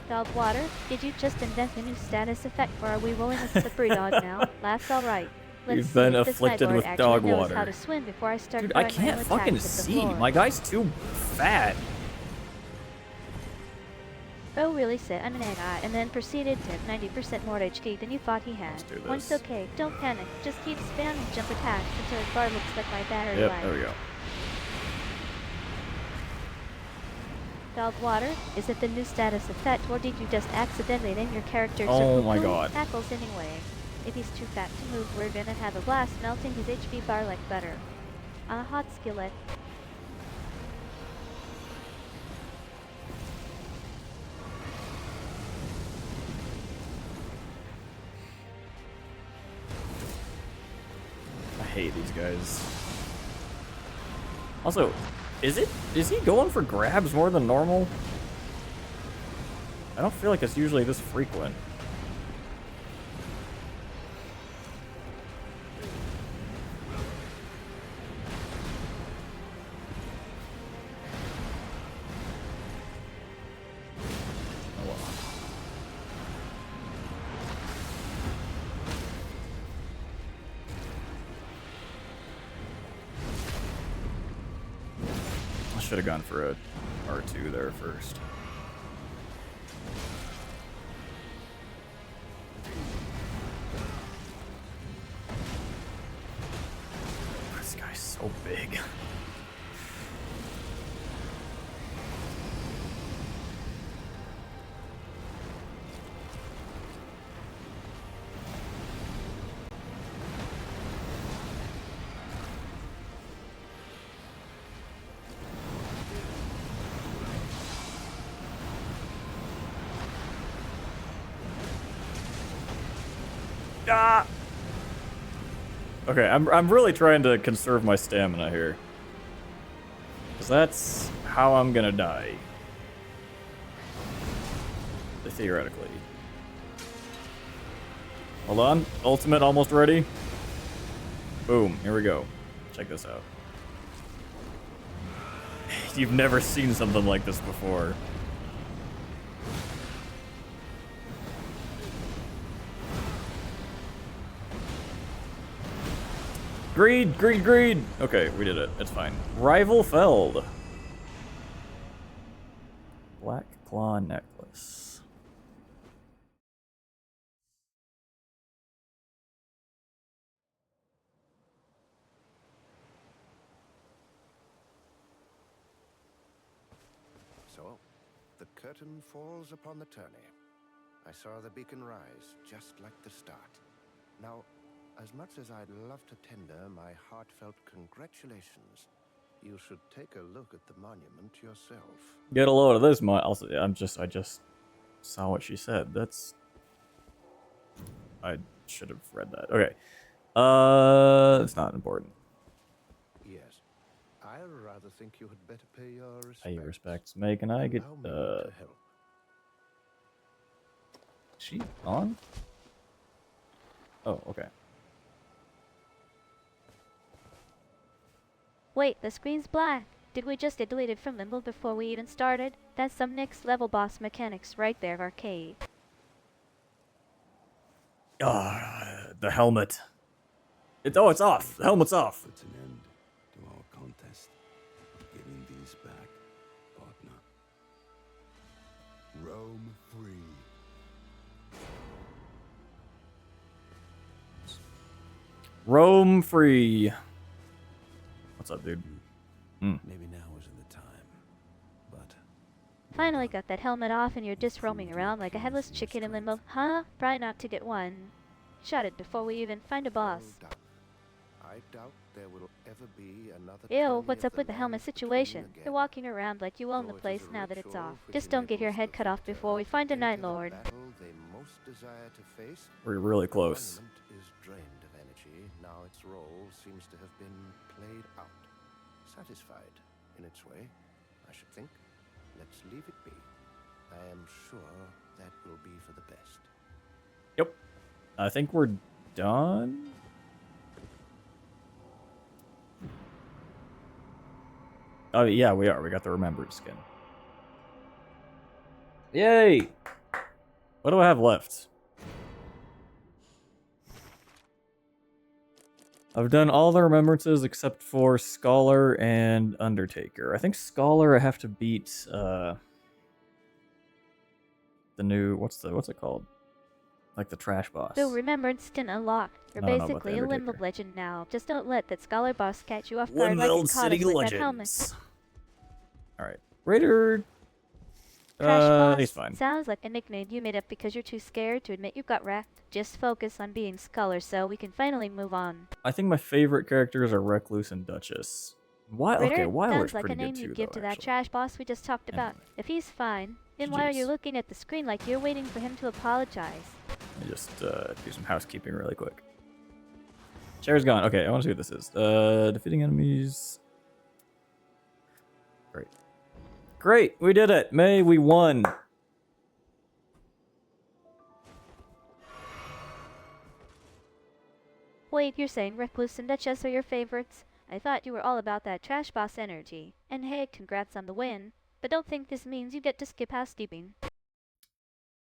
Dog water, did you just invent a new status effect, or are we rolling with slippery dog now? Laughs alright. Let's You've see been if this afflicted Nightlord with actually dog knows water. how to swim before I start Dude, I throwing my can't own fucking attacks at the see. floor. My guy's too fat. Bro really said I'm an AI, and then proceeded to 90% more HP than you thought he had. Let's do this. Point's okay, don't panic. Just keep spamming jump attacks until his bar looks like my battery Yep, life. there we go. Dog water, is it the new status effect, or did you just accidentally name your character Oh Zupu my Poo? god. Tackles anyway. If he's too fat to move, we're gonna have a blast melting his HP bar like butter. On a hot skillet. I hate these guys. Also, is he going for grabs more than normal? I don't feel like it's usually this frequent. Oh well. I should have gone for a R2 there first. This guy's so big. Ah! Okay, I'm really trying to conserve my stamina here. Because that's how I'm gonna die. Theoretically. Hold on. Ultimate almost ready. Boom. Here we go. Check this out. You've never seen something like this before. Greed, greed, greed. Okay, we did it. It's fine. Rival Feld. Black Claw Necklace. So, the curtain falls upon the tourney. I saw the beacon rise, just like the start. Now, as much as I'd love to tender my heartfelt congratulations, you should take a look at the monument yourself. Get a load of this, also, I just saw what she said. That's... I should have read that. Okay. It's not important. Yes, I'll rather think you had better pay your respects. Pay your respects. May, can I get, Allow me to help. she on? Oh, okay. Wait, the screen's black. Did we just get deleted from Limbo before we even started? That's some next level boss mechanics right there, arcade. Ah, the helmet. It's off. The helmet's off. Puts an end to our contest. Giving these back, partner. Roam free. Roam free. What's up, dude? Maybe now isn't the time, but Finally got that helmet off and you're just roaming around like a headless chicken in Limbo. Huh? Try not to get one. Shut it before we even find a boss. No doubt. I doubt there will ever be another Ew, tourney what's of up with the land helmet between situation? again. You're walking around like you own the Though it place is a now that it's ritual off. which Just don't get your enables head the cut off victor before we find a into Night the Lord. battle they most desire to face. We're really The close. monument is drained of energy. Now its role seems to have been played out. Satisfied, in its way, I should think. let's leave it be. I am sure that will be for the best. Yep. I think we're done. Oh, yeah, we are. We got the Remembrance skin. Yay! What do I have left? I've done all the Remembrances except for Scholar and Undertaker. I think Scholar I have to beat, the new... What's it called? Like the trash boss. Though Remembrance didn't unlock. You're I don't know about the basically a Limbo Undertaker. legend now. Just don't let that Scholar boss catch you off guard like it caught us with that helmet. Alright. Raider... Trash boss he's fine. sounds like a nickname you made up because you're too scared to admit you got wrecked. Just focus on being Scholar so we can finally move on. I think my favorite characters are Recluse and Duchess. Why? Raider Okay, Wyler's sounds like pretty a name good you'd too, give though, to that actually. trash boss we just talked about. Anyway. If he's fine, then why are you Jeez. looking at the screen like you're waiting for him to apologize? Let me just do some housekeeping really quick. Chair's gone. Okay, I want to see what this is. Defeating enemies. Great. Great, we did it. May, we won. Wait, you're saying Recluse and Duchess are your favorites? I thought you were all about that trash boss energy. And hey, congrats on the win. But don't think this means you get to skip housekeeping.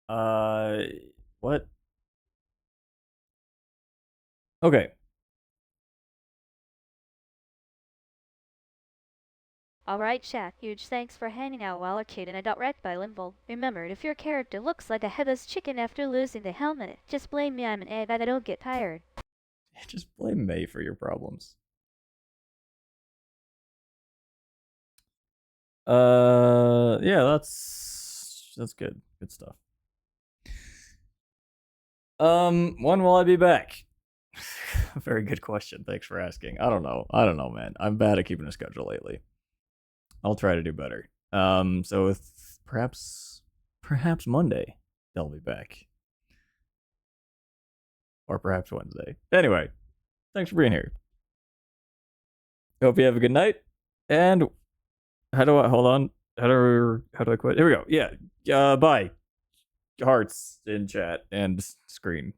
What? Okay. Alright, chat. Huge thanks for hanging out while Arcade and I got wrecked by Limble. Remember, if your character looks like a headless chicken after losing the helmet, just blame me, I'm an egg that I don't get tired. Just blame May for your problems. Yeah, that's good. Good stuff. When will I be back? Very good question. Thanks for asking. I don't know, man. I'm bad at keeping a schedule lately. I'll try to do better. So with perhaps Monday they'll be back. Or perhaps Wednesday. Anyway, thanks for being here. Hope you have a good night. And how do I hold on? How do I quit? Here we go. Yeah. Bye. Hearts in chat and screen.